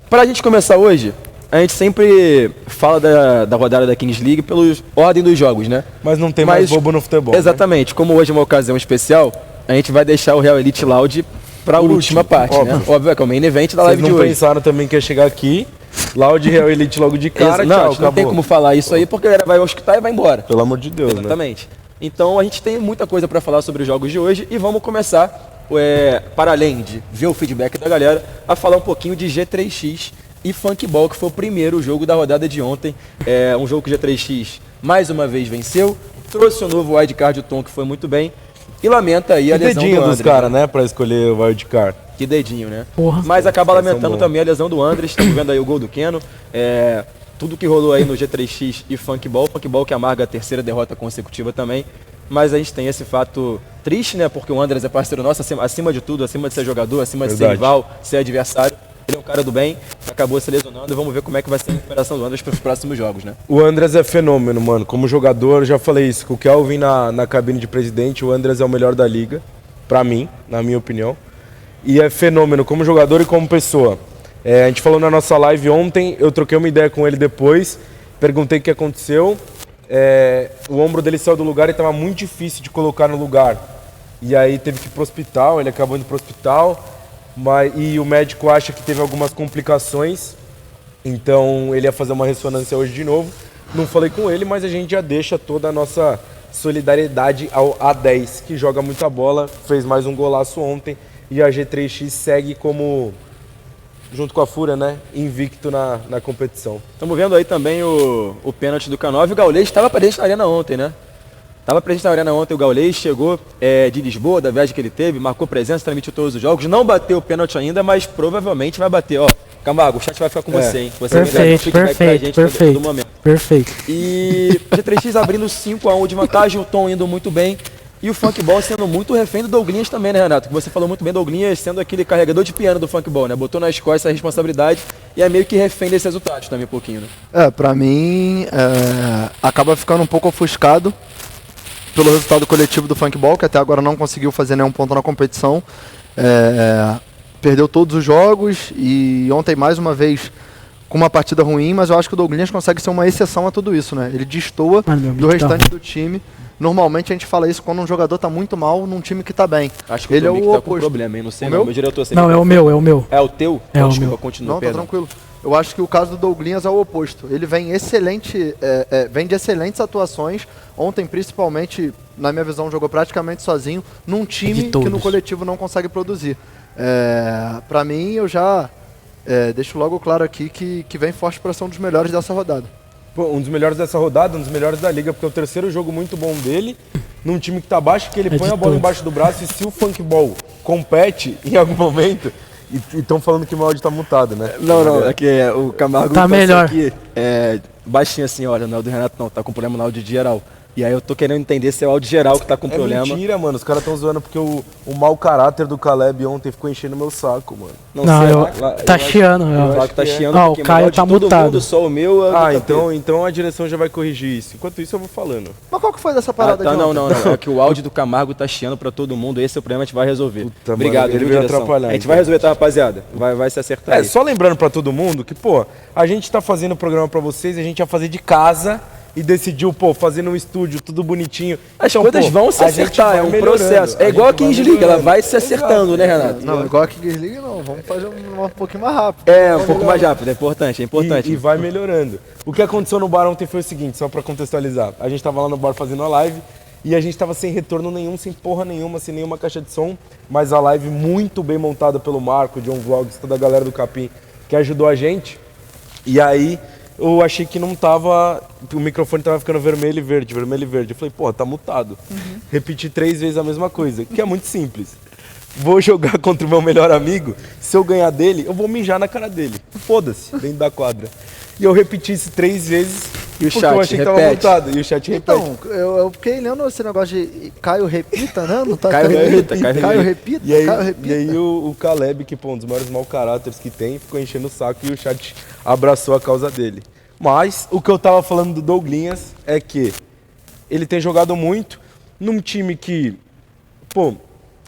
Pra gente começar hoje, a gente sempre fala da rodada da Kings League pela ordem dos jogos, né? Mas não tem mais bobo no futebol. Exatamente. Né? Como hoje é uma ocasião especial, a gente vai deixar o Real Elite Loud pra última parte, óbvio. Né? Óbvio que é o main event da live de hoje. Vocês não pensaram também que ia chegar aqui, Loud Real Elite logo de cara, não, tchau, a gente não tem como falar isso aí, porque a galera vai escutar e vai embora. Pelo amor de Deus, Exatamente. Né? Então a gente tem muita coisa pra falar sobre os jogos de hoje e vamos começar, para além de ver o feedback da galera, a falar um pouquinho de G3X e Funkball, que foi o primeiro jogo da rodada de ontem. É um jogo que o G3X mais uma vez venceu, trouxe o novo wildcard, o Tom, que foi muito bem, e lamenta aí a lesão do dedinho Andres, dos caras, né, pra escolher o wildcard. Que dedinho, né? Porra. Mas acaba lamentando também a lesão do Andres, estamos vendo aí o gol do Keno, tudo que rolou aí no G3X e Funkball que amarga a terceira derrota consecutiva também, mas a gente tem esse fato triste, né, porque o Andres é parceiro nosso, acima de tudo, acima de ser jogador, acima de ser rival, ser adversário. Ele é um cara do bem, acabou se lesionando e vamos ver como é que vai ser a recuperação do Andres para os próximos jogos, né? O Andres é fenômeno, mano. Como jogador, já falei isso. Com o Kelvin na cabine de presidente, o Andres é o melhor da liga. Pra mim, na minha opinião. E é fenômeno como jogador e como pessoa. A gente falou na nossa live ontem, eu troquei uma ideia com ele depois. Perguntei o que aconteceu. O ombro dele saiu do lugar e estava muito difícil de colocar no lugar. E aí teve que ir pro hospital, ele acabou indo pro hospital. E o médico acha que teve algumas complicações, então ele ia fazer uma ressonância hoje de novo. Não falei com ele, mas a gente já deixa toda a nossa solidariedade ao A10, que joga muita bola, fez mais um golaço ontem, e a G3X segue como, junto com a Fúria, né, invicto na competição. Estamos vendo aí também o pênalti do K9, o Gaulês estava presente na arena ontem, né? Estava presente na arena ontem, o Gaulês chegou de Lisboa, da viagem que ele teve, marcou presença, transmitiu todos os jogos, não bateu o pênalti ainda, mas provavelmente vai bater, ó. Camargo, o chat vai ficar com você, hein? Você perfeito. Momento. Perfeito. E o G3X abrindo 5-1 de vantagem, o Tom indo muito bem. E o Funkball sendo muito refém do Douglinhas também, né, Renato? Que você falou muito bem, Douglinhas sendo aquele carregador de piano do Funkball, né? Botou nas costas a responsabilidade e é meio que refém desses resultados também um pouquinho, né? Pra mim, acaba ficando um pouco ofuscado pelo resultado coletivo do Funkball, que até agora não conseguiu fazer nenhum ponto na competição. Perdeu todos os jogos e ontem mais uma vez com uma partida ruim, mas eu acho que o Douglinhas consegue ser uma exceção a tudo isso, né? Ele destoa do restante do time. Normalmente a gente fala isso quando um jogador tá muito mal num time que tá bem. Acho que ele o Domic tá com problema, hein? Não sei, meu diretor... Não, é o meu. É o teu? É o desculpa, meu. continua, não, tá tranquilo. Eu acho que o caso do Douglinhas é o oposto. Ele vem vem de excelentes atuações. Ontem, principalmente, na minha visão, jogou praticamente sozinho num time que no coletivo não consegue produzir. Pra mim, eu já deixo logo claro aqui que vem forte para ser um dos melhores dessa rodada. Pô, um dos melhores dessa rodada, um dos melhores da liga, porque é o terceiro jogo muito bom dele, num time que tá baixo, que ele põe a bola embaixo do braço, e se o Funkball compete em algum momento, e estão falando que o meu áudio tá mutado, né? Não, é que o Camargo tá melhor. Aqui, baixinho assim, olha, não é o do Renato não, tá com problema no áudio geral. E aí eu tô querendo entender se é o áudio geral que tá com problema. Mentira, mano, os caras tão zoando porque o mau caráter do Caleb ontem ficou enchendo meu saco, mano. Não sei, tá chiando. Eu acho que tá chiando o Caio tá mutado. Mundo, só o meu... então a direção já vai corrigir isso. Enquanto isso eu vou falando. Mas qual que foi dessa parada de ontem? Não. É que o áudio do Camargo tá chiando pra todo mundo. Esse é o problema, a gente vai resolver. Puta, obrigado, mano, ele veio atrapalhar. A gente vai resolver, tá, rapaziada? Vai se acertar aí. Só lembrando pra todo mundo que, pô, a gente tá fazendo o programa pra vocês, a gente ia fazer de casa... E decidiu, fazer num estúdio, tudo bonitinho. As coisas vão se acertar, é um processo. É igual a Kings League, ela vai se acertando, né, Renato? Não, igual a Kings League não, vamos fazer um pouquinho mais rápido. Um pouco mais rápido, é importante. E vai melhorando. O que aconteceu no bar ontem foi o seguinte, só pra contextualizar. A gente tava lá no bar fazendo a live e a gente tava sem retorno nenhum, sem porra nenhuma, sem nenhuma caixa de som, mas a live muito bem montada pelo Marco, John Vlogs, toda a galera do Capim que ajudou a gente. E aí... eu achei que não tava... o microfone tava ficando vermelho e verde. Eu falei, tá mutado. Repeti 3 vezes a mesma coisa, que é muito simples. Vou jogar contra o meu melhor amigo, se eu ganhar dele, eu vou mijar na cara dele. Foda-se, dentro da quadra. E eu repeti isso 3 vezes, e o porque chat eu achei que tava mutado. E o chat repete. Então, eu fiquei lendo esse negócio de Caio repita, né? Não tá Caio repita. E aí o Caleb, que um dos maiores mau caráteres que tem, ficou enchendo o saco e o chat abraçou a causa dele. Mas o que eu tava falando do Douglinhas é que ele tem jogado muito num time que,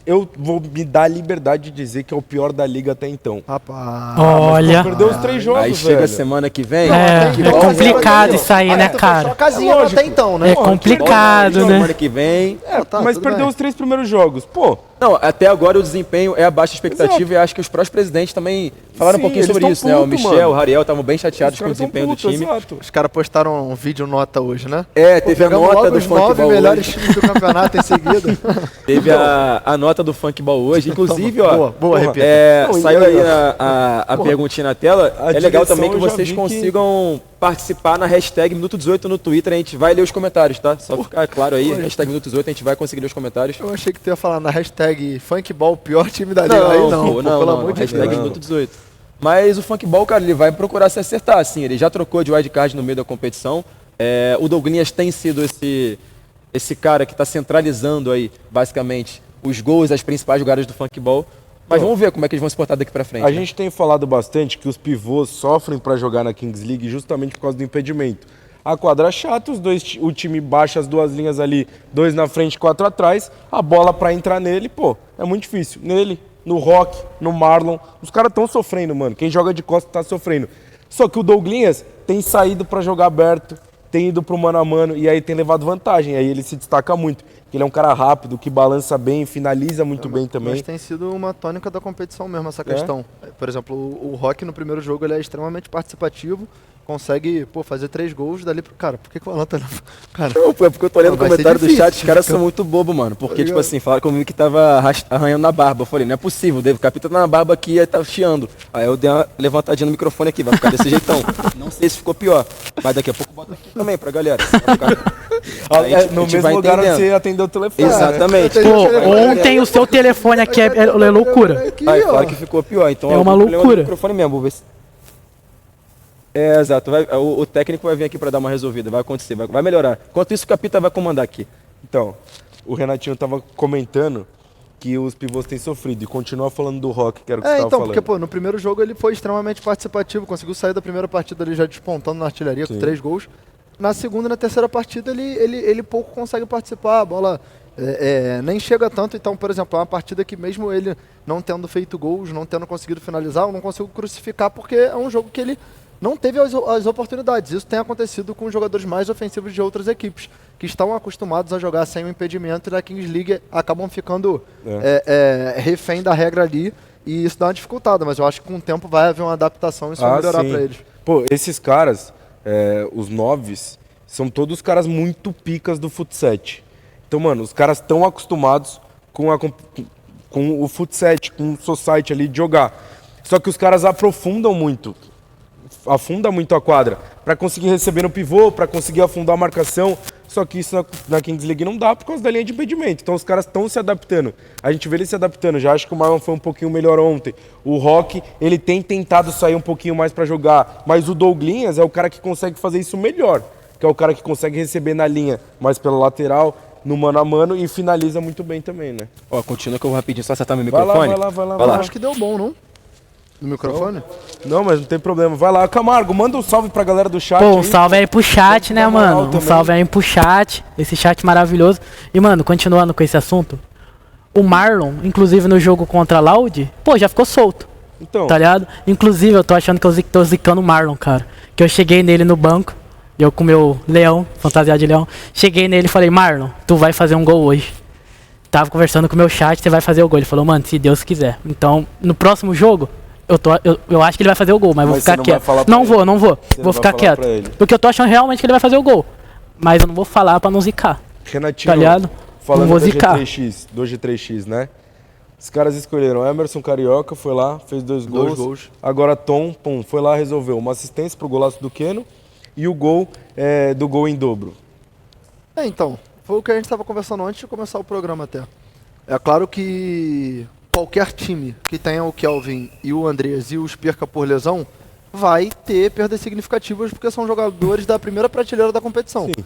eu vou me dar a liberdade de dizer que é o pior da liga até então. Rapaz. Olha. Perdeu os 3 jogos, Aí chega a semana que vem. É complicado isso aí, né, cara? Até então, né? É complicado, né? Semana que vem. Mas perdeu os 3 primeiros jogos. Pô, Não, até agora o desempenho é abaixo da expectativa e acho que os próprios presidentes também falaram um pouquinho eles sobre tão isso, né? O puto, Michel, mano. o Rariel estavam bem chateados com o caras tão desempenho do putos, time. exato. Os caras postaram um vídeo nota hoje, né? É, teve a Pegamos nota logo do os 9 Funkball melhores hoje. times do campeonato em seguida. Teve a nota do Funkball hoje. Inclusive, ó, Boa, repita. Não, saiu e aí legal. a perguntinha na tela. A É legal direção também que eu já vocês vi que- consigam participar na hashtag Minuto 18 no Twitter. A gente vai ler os comentários, tá? Só ficar claro aí, hashtag Minuto 18, a gente vai conseguir ler os comentários. Eu achei que tu ia falar na hashtag Funkball, pior time da liga. Não, Aí pô, não, pô, não, pelo não, amor de hashtag Deus. Minuto 18. Mas o Funkball, cara, ele vai procurar se acertar, assim. Ele já trocou de wildcard no meio da competição. O Douglas tem sido esse cara que está centralizando aí, basicamente, os gols, as principais jogadas do Funkball. Mas vamos ver como é que eles vão se portar daqui pra frente. A né? gente tem falado bastante que os pivôs sofrem para jogar na Kings League justamente por causa do impedimento. A quadra chata, o time baixa as 2 linhas ali, 2 na frente, 4 atrás, a bola para entrar nele, pô, é muito difícil. Nele, no Rock, no Marlon, os caras estão sofrendo, mano. Quem joga de costas tá sofrendo. Só que o Douglas tem saído para jogar aberto, tem ido pro mano a mano e aí tem levado vantagem. Aí ele se destaca muito. Ele é um cara rápido, que balança bem, finaliza muito bem também. Mas tem sido uma tônica da competição mesmo essa questão. Por exemplo, o Rock no primeiro jogo ele é extremamente participativo, consegue fazer 3 gols dali pro cara. Por que o Alan tá... Cara, Não, pô, é porque eu tô olhando o vai ser comentário do difícil, chat, os caras são muito bobos, mano. Porque, tipo ligado? assim, falaram comigo que tava arranhando na barba. Eu falei, não é possível, o David Capita tá na barba aqui e tá chiando. Aí eu dei uma levantadinha no microfone aqui, vai ficar desse jeitão. Não sei se ficou pior, mas daqui a pouco bota aqui também pra galera. Vai ficar... Aí a No gente mesmo vai lugar onde entendendo. você atendeu o telefone. Exatamente. Pô, ontem o seu telefone aqui é loucura. aqui, Aí ó. falaram que ficou pior, então É ó, uma o problema loucura. do microfone mesmo, vou ver se... exato, o técnico vai vir aqui pra dar uma resolvida, vai acontecer, vai melhorar. Enquanto isso, o Capita vai comandar aqui. Então, o Renatinho tava comentando que os pivôs têm sofrido e continua falando do Rock, que era o que você tava Então, falando. porque, no primeiro jogo ele foi extremamente participativo, conseguiu sair da primeira partida ali já despontando na artilharia com 3 gols. Na segunda e na terceira partida ele pouco consegue participar, a bola nem chega tanto. Então, por exemplo, é uma partida que mesmo ele não tendo feito gols, não tendo conseguido finalizar, eu não consigo crucificar porque é um jogo que ele não teve as oportunidades. Isso tem acontecido com os jogadores mais ofensivos de outras equipes, que estão acostumados a jogar sem o impedimento e na Kings League acabam ficando refém da regra ali, e isso dá uma dificultada, mas eu acho que com o tempo vai haver uma adaptação e isso vai melhorar sim. para eles. Pô, esses caras, os 9s, são todos caras muito picas do futset. Então, mano, os caras estão acostumados com o futset, com o society ali de jogar. Só que os caras afunda muito a quadra para conseguir receber no pivô, para conseguir afundar a marcação. Só que isso na Kings League não dá por causa da linha de impedimento. Então os caras estão se adaptando. A gente vê ele se adaptando. Já acho que o Marlon foi um pouquinho melhor ontem. O Rock, ele tem tentado sair um pouquinho mais para jogar. Mas o Douglas é o cara que consegue fazer isso melhor. Que é o cara que consegue receber na linha, mais pela lateral, no mano a mano, e finaliza muito bem também, né? Ó, continua que eu vou rapidinho só acertar meu Vai lá, microfone. vai lá. Acho que deu bom, não? No microfone? Não, mas não tem problema. Vai lá. Camargo, manda um salve pra galera do chat. Pô, um aí. salve aí pro chat, né, Dá moral mano? Um também. salve aí pro chat, esse chat maravilhoso. E, mano, continuando com esse assunto, o Marlon, inclusive no jogo contra a Loud, pô, já ficou solto, Então, tá ligado? Inclusive, eu tô achando que eu tô zicando o Marlon, cara. Que eu cheguei nele no banco, eu com meu leão, fantasiado de leão, cheguei nele e falei, Marlon, tu vai fazer um gol hoje. Tava conversando com o meu chat, você vai fazer o gol. Ele falou, mano, se Deus quiser. Então, no próximo jogo, eu acho que ele vai fazer o gol, mas vou Mas ficar você não vai quieto. falar pra Não ele? vou. não Vou vai ficar falar quieto. pra ele? Porque eu tô achando realmente que ele vai fazer o gol. Mas eu não vou falar pra não zicar. Renatinho, Tá ligado? falando Não vou do zicar. G3X, né? Os caras escolheram Emerson Carioca, foi lá, fez 2 gols. gols. Agora Tom, foi lá, resolveu uma assistência pro golaço do Keno e o gol do gol em dobro. Então, foi o que a gente estava conversando antes de começar o programa até. É claro que qualquer time que tenha o Kelvin e o Andreas e os perca por lesão vai ter perdas significativas porque são jogadores da primeira prateleira da competição. Sim.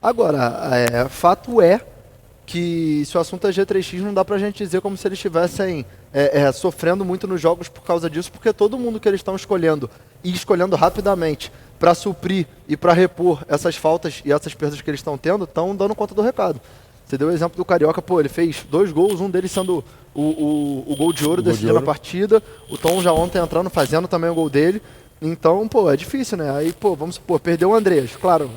Agora, fato é que se o assunto é G3X não dá pra gente dizer como se eles estivessem sofrendo muito nos jogos por causa disso, porque todo mundo que eles estão escolhendo e escolhendo rapidamente para suprir e para repor essas faltas e essas perdas que eles estão tendo, estão dando conta do recado. Você deu o exemplo do Carioca, pô, ele fez 2 gols, um deles sendo o gol de ouro decidindo a partida. O Tom já ontem entrando, fazendo também o gol dele. Então, pô, é difícil, né? Aí, pô, vamos supor, perdeu o Andreas. Claro,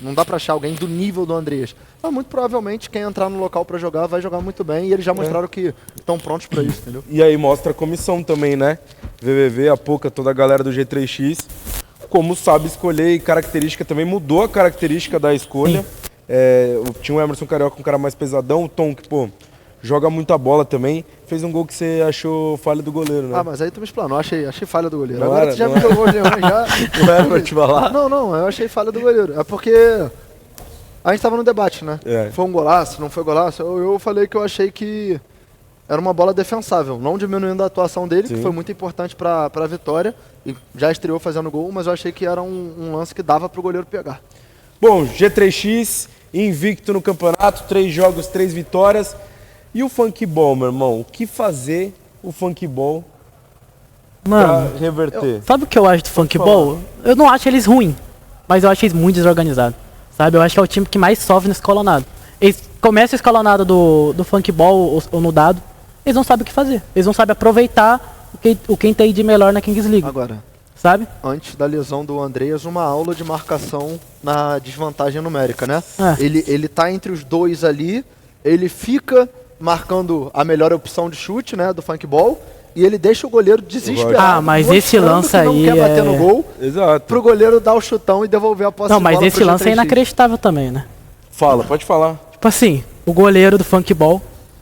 não dá pra achar alguém do nível do Andreas. Mas muito provavelmente quem entrar no local pra jogar vai jogar muito bem. E eles já mostraram que estão prontos pra isso, entendeu? E aí mostra a comissão também, né? VVV, a Poca, toda a galera do G3X, como sabe escolher, e característica também mudou a característica da escolha. Tinha o Emerson Carioca, um cara mais pesadão, o Tom, que, pô, joga muita bola também. Fez um gol que você achou falha do goleiro, né? Ah, mas aí tu me explanou, achei falha do goleiro. Não Agora era, tu já não me jogou os leões, já. Não era pra te falar? Não, eu achei falha do goleiro. É porque a gente tava no debate, né? Foi um golaço, não foi golaço? Eu falei que eu achei que era uma bola defensável, não diminuindo a atuação dele, que foi muito importante pra vitória. E já estreou fazendo gol, mas eu achei que era um lance que dava pro goleiro pegar. Bom, G3X, invicto no campeonato, 3 jogos, 3 vitórias. E o Funkball, meu irmão? O que fazer o Funkball pra reverter? Sabe o que eu acho do Funkball? Eu não acho eles ruins, mas eu acho eles muito desorganizados. Sabe? Eu acho que é o time que mais sofre no escalonado. Eles começam o escalonado do Funkball ou no dado, eles não sabem o que fazer. Eles não sabem aproveitar o quem tem de melhor na Kings League. Agora, sabe? Antes da lesão do Andreas, uma aula de marcação na desvantagem numérica, né? Ele tá entre os dois ali, ele fica marcando a melhor opção de chute, né, do Funkball, e ele deixa o goleiro desesperado. Ah, mas esse lance aí não quer bater no gol, pro goleiro dar o chutão e devolver a posse de bola. Não, mas esse lance é inacreditável também, né? Fala, pode falar. Tipo assim, o goleiro do Funkball,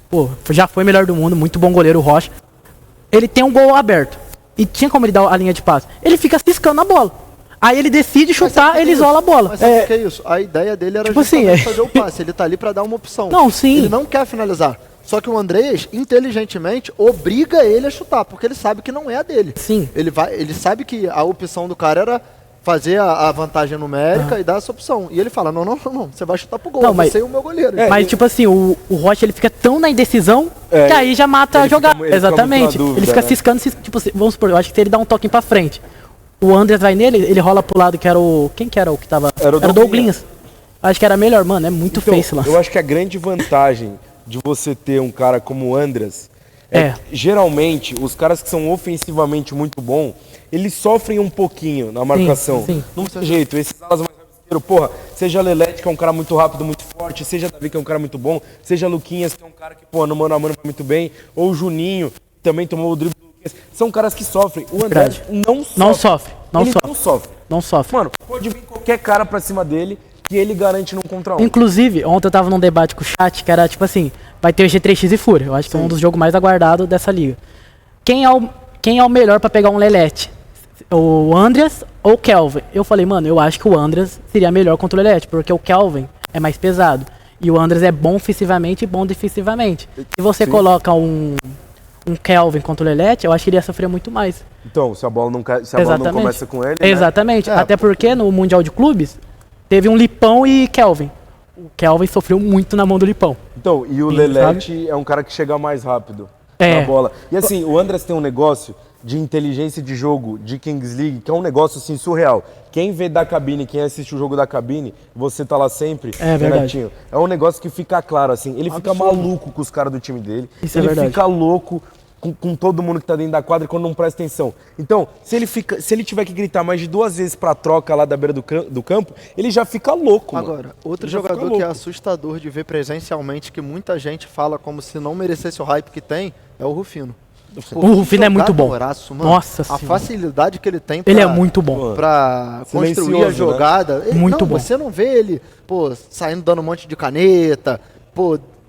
pô, já foi melhor do mundo, muito bom goleiro, o Rocha. Ele tem um gol aberto. E tinha como ele dar a linha de passe. Ele fica ciscando a bola. Aí ele decide chutar, ele isola a bola. Mas sabe o que é isso? A ideia dele era tipo justamente assim, fazer o passe. Ele tá ali pra dar uma opção. Não, sim. Ele não quer finalizar. Só que o Andreas, inteligentemente, obriga ele a chutar, porque ele sabe que não é a dele. Sim. Ele sabe que a opção do cara era fazer a vantagem numérica e dar essa opção. E ele fala, não, você vai chutar pro gol, não, mas, você e o meu goleiro. Mas tipo assim, o Rocha ele fica tão na indecisão que aí já mata a jogada. Exatamente. Ele fica ciscando, tipo assim, vamos supor, eu acho que se ele dá um toque pra frente, o Andreas vai nele, ele rola pro lado que era o... Quem que era o que tava? Era o Douglas. Acho que era melhor, mano, é muito feio esse lance. Eu acho que a grande vantagem de você ter um cara como o Andreas geralmente, os caras que são ofensivamente muito bons, eles sofrem um pouquinho na marcação. Sim. Não tem jeito, esses alas mais rabisqueiros, porra, seja Lelete, que é um cara muito rápido, muito forte, seja Davi, que é um cara muito bom, seja Luquinhas, que é um cara que, pô, no mano a mano vai muito bem, ou o Juninho, que também tomou o drible do Luquinhas. São caras que sofrem. O Andreas não sofre. Não sofre. Mano, pode vir qualquer cara pra cima dele que ele garante num contra um. Inclusive, ontem eu tava num debate com o chat que era tipo assim, vai ter o G3X e Fúria. Eu acho que é um dos jogos mais aguardados dessa liga. Quem é o melhor pra pegar um Lelete? O Andreas ou o Kelvin? Eu falei, mano, eu acho que o Andreas seria melhor contra o Lelete, porque o Kelvin é mais pesado. E o Andreas é bom ofensivamente e bom defensivamente. Se você coloca um Kelvin contra o Lelete, eu acho que ele ia sofrer muito mais. Então, se a bola não começa com ele, exatamente. Né? Até porque no Mundial de Clubes teve um Lipão e Kelvin. O Kelvin sofreu muito na mão do Lipão. Então, e o Lelete é um cara que chega mais rápido na bola. E assim, o Andreas tem um negócio de inteligência de jogo de Kings League, que é um negócio assim surreal. Quem vê da cabine, quem assiste o jogo da cabine, você tá lá sempre, verdade. É um negócio que fica claro, assim, ele fica maluco com os caras do time dele, ele fica louco com todo mundo que tá dentro da quadra quando não presta atenção. Então, se ele tiver que gritar mais de 2 vezes pra troca lá da beira do campo, ele já fica louco. Agora, mano. Outro jogador que é assustador de ver presencialmente, que muita gente fala como se não merecesse o hype que tem, é o Rufino. Pô, o Rufino é muito bom. Braço, mano. Nossa A facilidade que ele tem ele é muito bom. Pra construir a jogada. Né? Muito bom. Você não vê ele, saindo dando um monte de caneta,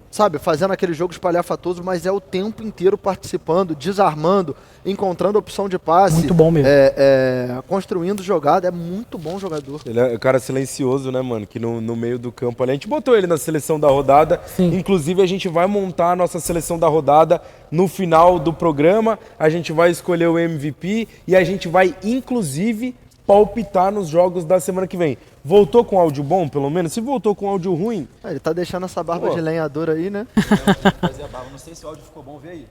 sabe, fazendo aquele jogo espalhafatoso, mas é o tempo inteiro participando, desarmando, encontrando opção de passe. Muito bom mesmo. Construindo jogada, é muito bom jogador. Ele é um cara silencioso, né, mano, que no meio do campo ali, a gente botou ele na seleção da rodada, inclusive a gente vai montar a nossa seleção da rodada no final do programa, a gente vai escolher o MVP e a gente vai, inclusive, palpitar nos jogos da semana que vem. Voltou com áudio bom, pelo menos? Se voltou com áudio ruim... ele tá deixando essa barba de lenhador aí, né? Não sei se o áudio ficou bom, vê aí.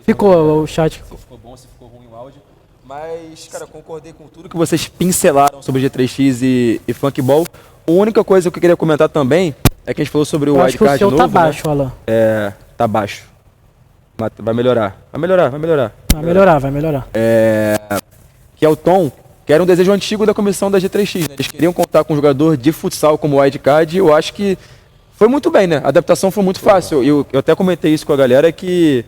Ficou o chat. Se ficou bom, se ficou ruim o áudio. Mas, cara, eu concordei com tudo que vocês pincelaram sobre G3X e Funkball. A única coisa que eu queria comentar também É que a gente falou sobre o Eu acho que o wildcard seu novo, tá baixo, Alan. né? Tá baixo. Mas vai melhorar. Vai melhorar. Vai melhorar. Que é o Tom, que era um desejo antigo da comissão da G3X, né? Eles queriam contar com um jogador de futsal como wildcard, e eu acho que foi muito bem, né? A adaptação foi muito fácil. Eu até comentei isso com a galera, que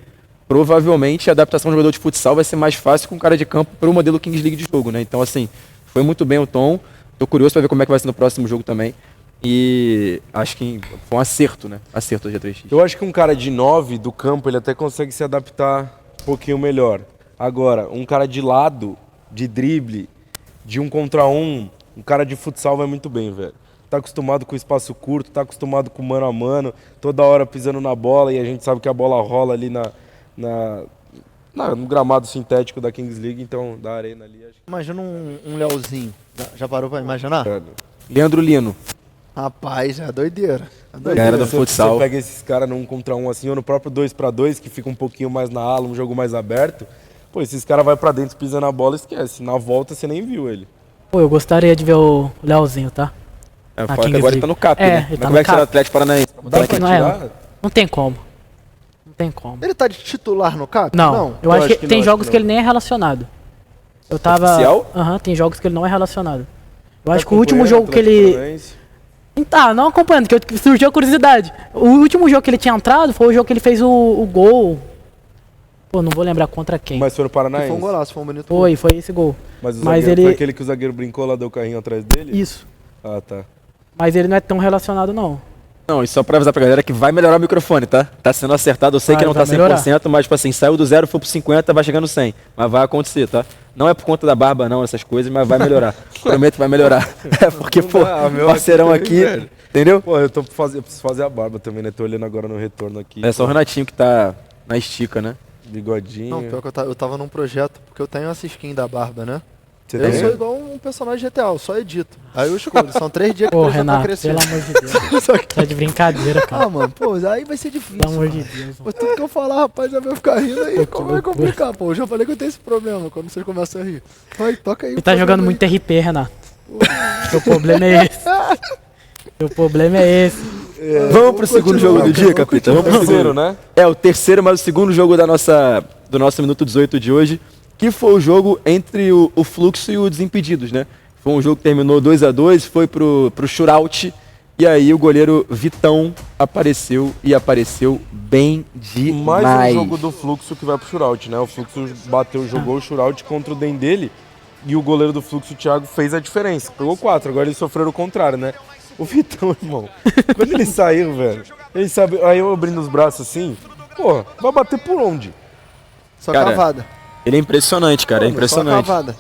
provavelmente a adaptação do jogador de futsal vai ser mais fácil com o cara de campo pro modelo Kings League de jogo, né? Então, assim, foi muito bem o Tom. Tô curioso pra ver como é que vai ser no próximo jogo também. E acho que foi um acerto, né? Acerto da G3X. Eu acho que um cara de 9 do campo, ele até consegue se adaptar um pouquinho melhor. Agora, um cara de lado, de drible, de 1 contra 1, um cara de futsal vai muito bem, velho. Tá acostumado com espaço curto, tá acostumado com mano a mano, toda hora pisando na bola, e a gente sabe que a bola rola ali no gramado sintético da Kings League, então da arena ali. Acho que... Imagina um Leozinho. Já parou pra imaginar? Leandro Lino. Rapaz, é doideira. Galera do futsal. Você pega esses caras no 1 contra 1 assim, ou no próprio 2 para 2, que fica um pouquinho mais na ala, um jogo mais aberto. Pô, esses caras vai pra dentro, pisa na bola e esquece. Na volta você nem viu ele. Pô, eu gostaria de ver o Leozinho, tá? Fala que agora ele tá no CAP, né? Ele Mas tá como no é que será o CAP. Atlético Paranaense? Dá pra Não tirar? Não tem como. Não tem como. Ele tá de titular no CAP? Não, eu acho que tem não, jogos acho que ele nem é relacionado. Eu tava... Oficial? Aham, tem jogos que ele não é relacionado. Eu Tá acho que o último acompanhando jogo que Atlético ele... Paranaense? Tá, não acompanhando, que surgiu a curiosidade. O último jogo que ele tinha entrado foi o jogo que ele fez o gol. Pô, não vou lembrar contra quem. Mas foi no Que Paranaense? foi um golaço, foi um bonito. Foi esse gol. Mas, o Mas zagueiro ele- foi aquele que o zagueiro brincou lá, deu o carrinho atrás dele? Isso. Ah, tá. Mas ele não é tão relacionado, não. Não, e só pra avisar pra galera que vai melhorar o microfone, tá? Tá sendo acertado, eu sei que não tá vai melhorar. 100%, mas tipo assim, saiu do 0, foi pro 50, vai chegando 100. Mas vai acontecer, tá? Não é por conta da barba não, essas coisas, mas vai melhorar. Prometo que vai melhorar. É porque, pô, dá, meu parceirão aqui aqui, também, velho. entendeu? Pô, eu preciso fazer a barba também, né? Tô olhando agora no retorno aqui. É só o Renatinho que tá na estica, né? Bigodinho. Não, pior que eu tava num projeto, porque eu tenho essa skin da barba, né? Você Eu tem? sou igual um personagem GTA, eu só edito. Aí eu escolho, são 3 dias que Pô, o projeto tá Renato, crescendo. pelo amor de Deus. Tá de brincadeira, cara. Ah, mano, pô, aí vai ser difícil. Pelo amor de mano. Deus. Pô, tudo que eu falar, rapaz, já vai ficar rindo aí. Pô, Como que vai loucura. complicar, pô? Eu já falei que eu tenho esse problema quando vocês começam a rir. Vai, toca aí. Ele tá jogando muito RP, Renato. Seu problema é esse. Seu problema é esse. Vamos pro segundo jogo do dia, capitão. Vamos pro Terceiro, segundo. né? É, o terceiro, mas o segundo jogo do nosso Minuto 18 de hoje, que foi o jogo entre o Fluxo e o Desimpedidos, né? Foi um jogo que terminou 2-2, foi pro shootout, e aí o goleiro Vitão apareceu bem demais. Mais um jogo do Fluxo que vai pro shootout, né? O Fluxo jogou o shootout contra o Den dele e o goleiro do Fluxo, o Thiago, fez a diferença. Pegou 4, agora eles sofreram o contrário, né? O Vitão, irmão, quando ele saiu, velho, ele sabe, aí eu abrindo os braços assim, porra, vai bater por onde? Só Cara, cavada. Ele é impressionante, cara, é Só impressionante. cavada.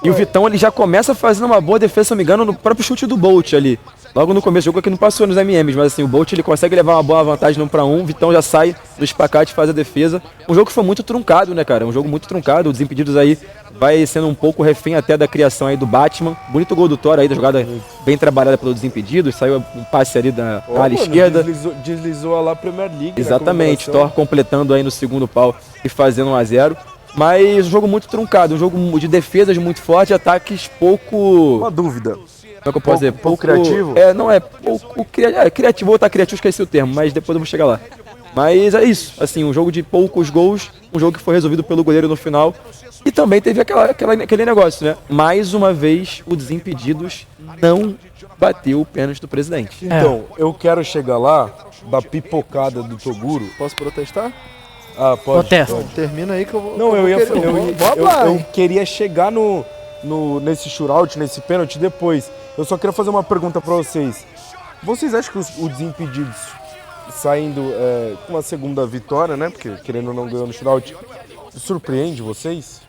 E o Vitão, ele já começa fazendo uma boa defesa, se não me engano, no próprio chute do Bolt ali. Logo no começo do jogo, que não passou nos MMs, mas assim, o Bolt ele consegue levar uma boa vantagem no 1 para 1, o Vitão já sai do espacate e faz a defesa. Um jogo que foi muito truncado, né, cara? Um jogo muito truncado, o Desimpedidos aí vai sendo um pouco refém até da criação aí do Batman. Bonito gol do Thor aí, da jogada bem trabalhada pelo Desimpedidos, saiu um passe ali da ala Mano, esquerda. Deslizou lá a Premier League. na Exatamente, Thor comemoração. completando aí no segundo pau e fazendo 1-0. Mas um jogo muito truncado, um jogo de defesas muito forte, ataques pouco... Uma dúvida. Como é que eu posso dizer? pouco criativo? Não é pouco criativo, vou estar criativo, esqueci o termo, mas depois eu vou chegar lá. Mas é isso, assim, um jogo de poucos gols, um jogo que foi resolvido pelo goleiro no final. E também teve aquele negócio, né? Mais uma vez, o Desimpedidos não bateu o pênalti do presidente. Então, eu quero chegar lá, da pipocada do Toguro. Posso protestar? Ah, pode. Protesto. pode. Termina aí que eu vou. Não, eu vou falar, eu hein? queria chegar nesse shootout, nesse pênalti depois. Eu só queria fazer uma pergunta pra vocês. Vocês acham que o Desimpedidos saindo com uma segunda vitória, né? Porque querendo ou não ganhou no shootout, surpreende vocês?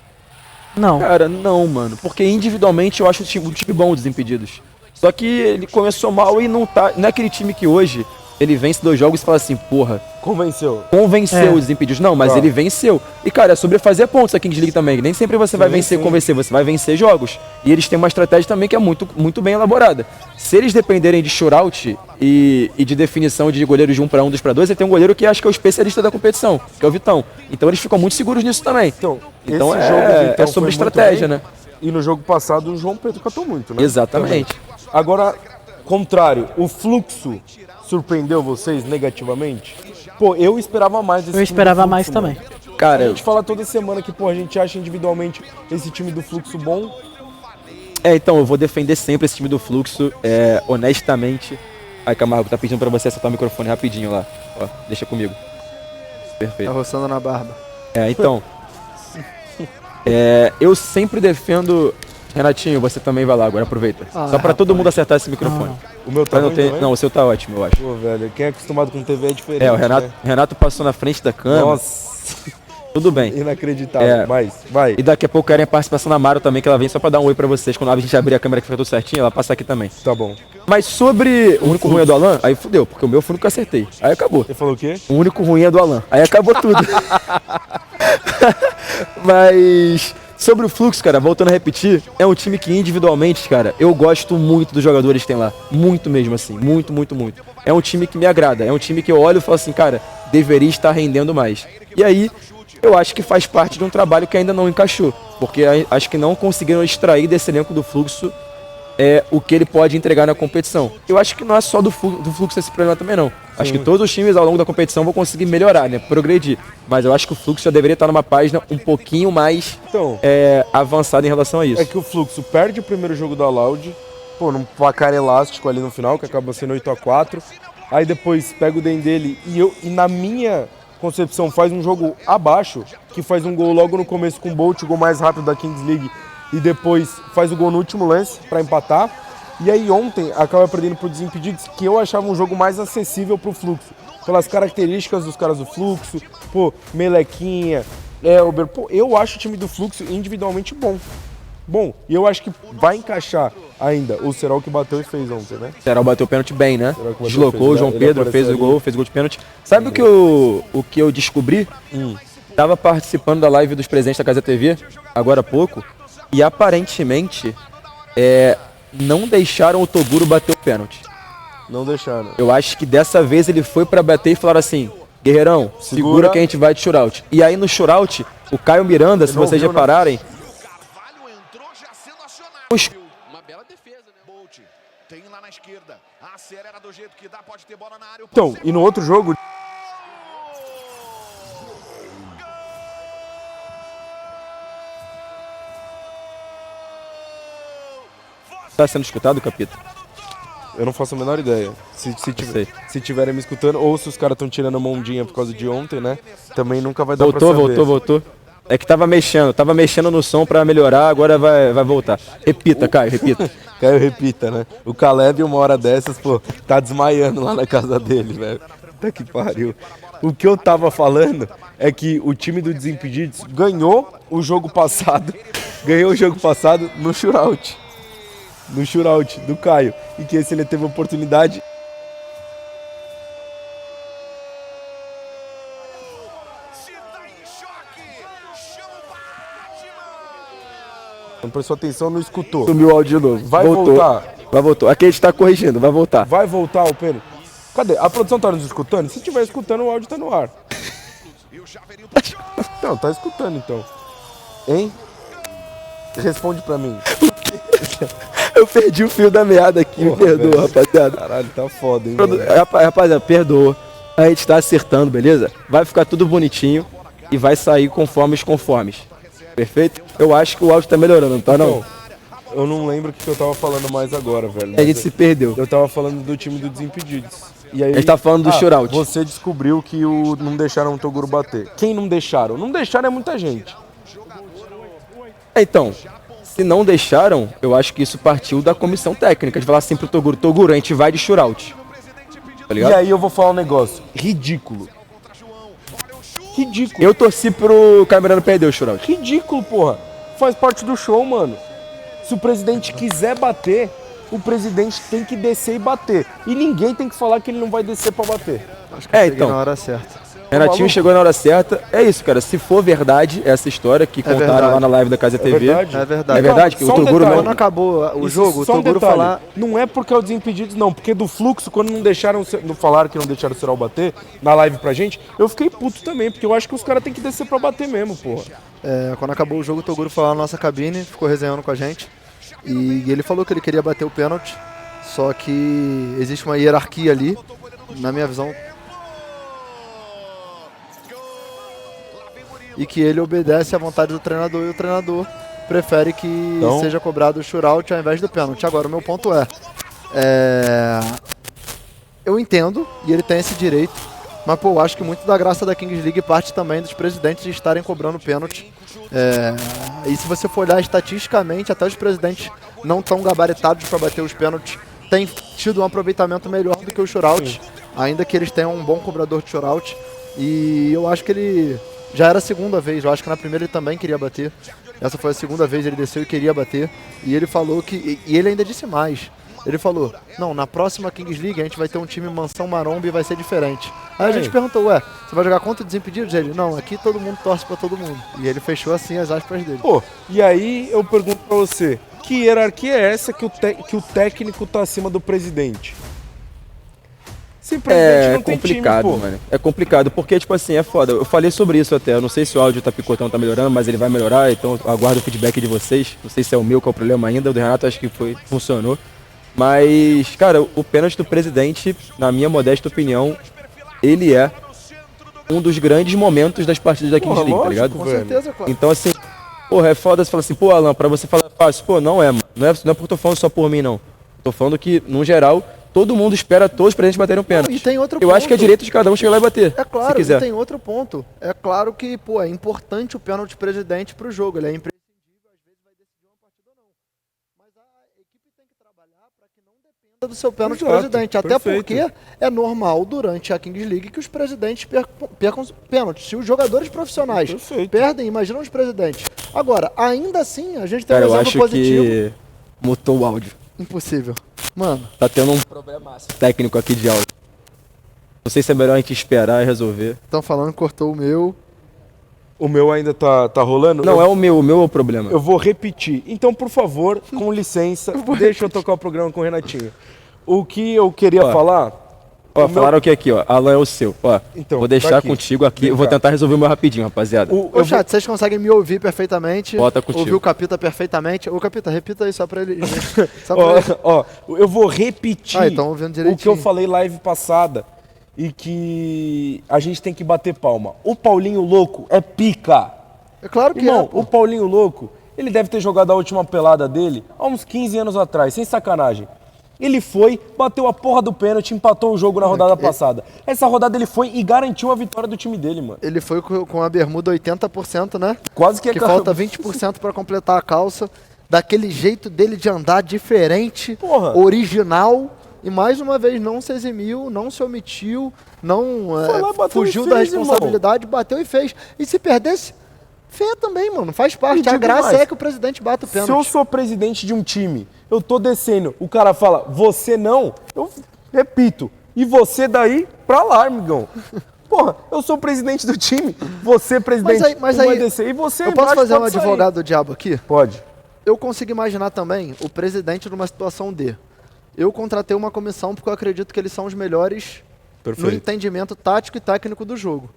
Não. Cara, não, mano. Porque individualmente eu acho um time bom, o Desimpedidos. Só que ele começou mal e não é aquele time que hoje ele vence 2 jogos e fala assim, porra, Convenceu. convenceu É. os Desimpedidos. Não, mas Tá. ele venceu. E, cara, é sobre fazer pontos a Kings League também. Nem sempre você vai vencer e sim. convencer, você vai vencer jogos. E eles têm uma estratégia também que é muito, muito bem elaborada. Se eles dependerem de shootout e de definição de goleiros de 1 para 1, 2 para 2, ele tem um goleiro que acho que é o especialista da competição, que é o Vitão. Então eles ficam muito seguros nisso também. Então, Então esse jogo do é Vitão sobre foi muito estratégia, bem, né? E no jogo passado o João Pedro catou muito, né? Exatamente. Também. Agora, contrário, o Fluxo surpreendeu vocês negativamente? Pô, eu esperava mais desse Eu time esperava do mais Fluxo, também. mano. Cara, A gente fala toda semana que, pô, a gente acha individualmente esse time do Fluxo bom. então, eu vou defender sempre esse time do Fluxo, honestamente. Aí, Camargo, tá pedindo pra você acertar o microfone rapidinho lá. Ó, deixa comigo. Tá Perfeito. roçando na barba. Então, eu sempre defendo... Renatinho, você também vai lá agora, aproveita. Só pra todo mundo acertar esse microfone. O meu Pra tá não, ruim, ter... não, o seu tá ótimo, eu acho. Pô, velho, quem é acostumado com TV é diferente, O Renato, né? Renato passou na frente da câmera. Nossa, Tudo bem. inacreditável. Mas, vai. E daqui a pouco querem a participação da Maro também, que ela vem só pra dar um oi pra vocês. Quando a gente abrir a câmera que fica tudo certinho, ela passa aqui também. Tá bom. Mas sobre o único ruim é do Alan, aí fudeu, porque o meu foi o único que eu acertei. Aí acabou. Você falou o quê? O único ruim é do Alan. Aí acabou tudo. Mas sobre o Fluxo, cara, voltando a repetir, é um time que individualmente, cara, eu gosto muito dos jogadores que tem lá. Muito mesmo, assim. Muito, muito, muito. É um time que me agrada. É um time que eu olho e falo assim, cara, deveria estar rendendo mais. E aí, eu acho que faz parte de um trabalho que ainda não encaixou. Porque acho que não conseguiram extrair desse elenco do Fluxo o que ele pode entregar na competição. Eu acho que não é só do Fluxo esse problema também, não. Acho que todos os times ao longo da competição vão conseguir melhorar, né? Progredir. Mas eu acho que o Fluxo já deveria estar numa página um pouquinho mais Então, avançada em relação a isso. é que o Fluxo perde o primeiro jogo da Loud, pô, num placar elástico ali no final, que acaba sendo 8-4. Aí depois pega o Dendele e na minha concepção faz um jogo abaixo, que faz um gol logo no começo com o Bolt, o gol mais rápido da Kings League, e depois faz o gol no último lance pra empatar. E aí ontem acaba perdendo pro Desimpedidos, que eu achava um jogo mais acessível pro Fluxo. Pelas características dos caras do Fluxo, pô, Melequinha, Elber, pô, eu acho o time do Fluxo individualmente bom. Bom, e eu acho que vai encaixar ainda o Serol que bateu e fez ontem, né? O Serol bateu o pênalti bem, né? Serol que bateu, Deslocou fez, o João ele Pedro, apareceu fez o ali. gol, fez gol de pênalti. Sabe o que eu descobri? Tava participando da live dos presentes da Casa TV, agora há pouco, e aparentemente não deixaram o Toguro bater o pênalti. Não deixaram. Eu acho que dessa vez ele foi pra bater e falaram assim, Guerreirão, segura que a gente vai de shootout. E aí no shootout, o Caio Miranda, se não vocês viu, né? repararem, Carvalho entrou já sendo acionado. Uma bela defesa, né? Bolt tem lá na esquerda. Acelera do jeito que dá, pode ter bola na área. Então, e no outro jogo... tá sendo escutado, Capita? Eu não faço a menor ideia. Sei. Se tiverem me escutando, ou se os caras estão tirando a mondinha por causa de ontem, né? Também nunca vai dar pra saber. Voltou. É que tava mexendo no som pra melhorar, agora vai voltar. Repita, Caio, repita. Caio, repita, né? O Caleb, uma hora dessas, pô, tá desmaiando lá na casa dele, velho. Puta que pariu. O que eu tava falando é que o time do Desimpedidos ganhou o jogo passado no shootout. No shootout do Caio. E que esse ele teve a oportunidade. Não prestou atenção, não escutou. Sumiu o áudio de novo. Vai Voltou. voltar. Vai voltar. Aqui a gente tá corrigindo, vai voltar. Vai voltar o pênalti. Cadê? A produção tá nos escutando? Se tiver escutando, o áudio tá no ar. Não, tá escutando então. Hein? Responde pra mim. Eu perdi o fio da meada aqui, me perdoa, velho. rapaziada. Caralho, tá foda, hein, mano? Rapaziada, perdoa. A gente tá acertando, beleza? Vai ficar tudo bonitinho e vai sair conforme os conformes. Perfeito? Eu acho que o áudio tá melhorando, não tá não? Então, eu não lembro o que eu tava falando mais agora, velho. A gente se perdeu. Eu tava falando do time do Desimpedidos. E aí, A gente tá falando do shootout. Você descobriu que não deixaram o Toguro bater. Quem não deixaram? Não deixaram é muita gente. Então, se não deixaram, eu acho que isso partiu da comissão técnica, de falar assim pro Toguro, a gente vai de shootout. Tá ligado? E aí eu vou falar um negócio ridículo. Ridículo. Eu torci pro Camerano perder o shootout. Ridículo, porra. Faz parte do show, mano. Se o presidente quiser bater, o presidente tem que descer e bater. E ninguém tem que falar que ele não vai descer pra bater. Acho que eu cheguei então. na hora certa. Renatinho maluco. chegou na hora certa. É isso, cara. Se for verdade essa história que contaram verdade. lá na live da Casa TV. verdade? É verdade. É verdade que Só o um Toguro detalhe. não. Quando acabou o jogo, o Só um Toguro detalhe, falar... não é porque é o Desimpedidos, não. Porque do Fluxo, quando não deixaram, não falaram que não deixaram o Serol bater na live pra gente, eu fiquei puto também, porque eu acho que os caras têm que descer pra bater mesmo, porra. Quando acabou o jogo, o Toguro foi lá na nossa cabine, ficou resenhando com a gente. E ele falou que ele queria bater o pênalti, só que existe uma hierarquia ali. na minha visão, e que ele obedece à vontade do treinador e o treinador prefere que seja cobrado o shootout ao invés do pênalti. Agora, o meu ponto eu entendo, e ele tem esse direito, mas pô, eu acho que muito da graça da Kings League parte também dos presidentes de estarem cobrando pênalti. E se você for olhar estatisticamente, até os presidentes não tão gabaritados para bater os pênaltis têm tido um aproveitamento melhor do que o shootout, ainda que eles tenham um bom cobrador de shootout. E eu acho que ele já era a segunda vez, eu acho que na primeira ele também queria bater. Essa foi a segunda vez, ele desceu e queria bater. E ele falou que... E ele ainda disse mais. Ele falou, não, na próxima Kings League a gente vai ter um time Mansão Maromba e vai ser diferente. Aí a gente perguntou, você vai jogar contra o Desimpedidos? Ele, não, aqui todo mundo torce pra todo mundo. E ele fechou assim as aspas dele. Pô, e aí eu pergunto pra você, que hierarquia é essa que o técnico tá acima do presidente? Sim, presidente não tem complicado, time, pô. Mano. É complicado, porque, tipo assim, é foda. Eu falei sobre isso até. Eu não sei se o áudio tá picotando, tá melhorando, mas ele vai melhorar, então eu aguardo o feedback de vocês. Não sei se é o meu que é o problema ainda. O do Renato acho que funcionou. Mas, cara, o pênalti do presidente, na minha modesta opinião, ele é um dos grandes momentos das partidas da Kings League, tá ligado? Com certeza, claro. Então, assim, porra, é foda você falar assim, pô, Alan, pra você falar fácil. Pô, não é, mano. Não é porque eu tô falando só por mim, não. Tô falando que, no geral, todo mundo espera todos os presidentes baterem um pênalti. E tem outro eu ponto. acho que é direito de cada um chegar lá e bater. É claro, se quiser. E tem outro ponto. É claro que, pô, é importante o pênalti presidente pro jogo. Ele é imprescindível, às vezes vai decidir uma partida ou não. Mas a equipe tem que trabalhar para que não dependa do seu pênalti presidente. Até porque é normal durante a Kings League que os presidentes percam pênaltis. Se os jogadores profissionais perdem, imagina os presidentes. Agora, ainda assim, a gente tem um exemplo positivo. Eu acho que mutou o áudio. Impossível. Mano. Tá tendo um problema técnico aqui de áudio. Não sei se é melhor a gente esperar e resolver. Estão falando que cortou o meu. O meu ainda tá rolando? Não, é o meu é o problema. Eu vou repetir. Então, por favor, com licença, deixa eu tocar o programa com o Renatinho. O que eu queria falar... Falaram que aqui, Alan é o seu. Então, vou deixar contigo aqui. Eu vou tentar resolver o meu rapidinho, rapaziada. Ô, chat, vocês conseguem me ouvir perfeitamente? Bota contigo. Ouvir o Capita perfeitamente? Ô, Capita, repita aí só pra ele. Eu vou repetir o que eu falei live passada e que a gente tem que bater palma. O Paulinho Louco é pica. É claro que Irmão, o Paulinho Louco, ele deve ter jogado a última pelada dele há uns 15 anos atrás, sem sacanagem. Ele foi, bateu a porra do pênalti, empatou o jogo na rodada passada. Essa rodada ele foi e garantiu a vitória do time dele, mano. Ele foi com a bermuda 80%, né? Quase que falta 20% pra completar a calça. Daquele jeito dele de andar diferente, original. E mais uma vez não se eximiu, não se omitiu, não fugiu da responsabilidade, bateu e fez. E se perdesse, feia também, mano. Faz parte. A graça é que o presidente bata o pênalti. Se eu sou presidente de um time, eu tô descendo, o cara fala, você não, eu repito, e você daí pra lá, amigão. Porra, eu sou o presidente do time, você presidente, mas aí vai descer, e você eu posso fazer um advogado do diabo aqui? Pode. Eu consigo imaginar também o presidente numa situação de... Eu contratei uma comissão porque eu acredito que eles são os melhores no entendimento tático e técnico do jogo.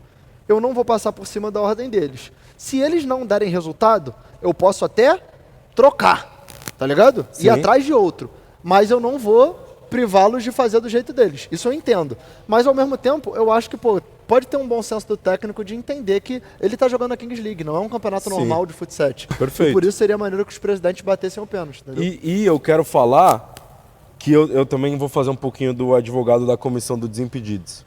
Eu não vou passar por cima da ordem deles. Se eles não derem resultado, eu posso até trocar, tá ligado? Sim. Ir atrás de outro. Mas eu não vou privá-los de fazer do jeito deles. Isso eu entendo. Mas ao mesmo tempo, eu acho que, pode ter um bom senso do técnico de entender que ele tá jogando a Kings League, não é um campeonato normal de futsal. Perfeito. E por isso seria maneiro que os presidentes batessem o pênalti, entendeu? E eu quero falar que eu também vou fazer um pouquinho do advogado da comissão do Desimpedidos.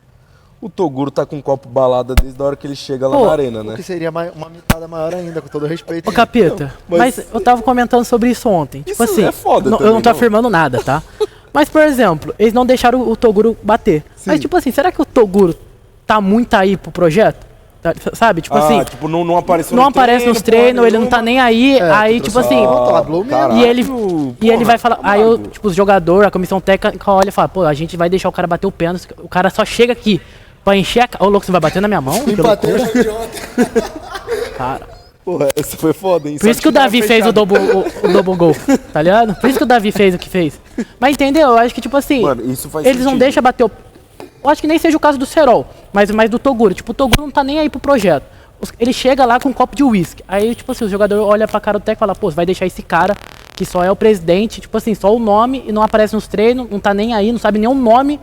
O Toguro tá com um copo balada desde a hora que ele chega lá na arena, né? O que seria uma mitada maior ainda, com todo respeito. Ô, Capita, mas eu tava comentando sobre isso ontem. Tipo isso assim, é foda eu não tô afirmando nada, tá? Mas, por exemplo, eles não deixaram o Toguro bater. Sim. Mas, tipo assim, será que o Toguro tá muito aí pro projeto? Sabe? Tipo assim. Tipo, não apareceu não aparece nos treinos, ele não tá nem aí. Aí, tipo assim. E ele vai falar. Aí, tipo, os jogadores, a comissão técnica olha e fala: pô, a gente vai deixar o cara bater o pênalti. O cara só chega aqui pra encher a. Ô, louco, você vai bater na minha mão? Cara. Porra, essa foi foda, hein? Por isso que o Davi fez o double gol, tá ligado? Por isso que o Davi fez o que fez. Mas entendeu? Eu acho que, tipo assim. Mano, isso faz eles não deixam bater o. Eu acho que nem seja o caso do Serol, mas do Toguro. Tipo, o Toguro não tá nem aí pro projeto. Ele chega lá com um copo de uísque. Aí, tipo assim, o jogador olha pra cara do técnico e fala, pô, você vai deixar esse cara, que só é o presidente, tipo assim, só o nome, e não aparece nos treinos, não tá nem aí, não sabe nem o nome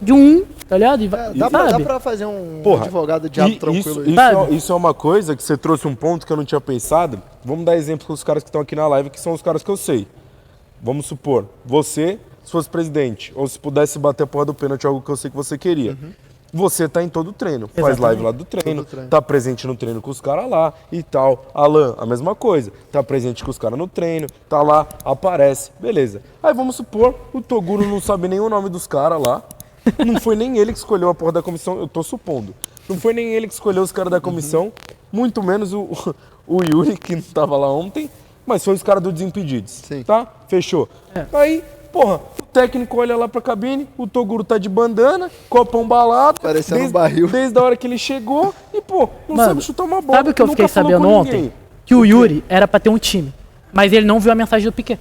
de um, tá ligado? Dá pra fazer um advogado de tranquilo. Isso é uma coisa que você trouxe um ponto que eu não tinha pensado. Vamos dar exemplo com os caras que estão aqui na live, que são os caras que eu sei. Vamos supor, você, se fosse presidente, ou se pudesse bater a porra do pênalti, algo que eu sei que você queria. Você tá em todo o treino, faz live lá do treino, tá presente no treino com os caras lá e tal. Alan, a mesma coisa, tá presente com os caras no treino, tá lá, aparece, beleza. Aí vamos supor, o Toguro não sabe nem o nome dos caras lá, não foi nem ele que escolheu a porra da comissão, eu tô supondo. Não foi nem ele que escolheu os caras da comissão, muito menos o Yuri, que não tava lá ontem, mas foi os caras do Desimpedidos, Sim. Tá? Fechou. Aí, porra, o técnico olha lá pra cabine, o Toguro tá de bandana, copão balado. Parecendo um barril. Desde a hora que ele chegou e, pô, não sabe chutar uma bola. Sabe o que eu fiquei sabendo ontem? Que o Yuri era pra ter um time, mas ele não viu a mensagem do Piquet.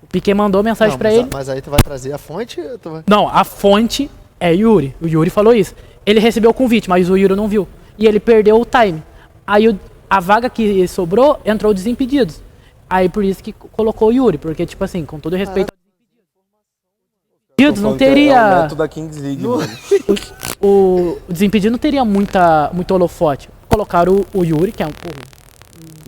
O Piquet mandou mensagem pra ele. Mas aí tu vai trazer a fonte? Não, a fonte é Yuri. O Yuri falou isso. Ele recebeu o convite, mas o Yuri não viu. E ele perdeu o time. Aí a vaga que sobrou entrou Desimpedidos. Aí por isso que colocou o Yuri, porque, tipo assim, com todo respeito ao Desimpedidos, não teria. É o neto da Kings League, mano. O Desimpedido não teria muito holofote. Colocaram o Yuri, que é um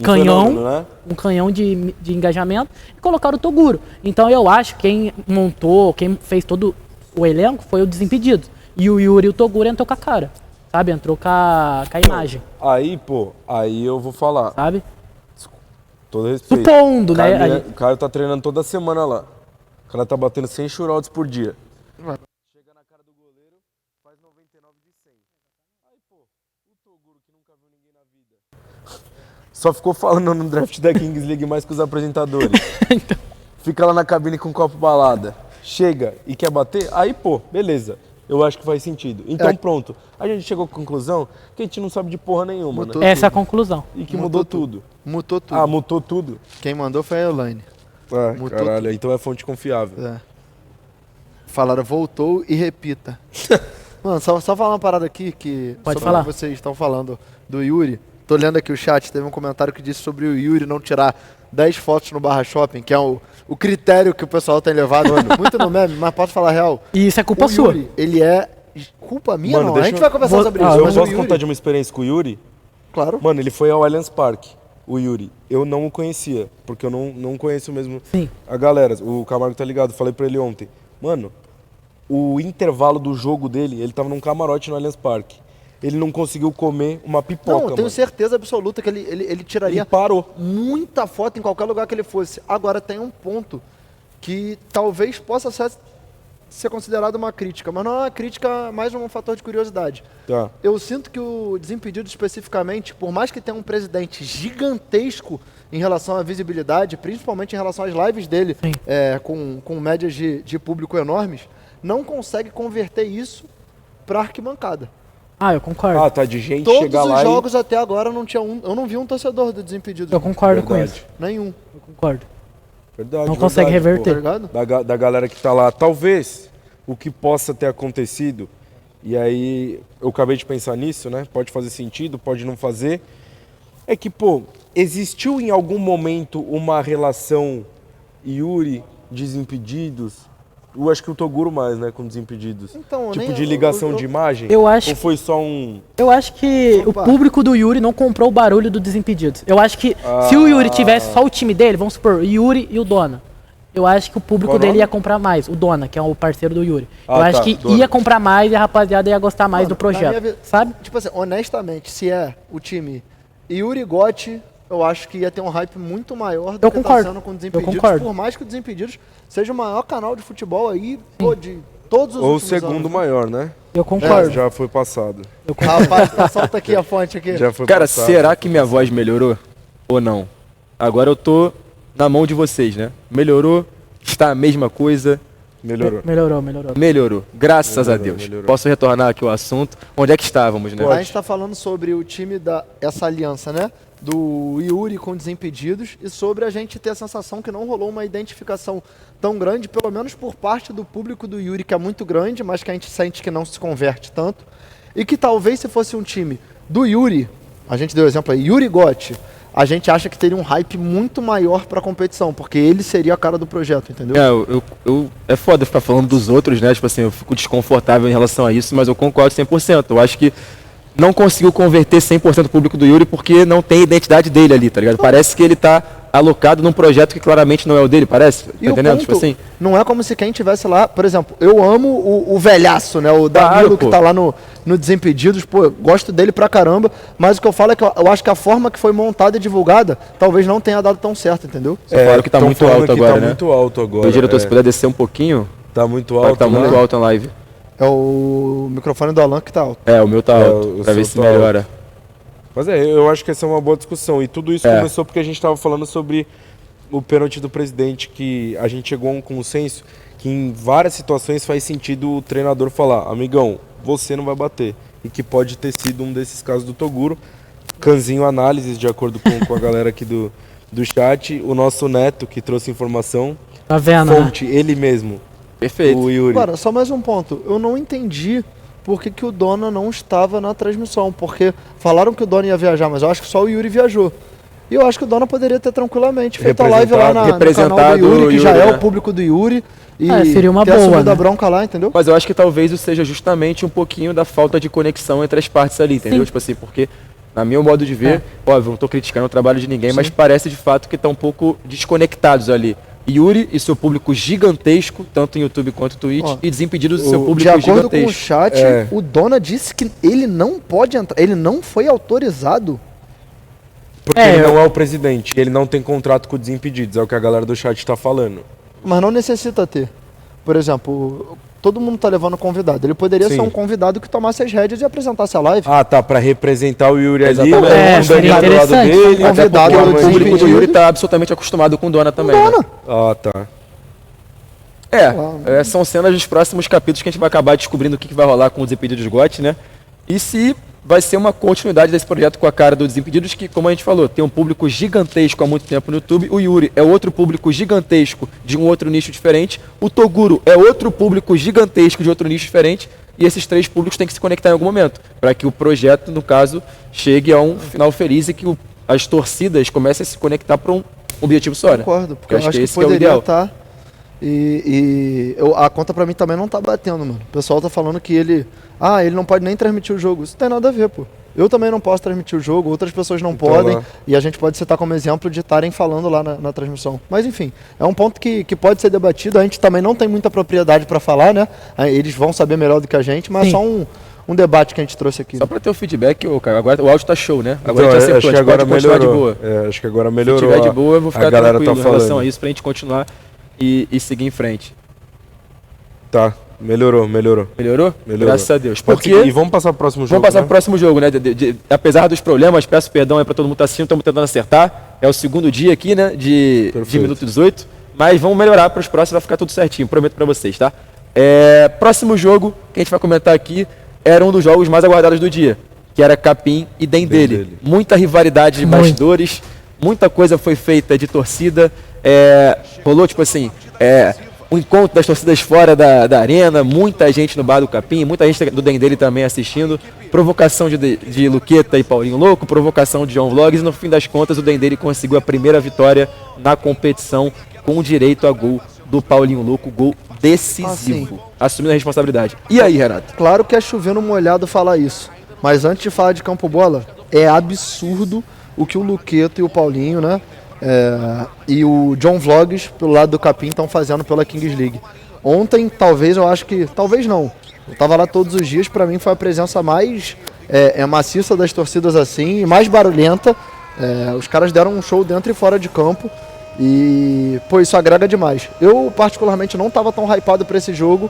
canhão, fenômeno, né? um canhão de engajamento, e colocaram o Toguro. Então eu acho que quem montou, quem fez todo o elenco foi o Desimpedidos. E o Yuri e o Toguro entrou com a cara, sabe? Entrou com a imagem. Aí, pô, aí eu vou falar. Sabe? Todo respeito. Supondo, né? O cara tá treinando toda semana lá. O cara tá batendo 100 shootouts por dia. Chega na cara do goleiro, faz 99 de 100. Aí, pô, o Toguro que nunca viu ninguém na vida. Só ficou falando no draft da Kings League mais que os apresentadores. Então. Fica lá na cabine com um copo balada. Chega e quer bater, aí, pô, beleza. Eu acho que faz sentido. Então, pronto. A gente chegou à conclusão que a gente não sabe de porra nenhuma, né? Essa é a conclusão. E que mudou tudo. Mutou tudo. Ah, mutou tudo? Quem mandou foi a Elaine. Caralho, tudo. Então é fonte confiável. Falaram, voltou e repita. Mano, só falar uma parada aqui que... Pode sobre falar. o que vocês estão falando do Yuri. Tô lendo aqui o chat, teve um comentário que disse sobre o Yuri não tirar 10 fotos no Barra Shopping, que é o critério que o pessoal tem levado muito no meme, mas posso falar a real. E isso é culpa o sua. Yuri, ele é... Culpa minha, Mano, não. A gente vai conversar sobre isso. Eu Mas posso o contar de uma experiência com o Yuri? Claro. Mano, ele foi ao Allianz Parque, o Yuri. Eu não o conhecia, porque eu não conheço mesmo a galera. O Camargo tá ligado, falei pra ele ontem. Mano, o intervalo do jogo dele, ele tava num camarote no Allianz Parque. Ele não conseguiu comer uma pipoca, Não, eu tenho certeza absoluta que ele tiraria parou. muita foto em qualquer lugar que ele fosse. Agora, tem um ponto que talvez possa ser considerado uma crítica, mas não é uma crítica, mais um fator de curiosidade. Tá. Eu sinto que o Desimpedido especificamente, por mais que tenha um presidente gigantesco em relação à visibilidade, principalmente em relação às lives dele, com médias de público enormes, não consegue converter isso para arquibancada. Ah, eu concordo. Ah, tá, de gente Todos chegar lá os jogos até agora não tinha eu não vi um torcedor do Desimpedido. Eu concordo com Verdade. isso. Nenhum. Eu concordo. Verdade, Não consegue reverter. pô. Tá ligado? Da galera que tá lá. Talvez o que possa ter acontecido, e aí eu acabei de pensar nisso, né? Pode fazer sentido, pode não fazer. É que, pô, existiu em algum momento uma relação Yuri, Desimpedidos? Eu acho que o Toguro mais, né, com Desimpedidos. Então, tipo nem- de ligação de imagem? Eu acho- Ou foi só um... Eu acho que Opa. o público do Yuri não comprou o barulho do Desimpedidos. Eu acho que se o Yuri tivesse só o time dele, vamos supor, Yuri e o Dona. Eu acho que o público Qual dele nome? ia comprar mais. O Dona, que é o parceiro do Yuri. Eu Ah, acho tá, que Dona. ia comprar mais e a rapaziada ia gostar mais Mano, do projeto. na minha Sabe? Tipo assim, honestamente, se é o time Yuri Gotti, eu acho que ia ter um hype muito maior do Eu que concordo. tá sendo com o Eu Desimpedidos. concordo. Por mais que o Desimpedidos seja o maior canal de futebol aí, pô, de todos os Ou o últimos segundo anos. maior, né? Eu concordo. Já foi passado. Rapaz, tá, solta aqui a fonte aqui. Já foi Cara, passado. será que minha voz melhorou ou não? Agora eu tô na mão de vocês, né? Melhorou? Está a mesma coisa? Melhorou. Melhorou. Melhorou. Graças a Melhorou, Deus. melhorou. Posso retornar aqui ao assunto? Onde é que estávamos, né? A gente tá falando sobre o time essa aliança, né? Do Yuri com Desimpedidos e sobre a gente ter a sensação que não rolou uma identificação tão grande, pelo menos por parte do público do Yuri, que é muito grande, mas que a gente sente que não se converte tanto. E que talvez se fosse um time do Yuri, a gente deu exemplo aí, Yuri Gotti, a gente acha que teria um hype muito maior pra competição, porque ele seria a cara do projeto, entendeu? É foda ficar falando dos outros, né? Tipo assim, eu fico desconfortável em relação a isso, mas eu concordo 100%. Eu acho que não conseguiu converter 100% do público do Yuri porque não tem a identidade dele ali, tá ligado? Parece que ele tá alocado num projeto que claramente não é o dele, parece? Tá entendendo? Ponto, tipo assim, não é como se quem tivesse lá, por exemplo, eu amo o velhaço, né? O Danilo que tá lá no Desimpedidos, pô, eu gosto dele pra caramba, mas o que eu falo é que eu acho que a forma que foi montada e divulgada talvez não tenha dado tão certo, entendeu? só falaram que tá muito alto agora, tá né? muito alto agora. O diretor, se puder descer um pouquinho, Tá muito alto, tá muito alto na live. É o microfone do Alan que tá alto. É, o meu tá alto, pra ver se melhora. Mas eu acho que essa é uma boa discussão. E tudo isso começou porque a gente tava falando sobre o pênalti do presidente, que a gente chegou a um consenso que em várias situações faz sentido o treinador falar: amigão, você não vai bater. E que pode ter sido um desses casos do Toguro. Canzinho análises, de acordo com a galera aqui do chat. O nosso Neto, que trouxe informação. Tá vendo? Fonte, ele mesmo. Perfeito. O Yuri. Agora, só mais um ponto. Eu não entendi por que o Dona não estava na transmissão, porque falaram que o Dona ia viajar, mas eu acho que só o Yuri viajou. E eu acho que o Dona poderia ter tranquilamente feito a live lá no canal do Yuri, que já é o público do Yuri. E seria uma ter boa, assumido né? a bronca lá, entendeu? Mas eu acho que talvez isso seja justamente um pouquinho da falta de conexão entre as partes ali, entendeu? Sim. Tipo assim, porque, na meu modo de ver, óbvio, não tô criticando o trabalho de ninguém, mas parece de fato que estão um pouco desconectados ali. Yuri e seu público gigantesco, tanto em YouTube quanto Twitch, e Desimpedidos do seu público de acordo gigantesco. com o chat, o Dona disse que ele não pode entrar, ele não foi autorizado. Porque ele não é o presidente. Ele não tem contrato com o Desimpedidos. É o que a galera do chat tá falando. Mas não necessita ter. Por exemplo, todo mundo tá levando convidado. Ele poderia ser um convidado que tomasse as rédeas e apresentasse a live. Ah, tá. Pra representar o Yuri ali. Exatamente. É, seria do lado interessante. dele. Até Convidado porque do o público do Desimpedidos. Yuri tá absolutamente acostumado com o Dona também. né? Dona! Ah, tá. São cenas dos próximos capítulos que a gente vai acabar descobrindo o que vai rolar com o Desimpedidos GOT, né? E se vai ser uma continuidade desse projeto com a cara do Desimpedidos, que, como a gente falou, tem um público gigantesco há muito tempo no YouTube. O Yuri é outro público gigantesco de um outro nicho diferente. O Toguro é outro público gigantesco de outro nicho diferente. E esses três públicos têm que se conectar em algum momento, para que o projeto, no caso, chegue a um final feliz e que as torcidas comecem a se conectar para um objetivo só, né? Concordo, porque eu acho que esse que é o poderia ideal. estar. A conta pra mim também não tá batendo, mano. O pessoal tá falando que ele não pode nem transmitir o jogo. Isso não tem nada a ver, pô. Eu também não posso transmitir o jogo, outras pessoas não podem. lá. E a gente pode citar como exemplo de estarem falando lá na transmissão. Mas enfim, é um ponto que pode ser debatido. A gente também não tem muita propriedade pra falar, né? Eles vão saber melhor do que a gente, mas Sim. só um debate que a gente trouxe aqui. Só para ter o feedback, cara, agora o áudio tá show, né? Agora Então, a gente acertou, acho que a gente agora pode continuar melhorou. de boa. Acho que agora Se melhorou. tiver de boa, eu vou a ficar galera tranquilo tá em relação falando. a isso pra gente continuar e seguir em frente. Tá. Melhorou. Melhorou? Graças a Deus. Pode Porque seguir. E vamos passar pro próximo jogo, vamos passar né? pro próximo jogo, né? Apesar dos problemas, peço perdão aí pra todo mundo que tá assistindo, estamos tentando acertar. É o segundo dia aqui, né? De minuto 18. Mas vamos melhorar para os próximos, vai ficar tudo certinho, prometo pra vocês, tá? Próximo jogo que a gente vai comentar aqui era um dos jogos mais aguardados do dia, que era Capim e Dendele. Muita rivalidade de bastidores, muita coisa foi feita de torcida. Rolou, tipo assim, um encontro das torcidas fora da arena, muita gente no bar do Capim, muita gente do Dendele também assistindo, provocação de Luqueta e Paulinho Louco, provocação de John Vlogs, e no fim das contas o Dendele conseguiu a primeira vitória na competição com direito a gol do Paulinho Louco, gol decisivo, assumindo a responsabilidade. E aí, Renato? Claro que é chovendo molhado falar isso, mas antes de falar de campo bola, é absurdo o que o Luqueto e o Paulinho, né, e o John Vlogs pelo lado do Capim estão fazendo pela Kings League. Ontem, talvez não, eu tava lá todos os dias, pra mim foi a presença mais maciça das torcidas assim, e mais barulhenta. Os caras deram um show dentro e fora de campo. E, pô, isso agrega demais. Eu, particularmente, não tava tão hypado pra esse jogo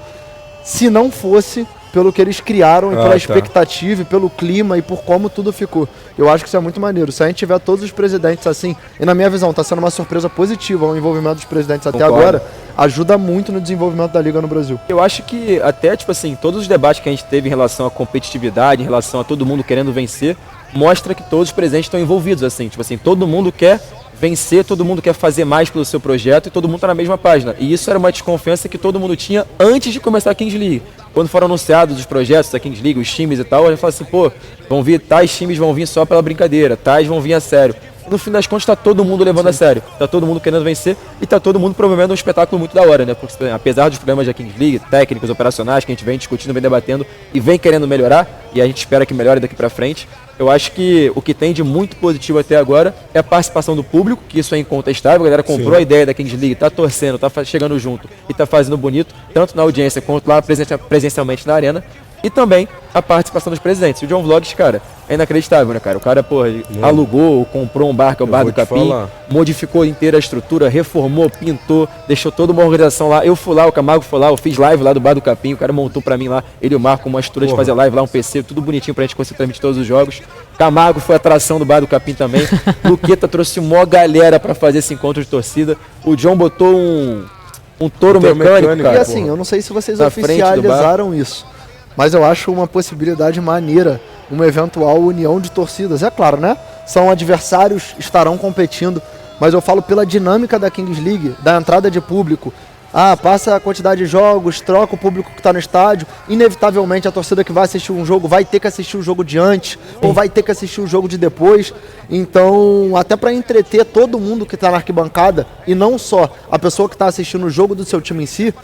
se não fosse pelo que eles criaram e pela expectativa, e pelo clima e por como tudo ficou. Eu acho que isso é muito maneiro. Se a gente tiver todos os presidentes assim, e na minha visão tá sendo uma surpresa positiva o envolvimento dos presidentes até agora, ajuda muito no desenvolvimento da Liga no Brasil. Eu acho que até, tipo assim, todos os debates que a gente teve em relação à competitividade, em relação a todo mundo querendo vencer, mostra que todos os presidentes estão envolvidos, assim. Tipo assim, todo mundo quer vencer, todo mundo quer fazer mais pelo seu projeto e todo mundo tá na mesma página. E isso era uma desconfiança que todo mundo tinha antes de começar a Kings League. Quando foram anunciados os projetos da Kings League, os times e tal, a gente fala assim, pô, tais times vão vir só pela brincadeira, tais vão vir a sério. no fim das contas tá todo mundo levando a sério. Tá todo mundo querendo vencer e tá todo mundo promovendo um espetáculo muito da hora, né? Porque apesar dos problemas da Kings League, técnicos, operacionais, que a gente vem discutindo, vem debatendo e vem querendo melhorar, e a gente espera que melhore daqui pra frente, eu acho que o que tem de muito positivo até agora é a participação do público, que isso é incontestável. A galera comprou a ideia da Kings League, tá torcendo, tá chegando junto e tá fazendo bonito, tanto na audiência quanto lá presencialmente na arena. E também a participação dos presidentes. O John Vlogs, cara, é inacreditável, né, cara? O cara, porra, alugou, comprou um bar, que é o Bar do Capim, modificou inteira a estrutura, reformou, pintou, deixou toda uma organização lá. Eu fui lá, o Camargo foi lá, eu fiz live lá do Bar do Capim, o cara montou pra mim lá, ele e o Marco, uma estrutura de fazer live lá, um PC, tudo bonitinho pra gente conseguir transmitir todos os jogos. Camargo foi atração do Bar do Capim também. Luqueta trouxe uma galera pra fazer esse encontro de torcida. O John botou um touro mecânico, cara. E assim, eu não sei se vocês oficializaram isso, mas eu acho uma possibilidade maneira, uma eventual união de torcidas. É claro, né? São adversários, estarão competindo, mas eu falo pela dinâmica da Kings League, da entrada de público. Passa a quantidade de jogos, troca o público que está no estádio. Inevitavelmente a torcida que vai assistir um jogo vai ter que assistir o jogo de antes, ou vai ter que assistir o jogo de depois. Então, até para entreter todo mundo que está na arquibancada, e não só a pessoa que está assistindo o jogo do seu time em si,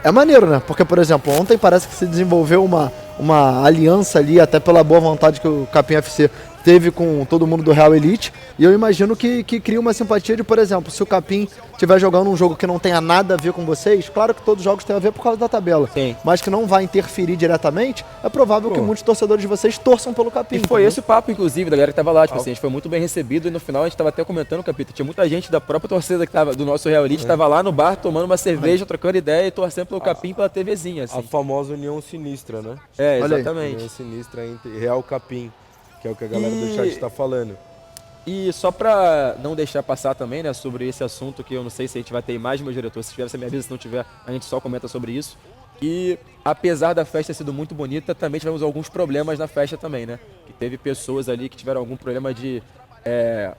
é maneiro, né? Porque, por exemplo, ontem parece que se desenvolveu uma aliança ali, até pela boa vontade que o Capim FC teve com todo mundo do Real Elite, e eu imagino que cria uma simpatia de, por exemplo, se o Capim estiver jogando um jogo que não tenha nada a ver com vocês, claro que todos os jogos têm a ver por causa da tabela, mas que não vai interferir diretamente, é provável que muitos torcedores de vocês torçam pelo Capim. E foi esse o papo, inclusive, da galera que tava lá, tipo assim, a gente foi muito bem recebido, e no final a gente tava até comentando, Capita, tinha muita gente da própria torcida que tava, do nosso Real Elite, tava lá no bar tomando uma cerveja, trocando ideia e torcendo pelo Capim pela TVzinha, assim. A famosa união sinistra, né? É, exatamente. União sinistra entre Real Capim, que é o que a galera do chat tá falando. E só pra não deixar passar também, né, sobre esse assunto, que eu não sei se a gente vai ter imagem, meu diretor, se tiver, você me avisa, se não tiver, a gente só comenta sobre isso. E apesar da festa ter sido muito bonita, também tivemos alguns problemas na festa também, né? Que teve pessoas ali que tiveram algum problema de...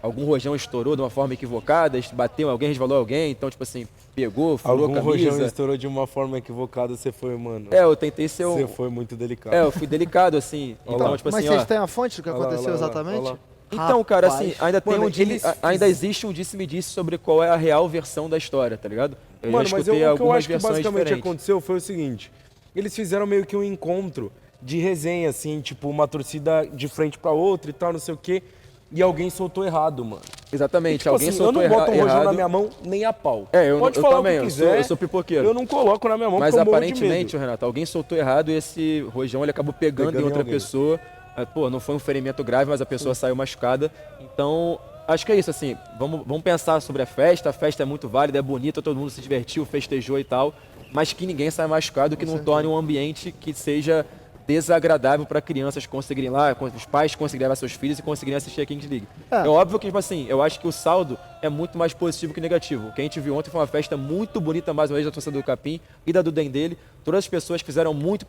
algum rojão estourou de uma forma equivocada, bateu alguém, resvalou alguém, então, tipo assim, pegou, furou a camisa. Algum rojão estourou de uma forma equivocada, você foi, mano. Eu tentei ser Você foi muito delicado. eu fui delicado, assim. Então, tipo assim, mas vocês têm a fonte do que aconteceu exatamente? Então, cara, Rapaz. assim, ainda existe um disse-me-disse sobre qual é a real versão da história, tá ligado? Eu já escutei o que eu acho que versões basicamente diferentes. aconteceu foi o seguinte, eles fizeram meio que um encontro de resenha, assim, tipo, uma torcida de frente pra outra e tal, não sei o quê, e alguém soltou errado, mano. Exatamente, tipo alguém assim, soltou eu não boto um rojão errado. na minha mão nem a pau. Pode falar também, o que quiser, eu sou pipoqueiro. eu não coloco na minha mão Mas porque eu morro de aparentemente, medo. Renato, alguém soltou errado e esse rojão ele acabou pegando em outra alguém. pessoa. Pô, não foi um ferimento grave, mas a pessoa saiu machucada. Então, acho que é isso, assim, vamos pensar sobre a festa é muito válida, é bonita, todo mundo se divertiu, festejou e tal, mas que ninguém saia machucado, que não torne um ambiente que seja desagradável para crianças conseguirem lá, os pais conseguirem levar seus filhos e conseguirem assistir a Kings League. É óbvio que, tipo assim, eu acho que o saldo é muito mais positivo que negativo. O que a gente viu ontem foi uma festa muito bonita, mais uma vez, da torcida do Capim e da do Dendele. Todas as pessoas fizeram muito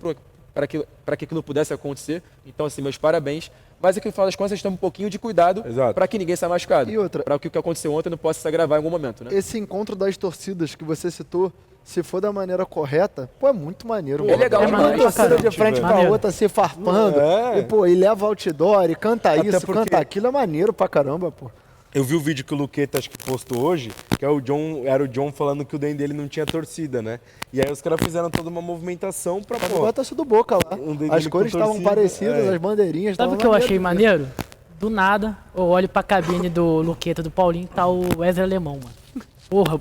para que aquilo pudesse acontecer. Então, assim, meus parabéns. Mas aqui no final das contas, a gente toma um pouquinho de cuidado para que ninguém saia machucado. E outra, para que o que aconteceu ontem não possa se agravar em algum momento, né? Esse encontro das torcidas que você citou, se for da maneira correta, pô, é muito maneiro. É legal demais. demais. Uma torcida de frente pra outra se farpando. E leva outdoor, e canta Até isso, porque canta aquilo, é maneiro pra caramba, pô. Eu vi o vídeo que o Luqueta acho que postou hoje, que é era o John falando que o Den dele não tinha torcida, né? E aí os caras fizeram toda uma movimentação pra Agora tá do Boca lá. As cores estavam parecidas, as bandeirinhas. Sabe o que eu achei maneiro? Do nada, eu olho pra cabine do Luqueta, do Paulinho, tá o Wesley Alemão, mano. Porra,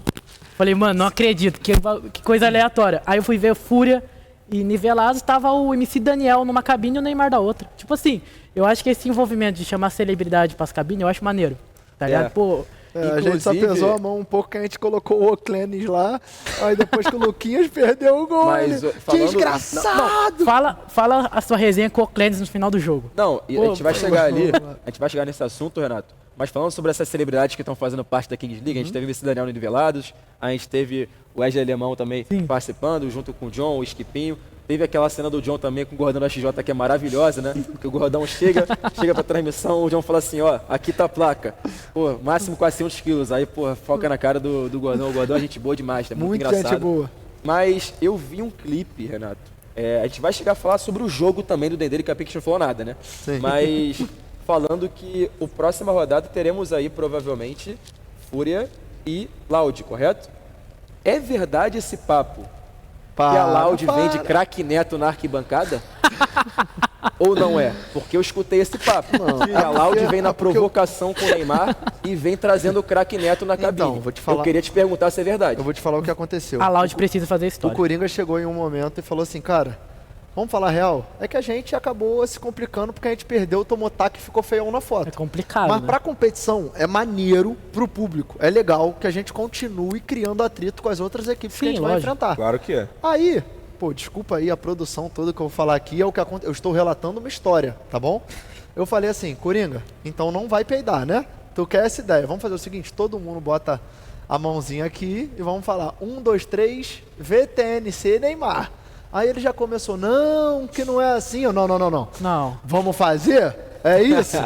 falei, mano, não acredito, que coisa aleatória. Aí eu fui ver Fúria e Nivelados, tava o MC Daniel numa cabine e o Neymar da outra. Tipo assim, eu acho que esse envolvimento de chamar celebridade pras cabines, eu acho maneiro. Tá ligado? Pô, a gente só pesou a mão um pouco que a gente colocou o Oclenis lá, aí depois que o Luquinhas perdeu o gol. Mas, falando... Desgraçado! Não, fala a sua resenha com o Oclenis no final do jogo. Não, a gente vai chegar ali, a gente vai chegar nesse assunto, Renato. Mas falando sobre essas celebridades que estão fazendo parte da Kings League, a gente teve esse Daniel no Nivelados, a gente teve o Wesley Alemão também participando, junto com o John, o Esquipinho. Teve aquela cena do John também com o Gordão da XJ que é maravilhosa, né? Porque o Gordão chega pra transmissão, o John fala assim, ó, aqui tá a placa. Pô, máximo 400 quilos. Aí, pô, foca na cara do Gordão. O Gordão é gente boa demais, é muito engraçado. Gente boa. Mas eu vi um clipe, Renato. A gente vai chegar a falar sobre o jogo também do Dendele, que a gente não falou nada, né? Sim. Mas falando que o próxima rodada teremos aí provavelmente Fúria e Loud, correto? É verdade esse papo que a Loud vem de craque Neto na arquibancada? Ou não é? Porque eu escutei esse papo. Que a Loud vem na provocação com o Neymar e vem trazendo o craque Neto na cabine. Então, vou te falar. Eu queria te perguntar se é verdade. Eu vou te falar o que aconteceu. A Loud precisa fazer O história. Coringa chegou em um momento e falou assim, cara, vamos falar real? É que a gente acabou se complicando porque a gente perdeu, tomou taco e ficou feião na foto. É complicado, Mas né? pra competição é maneiro pro público. É legal que a gente continue criando atrito com as outras equipes que a Sim, gente vai lógico. enfrentar. Claro que é. Aí, pô, desculpa aí a produção toda que eu vou falar aqui, é o que eu estou relatando uma história, tá bom? Eu falei assim, Coringa, então não vai peidar, né? Tu quer essa ideia? Vamos fazer o seguinte, todo mundo bota a mãozinha aqui e vamos falar 1, 2, 3, VTNC Neymar. Aí ele já começou, não, que não é assim. Eu, não. Não. Vamos fazer? É isso?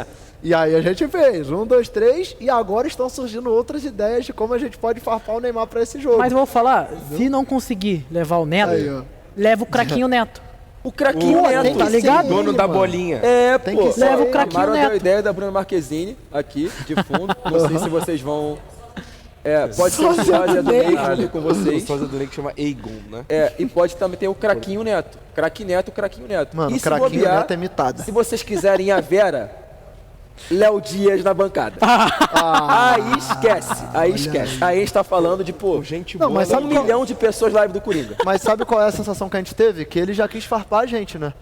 E aí a gente fez, 1, 2, 3, e agora estão surgindo outras ideias de como a gente pode farpar o Neymar pra esse jogo. Mas eu vou falar, se não conseguir levar o Neto, Aí, ó. leva o craquinho Neto. O craquinho Pô, Neto, tem que tá ser ligado? ele, Dono da mano. bolinha. É, Tem pô. que ser Leva o ele. craquinho Amaro deu a Neto. ideia da Bruna Marquezine aqui, de fundo. Não sei se vocês vão... pode ser o sósia do Ney junto com O vocês. sósia do Ney que chama Eigon, né? E pode também ter o craquinho Neto. Craquinho Neto. Mano, E se craquinho bobear, Neto é mitada. Se vocês quiserem a Vera, Léo Dias na bancada. Aí esquece. Aí a gente tá falando de, pô, Gente Não, boa. mas né? sabe 1 milhão de pessoas live do Coringa. Mas sabe qual é a sensação que a gente teve? Que ele já quis farpar a gente, né?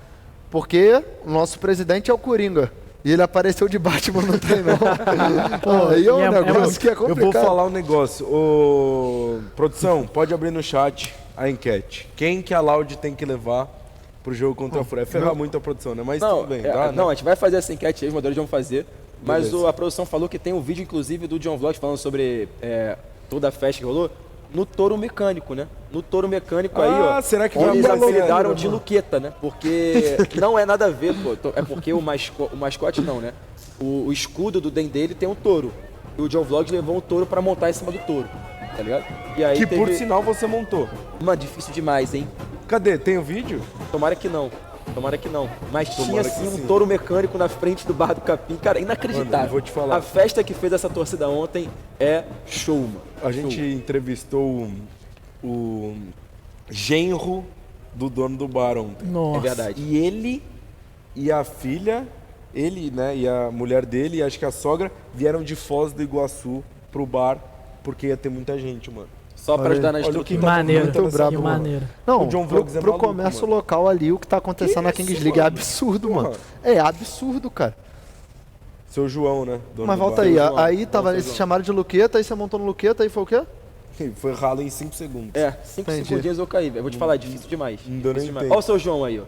Porque o nosso presidente é o Coringa. E ele apareceu de Batman no treinão. Aí é um E é negócio muito- que é Eu vou complicado. falar um negócio. Ô, produção, pode abrir no chat a enquete. Quem que a Loud tem que levar pro jogo contra a Fúria? É ferrar muito a produção, né? Mas Não, tudo bem, tá? não, né? a gente vai fazer essa enquete aí, os moderadores vão fazer. Mas Beleza. a produção falou que tem um vídeo, inclusive, do John Vlog falando sobre toda a festa que rolou no touro mecânico, né? No touro mecânico aí, ó. será que vai eles aparecer apelidaram ali, de Luqueta, né? Porque não é nada a ver, pô. É porque o mascote não, né? O escudo do Dendele tem um touro. E o John Vlog levou um touro pra montar em cima do touro, tá ligado? E aí Que por teve... sinal você montou. Mano, difícil demais, hein? Cadê? Tem o vídeo? Tomara que não. Mas tinha Tomara sim que um sim. touro mecânico na frente do bar do Capim. Cara, inacreditável. Mano, eu vou te falar. A festa que fez essa torcida ontem é show, mano. A gente entrevistou o genro do dono do bar ontem. Nossa. É verdade. E ele e a filha, ele, né, e a mulher dele, e acho que a sogra, vieram de Foz do Iguaçu pro bar, porque ia ter muita gente, mano. Só pra ajudar na olha o estrutura. que Que tá maneiro. muito brabo, que mano. maneiro. Não, O John pro, Vlogs é pro maluco, comércio mano. local ali, o que tá acontecendo na Que Kings isso, League é mano? absurdo, Porra. mano. É absurdo, cara. Seu João, né? Dono Mas do volta bar. aí, João, aí tava, João. eles chamaram de Luqueta, aí você montou no Luqueta, aí foi o quê? Foi ralo em 5 segundos. 5 Entendi. segundinhos eu caí, velho. Vou te falar, é difícil demais. Não deu Difícil nem demais. tempo. Olha o seu João aí, ó.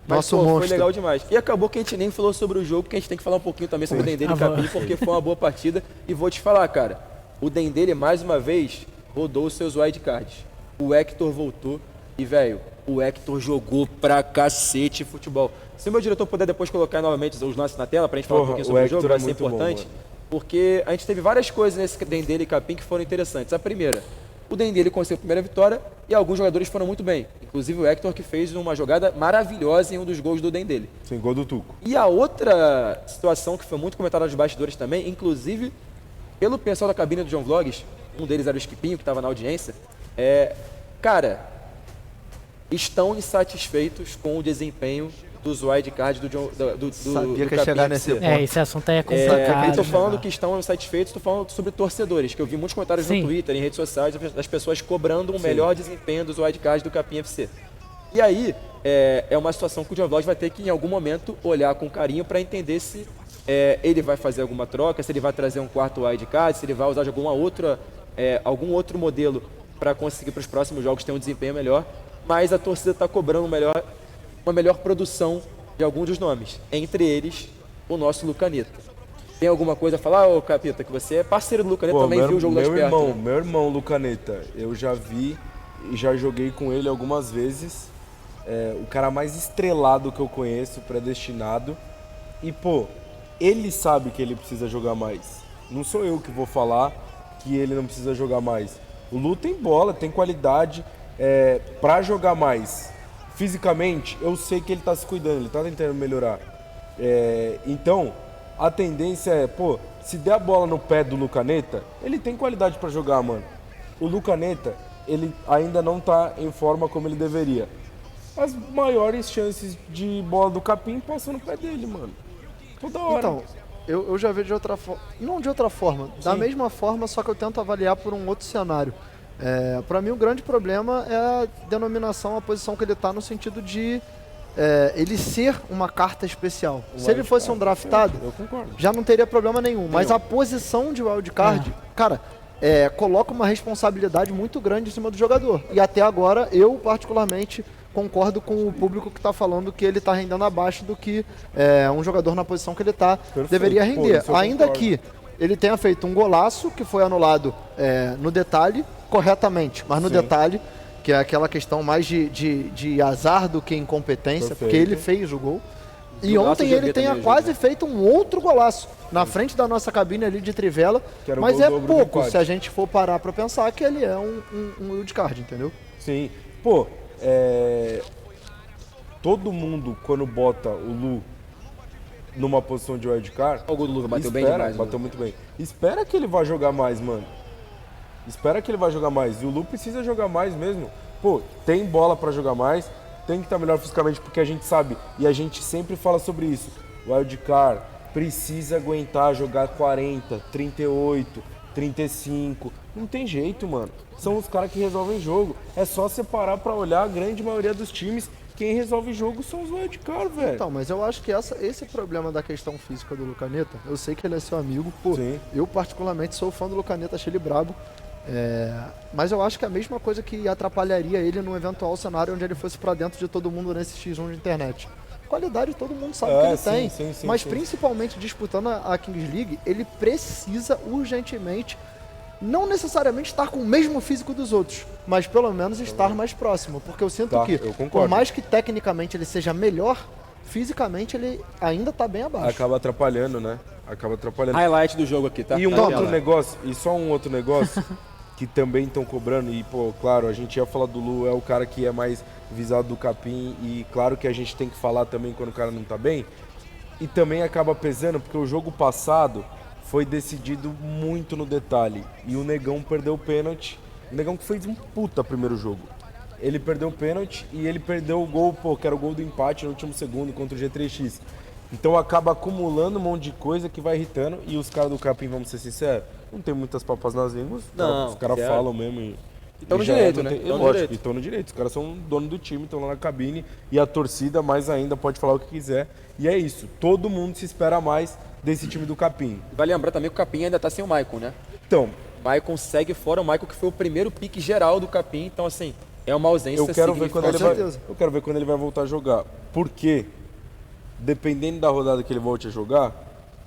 Mas, Nosso pô, foi monstro. legal demais. E acabou que a gente nem falou sobre o jogo, porque a gente tem que falar um pouquinho também sobre o Dendele e Ah, Capim, porque foi uma boa partida. E vou te falar, cara, o Dendele, mais uma vez, rodou os seus wildcards. O Hector voltou e, velho, o Hector jogou pra cacete futebol. Se o meu diretor puder depois colocar novamente os lances na tela pra gente falar um Porra, pouquinho o sobre o Hector jogo, vai é ser muito bom, importante. mano. Porque a gente teve várias coisas nesse Dendele e Capim que foram interessantes. A primeira, o Dendele conseguiu a primeira vitória e alguns jogadores foram muito bem. Inclusive o Hector, que fez uma jogada maravilhosa em um dos gols do Dendele. Sem gol do Tuco. E a outra situação que foi muito comentada nos bastidores também, inclusive pelo pessoal da cabine do John Vlogs, um deles era o Esquipinho, que estava na audiência, estão insatisfeitos com o desempenho dos wildcards do Sabia do que ia chegar Capim nesse FC. ponto. Esse assunto é Eu complicado. tô falando que estão insatisfeitos, tô falando sobre torcedores, que eu vi muitos comentários Sim. no Twitter, em redes sociais, das pessoas cobrando um melhor desempenho dos wildcards do Capim FC. E aí, é uma situação que o John Vlogs vai ter que, em algum momento, olhar com carinho para entender se ele vai fazer alguma troca, se ele vai trazer um quarto wildcard, se ele vai usar de algum outro modelo para conseguir para os próximos jogos ter um desempenho melhor. Mas a torcida está cobrando uma melhor produção de alguns dos nomes, entre eles o nosso Lucaneta. Tem alguma coisa a falar, ô Capita, que você é parceiro do Lucaneta, Pô, também viu o jogo lá de perto, né? Meu irmão, Lucaneta, eu já vi e já joguei com ele algumas vezes. O cara mais estrelado que eu conheço, predestinado. E, pô, ele sabe que ele precisa jogar mais. Não sou eu que vou falar que ele não precisa jogar mais. O Lu tem bola, tem qualidade pra jogar mais. Fisicamente, eu sei que ele tá se cuidando, ele tá tentando melhorar. Então, a tendência é, pô, se der a bola no pé do Lucaneta, ele tem qualidade pra jogar, mano. O Lucaneta, ele ainda não tá em forma como ele deveria. As maiores chances de bola do Capim passam no pé dele, mano. Toda hora. Então, eu já vejo de outra forma. Não de outra forma, da mesma forma, só que eu tento avaliar por um outro cenário. Pra mim, o grande problema é a denominação, a posição que ele tá, no sentido de ele ser uma carta especial. Se ele fosse um draftado, eu concordo. já não teria problema nenhum. Mas a posição de wildcard, cara, coloca uma responsabilidade muito grande em cima do jogador. E até agora, eu particularmente concordo com o público que está falando que ele está rendendo abaixo do que um jogador na posição que ele está deveria render. Pô, ainda que ele tenha feito um golaço que foi anulado no detalhe, corretamente, mas no detalhe, que é aquela questão mais de azar do que incompetência, porque ele fez o gol. E ontem ele tenha quase feito um outro golaço na frente da nossa cabine ali de Trivela, mas é pouco se a gente for parar para pensar que ele é um wildcard, entendeu? Sim. Pô, todo mundo, quando bota o Lu numa posição de wildcard, o gol do Lu bateu bem demais. Bateu muito bem. Espera que ele vai jogar mais, mano. Espera que ele vai jogar mais. E o Lu precisa jogar mais mesmo. Pô, tem bola pra jogar mais, tem que estar melhor fisicamente, porque a gente sabe, e a gente sempre fala sobre isso, o wildcard precisa aguentar jogar 40, 38, 35. Não tem jeito, mano. São os caras que resolvem jogo. É só separar pra olhar a grande maioria dos times. Quem resolve jogo são os wildcard, velho. Então, mas eu acho que esse problema da questão física do Lucaneta, eu sei que ele é seu amigo, pô. Sim. Eu particularmente sou fã do Lucaneta, achei ele brabo. Mas eu acho que é a mesma coisa que atrapalharia ele num eventual cenário onde ele fosse pra dentro de todo mundo nesse X1 de internet. Qualidade todo mundo sabe que ele tem, mas principalmente disputando a Kings League, ele precisa urgentemente, não necessariamente estar com o mesmo físico dos outros, mas pelo menos estar mais próximo, porque eu sinto que, por mais que tecnicamente ele seja melhor, fisicamente ele ainda tá bem abaixo. Acaba atrapalhando, né? Acaba atrapalhando. Highlight do jogo aqui, tá? E outro negócio, e só um outro negócio que também estão cobrando, e pô, claro, a gente ia falar do Lu, é o cara que é mais visado do Capim, e claro que a gente tem que falar também quando o cara não tá bem, e também acaba pesando, porque o jogo passado foi decidido muito no detalhe, e o Negão perdeu o pênalti, o Negão que fez um puta primeiro jogo. Ele perdeu o pênalti e ele perdeu o gol, pô, que era o gol do empate no último segundo contra o G3X. Então acaba acumulando um monte de coisa que vai irritando, e os caras do Capim, vamos ser sinceros, não tem muitas papas nas línguas, não, os caras falam mesmo e estão no direito, né? Lógico, estão no direito, os caras são dono do time, estão lá na cabine, e a torcida mais ainda pode falar o que quiser, e é isso, todo mundo se espera mais desse time do Capim. Vai lembrar também que o Capim ainda tá sem o Maicon, né? Então, o Maicon segue fora, o Maicon que foi o primeiro pique geral do Capim, então assim, é uma ausência eu quero ver quando ele vai voltar a jogar, porque dependendo da rodada que ele volte a jogar,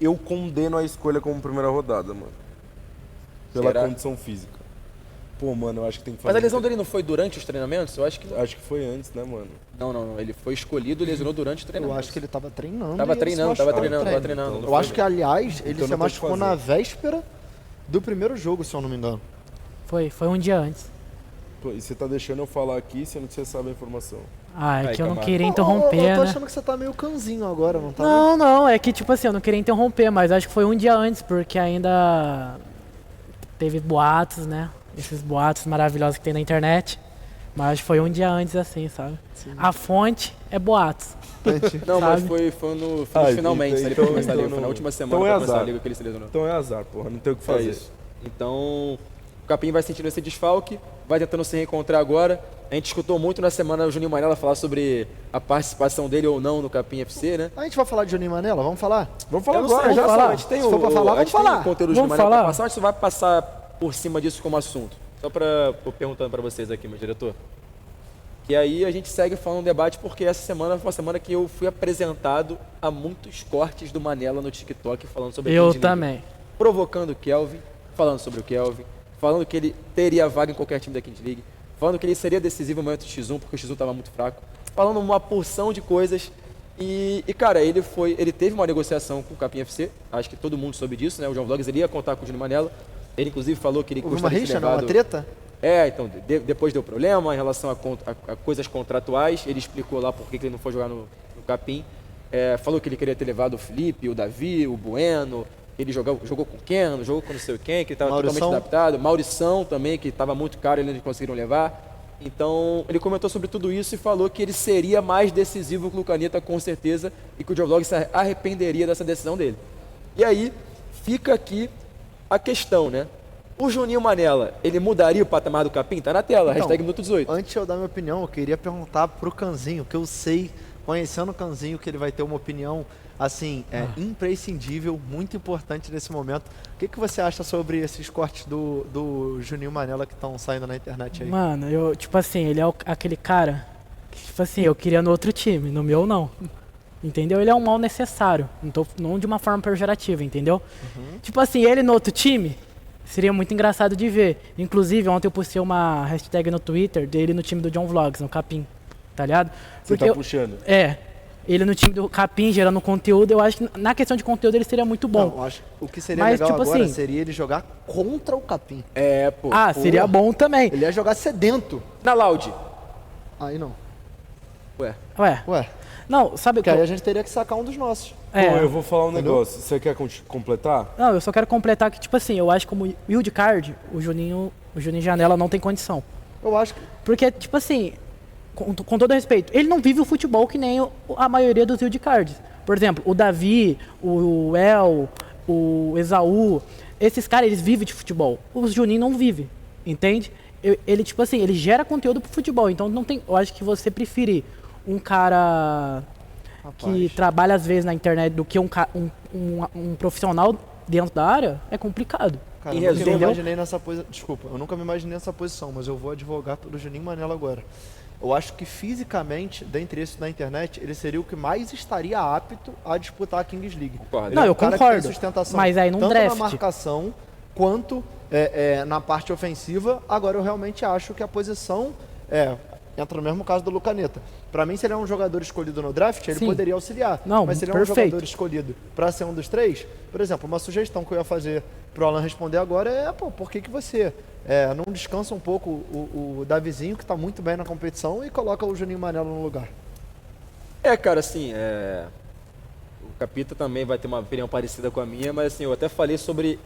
eu condeno a escolha como primeira rodada, mano. Pela condição física. Pô, mano, eu acho que tem que fazer. Mas a lesão dele não foi durante os treinamentos? Eu acho que não. Acho que foi antes, né, mano? Não. Ele foi escolhido e lesionou durante o treinamento. Eu acho que ele tava treinando. Tava treinando. Então, eu acho que, aliás, ele se machucou na véspera do primeiro jogo, se eu não me engano. Foi um dia antes. Pô, e você tá deixando eu falar aqui, sendo que você sabe a informação. É que eu não queria interromper, eu tô achando que você tá meio canzinho agora, não tá? Não, é que tipo assim, eu não queria interromper, mas acho que foi um dia antes, porque ainda teve boatos, né? Esses boatos maravilhosos que tem na internet. Mas acho que foi um dia antes assim, sabe? Sim. A fonte é boatos. Não, mas foi no finalmente, ele foi começar a liga, foi na última semana então começar a liga que ele se lesionou. Então é azar, porra, não tem o que fazer. Isso. Então, o Capim vai sentindo esse desfalque, vai tentando se reencontrar agora. A gente escutou muito na semana o Juninho Manela falar sobre a participação dele ou não no Capim FC, né? A gente vai falar de Juninho Manela? Vamos falar? Vamos falar agora, já falar. A gente tem Se for pra falar, vamos falar. O conteúdo do Juninho Manela pra passar, a gente vai passar por cima disso como assunto. Só perguntando pra vocês aqui, meu diretor. E aí a gente segue falando um debate, porque essa semana foi uma semana que eu fui apresentado a muitos cortes do Manela no TikTok falando sobre eu também. Provocando o Kelvin, falando sobre o Kelvin, falando que ele teria vaga em qualquer time da Kings League, falando que ele seria decisivo no momento do X1, porque o X1 estava muito fraco, falando uma porção de coisas. E cara, ele teve uma negociação com o Capim FC, acho que todo mundo soube disso, né? O João Vlogs ele ia contar com o Juninho Manela. Ele inclusive falou que ele gostaria de ser levado... uma treta? Então, depois deu problema em relação a coisas contratuais, ele explicou lá por que ele não foi jogar no Capim. falou que ele queria ter levado o Felipe, o Davi, o Bueno, ele jogou com quem, jogou com não sei quem, que ele estava totalmente adaptado, Maurição também, que estava muito caro, eles não conseguiram levar. Então, ele comentou sobre tudo isso e falou que ele seria mais decisivo que o Lucaneta, com certeza, e que o Joe Vlog se arrependeria dessa decisão dele. E aí, fica aqui a questão, né? O Juninho Manela, ele mudaria o patamar do Capim? Tá na tela, então, hashtag Minuto 18. Antes de eu dar minha opinião, eu queria perguntar pro Canzinho, que eu sei, conhecendo o Canzinho, que ele vai ter uma opinião, assim, imprescindível, muito importante nesse momento. O que você acha sobre esses cortes do Juninho Manela que estão saindo na internet aí? Mano, tipo assim, ele é aquele cara que, tipo assim, eu queria no outro time, no meu não. Entendeu? Ele é um mal necessário, não de uma forma pejorativa, entendeu? Tipo assim, ele no outro time seria muito engraçado de ver. Inclusive, ontem eu postei uma hashtag no Twitter dele no time do John Vlogs, no Capim, tá ligado? Você tá puxando? Ele no time do Capim, gerando conteúdo, eu acho que na questão de conteúdo ele seria muito bom. Não, eu acho que o que seria legal tipo agora assim, seria ele jogar contra o Capim. Pô. Seria bom também. Ele ia jogar sedento. Na Loud. Aí não. Ué. Não, sabe o que aí a gente teria que sacar um dos nossos. Pô, eu vou falar um negócio. Você quer completar? Não, eu só quero completar que, tipo assim, eu acho que como wildcard, o Juninho Janela não tem condição. Eu acho que... Porque, tipo assim, com todo respeito, ele não vive o futebol que nem a maioria dos wildcards. Por exemplo, o Davi, o El, o Esaú, esses caras, eles vivem de futebol. O Juninho não vive, entende? Ele, tipo assim, ele gera conteúdo pro futebol, então não tem... Eu acho que você preferir um cara que trabalha às vezes na internet do que um profissional dentro da área, é complicado. Cara, eu nunca me imaginei nessa posição. Desculpa, eu nunca me imaginei nessa posição, mas eu vou advogar pelo Juninho Manela agora. Eu acho que fisicamente, dentre esses na internet, ele seria o que mais estaria apto a disputar a Kings League. Não, eu concordo, mas aí num tanto draft. na marcação quanto na parte ofensiva. Agora eu realmente acho que a posição entra no mesmo caso do Lucaneta. Pra mim, se ele é um jogador escolhido no draft, ele poderia auxiliar. Não, mas se ele é um jogador escolhido pra ser um dos três, por exemplo, uma sugestão que eu ia fazer pro Alan responder agora por que você não descansa um pouco o Davizinho, que tá muito bem na competição, e coloca o Juninho Manela no lugar? Cara, assim, o Capita também vai ter uma opinião parecida com a minha, mas assim, eu até falei sobre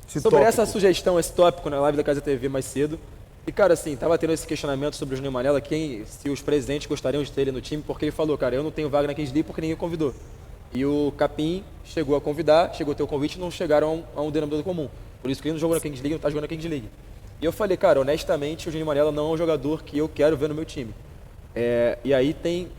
sobre essa sugestão, esse tópico na live da Casa TV mais cedo. E, cara, assim, tava tendo esse questionamento sobre o Juninho Manela, se os presidentes gostariam de ter ele no time, porque ele falou, cara, eu não tenho vaga na Kings League porque ninguém convidou. E o Capim chegou a convidar, chegou a ter o convite e não chegaram a um denominador comum. Por isso que ele não jogou na Kings League, não tá jogando na Kings League. E eu falei, cara, honestamente, o Juninho Manela não é um jogador que eu quero ver no meu time. E aí tem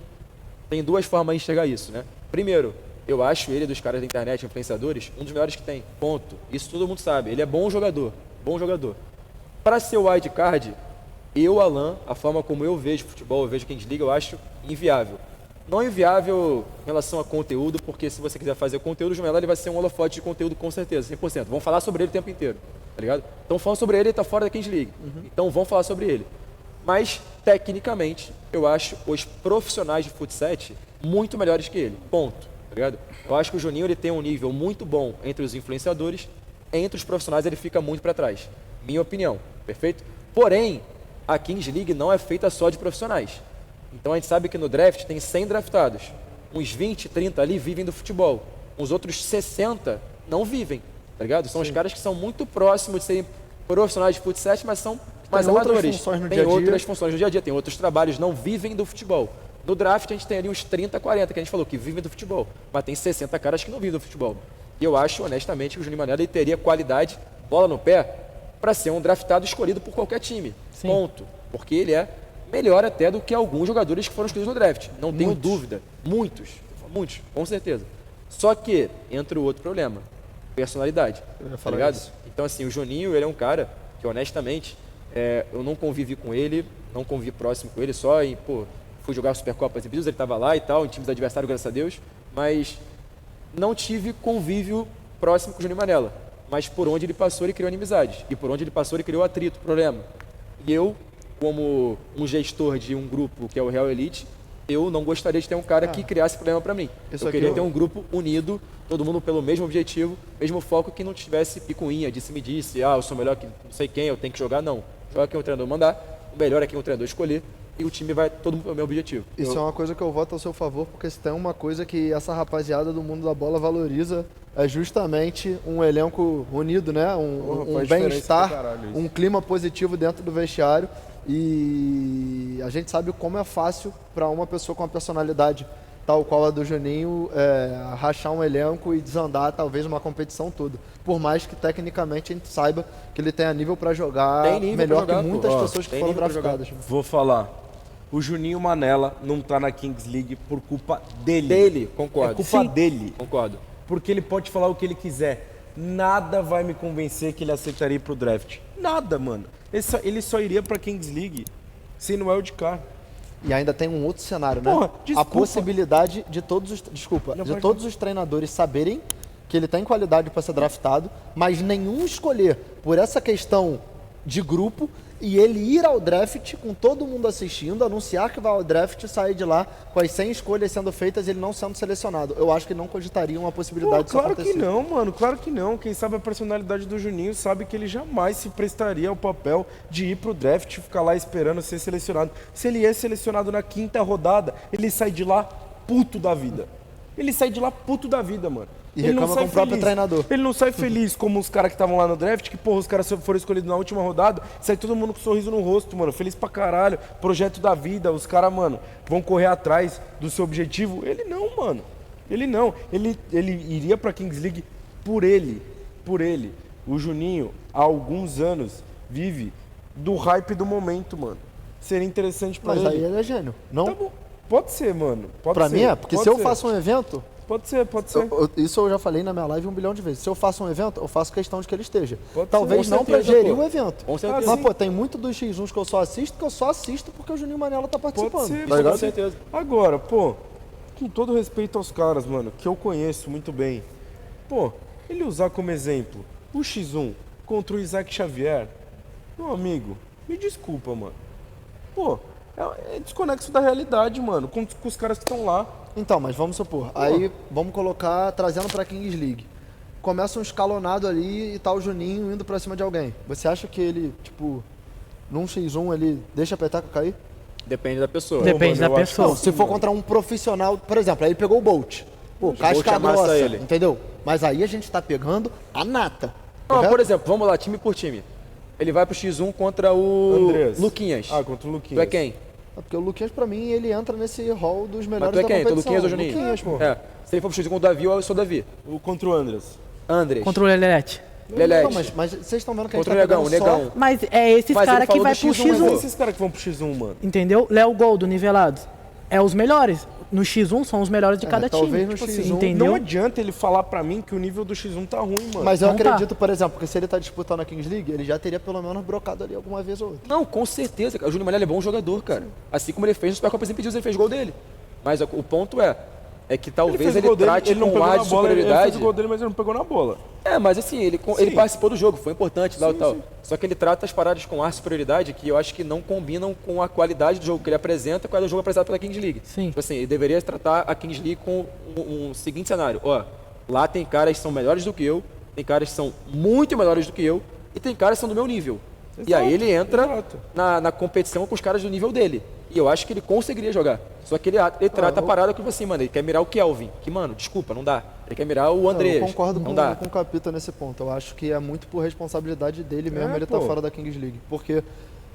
duas formas de enxergar isso, né? Primeiro, eu acho ele, dos caras da internet, influenciadores, um dos melhores que tem. Ponto. Isso todo mundo sabe. Ele é bom jogador. Bom jogador. Para ser o wildcard, Alan, a forma como eu vejo futebol, eu vejo Kings League, eu acho inviável. Não inviável em relação a conteúdo, porque se você quiser fazer conteúdo, o Juninho ele vai ser um holofote de conteúdo com certeza, 100%. Vamos falar sobre ele o tempo inteiro, tá ligado? Então falando sobre ele tá fora da Kings League. Então vamos falar sobre ele. Mas, tecnicamente, eu acho os profissionais de futsal muito melhores que ele. Ponto, tá ligado? Eu acho que o Juninho ele tem um nível muito bom entre os influenciadores, entre os profissionais ele fica muito para trás. Minha opinião, perfeito? Porém, a Kings League não é feita só de profissionais. Então a gente sabe que no draft tem 100 draftados. Uns 20, 30 ali vivem do futebol. Os outros 60 não vivem, tá ligado? São os caras que são muito próximos de serem profissionais de futsal, mas são mais amadores. Tem outras funções no dia a dia, tem outros trabalhos, não vivem do futebol. No draft a gente tem ali uns 30, 40, que a gente falou que vivem do futebol. Mas tem 60 caras que não vivem do futebol. E eu acho, honestamente, que o Juninho Manela ele teria qualidade, bola no pé, para ser um draftado escolhido por qualquer time. Sim. Ponto. Porque ele é melhor até do que alguns jogadores que foram escolhidos no draft. Não tenho dúvida. Muitos, com certeza. Só que entra o outro problema. Personalidade. Tá ligado? Isso. Então, assim, o Juninho, ele é um cara que, honestamente, eu não convivi com ele, não convivi próximo com ele, fui jogar Supercopa e ele estava lá e tal, em times adversários, graças a Deus, mas não tive convívio próximo com o Juninho Manela. Mas por onde ele passou, ele criou inimizades. E por onde ele passou, ele criou atrito, problema. E eu, como um gestor de um grupo que é o Real Elite, eu não gostaria de ter um cara que criasse problema para mim. Eu queria ter um grupo unido, todo mundo pelo mesmo objetivo, mesmo foco, que não tivesse picuinha, disse-me-disse, eu sou melhor que não sei quem, eu tenho que jogar. Não. Joga quem o treinador mandar, o melhor é quem o treinador escolher. e o time vai todo mundo pro meu objetivo. Isso é uma coisa que eu voto ao seu favor, porque se tem uma coisa que essa rapaziada do mundo da bola valoriza, é justamente um elenco unido, né? Um bem-estar, um clima positivo dentro do vestiário. E a gente sabe como é fácil para uma pessoa com uma personalidade tal qual a do Juninho rachar um elenco e desandar talvez uma competição toda. Por mais que tecnicamente a gente saiba que ele tenha nível para jogar melhor que muitas pessoas que foram draftadas. Vou falar. O Juninho Manela não tá na Kings League por culpa dele. Dele, concordo. É culpa dele. Concordo. Porque ele pode falar o que ele quiser. Nada vai me convencer que ele aceitaria ir pro draft. Nada, mano. Ele só iria pra Kings League sendo wildcard. E ainda tem um outro cenário, né? Porra, a possibilidade de todos os treinadores saberem que ele tem qualidade para ser draftado, mas nenhum escolher por essa questão de grupo e ele ir ao draft com todo mundo assistindo, anunciar que vai ao draft e sair de lá com as 100 escolhas sendo feitas e ele não sendo selecionado. Eu acho que não cogitaria uma possibilidade disso acontecer. Claro que não, mano. Claro que não. Quem sabe a personalidade do Juninho sabe que ele jamais se prestaria ao papel de ir pro draft e ficar lá esperando ser selecionado. Se ele é selecionado na 5ª rodada, ele sai de lá puto da vida. Ele sai de lá puto da vida, mano. E ele reclama com o próprio treinador. Ele não sai feliz como os caras que estavam lá no draft, que, porra, os caras foram escolhidos na última rodada, sai todo mundo com um sorriso no rosto, mano, feliz pra caralho, projeto da vida, os caras, mano, vão correr atrás do seu objetivo. Ele não, mano. Ele não. Ele iria pra Kings League por ele. O Juninho, há alguns anos, vive do hype do momento, mano. Seria interessante pra ele. Mas aí ele é gênio, não? Tá bom. Pode ser, mano. Pra mim é, porque se eu faço um evento... Pode ser. Isso eu já falei na minha live 1 bilhão de vezes. Se eu faço um evento, eu faço questão de que ele esteja. Pode Talvez ser, não pra certeza, gerir pô. o evento. Com certeza. Mas, pô, tem muito dos X1s que eu só assisto porque o Juninho Manela tá participando. Pode ser, Tá ligado? Com certeza. Agora, pô, com todo respeito aos caras, mano, que eu conheço muito bem, pô, ele usar como exemplo o X1 contra o Isaac Xavier, meu amigo, me desculpa, mano. Pô, é desconexo da realidade, mano, com os caras que estão lá. Então, mas vamos supor, aí vamos colocar, trazendo pra Kings League. Começa um escalonado ali e tá o Juninho indo pra cima de alguém. Você acha que ele, tipo, num X1 ele deixa a peteca cair? Depende da pessoa. Depende da pessoa. Não, se for contra um profissional, por exemplo, aí ele pegou o Bolt. Pô, casca amassa grossa, ele. entendeu? Mas aí a gente tá pegando a nata. Não, correto? por exemplo, vamos lá, time por time. Ele vai pro X1 contra o Andrés. Luquinhas. Contra o Tu Luquinhas. é quem? É porque o Luquinhas, pra mim, ele entra nesse hall dos Mas melhores tu é da quem? Tu é competição. Luquinhas ou Juninho? Luquinhas, pô. É. Se ele for pro X1 contra o Davi, eu sou o Davi. Contra o Andres. Andres. Contra o Lelete. Lelete. Não, mas vocês estão vendo que Contra a o gente tá Negão, pegando Negão. Mas é esses Mas ele caras que falou vai do pro X1, mas X1. Esses caras que vão pro X1, mano. Entendeu? Léo Goldo, nivelados. É os melhores. No X1 são os melhores de cada talvez time. no Tipo X1 assim, entendeu? Não adianta ele falar pra mim que o nível do X1 tá ruim, mano. Mas eu Não tá. acredito, por exemplo, que se ele tá disputando a Kings League, ele já teria pelo menos brocado ali alguma vez ou outra. Não, com certeza. O Júnior Manela é bom jogador, cara. Assim como ele fez no Supercopa Impedidos, ele fez gol dele. Mas o ponto é que talvez ele trate não com pegou ar na de bola, ele superioridade. fez o gol dele, mas ele não pegou na bola. É, mas assim, ele participou do jogo, foi importante lá e tal. Só que ele trata as paradas com ar de superioridade que eu acho que não combinam com a qualidade do jogo que ele apresenta com a do jogo apresentado pela Kings League. Sim. Tipo assim, ele deveria tratar a Kings League com um seguinte cenário. Ó, lá tem caras que são melhores do que eu, tem caras que são muito melhores do que eu, e tem caras que são do meu nível. E aí ele entra na competição com os caras do nível dele. E eu acho que ele conseguiria jogar. Só que ele trata a parada como assim, mano, ele quer mirar o Kelvin. Que, mano, desculpa, não dá. Ele quer mirar o Andrés. Eu concordo não dá. com o Capita nesse ponto. Eu acho que é muito por responsabilidade dele mesmo ele pô. tá fora da Kings League. Porque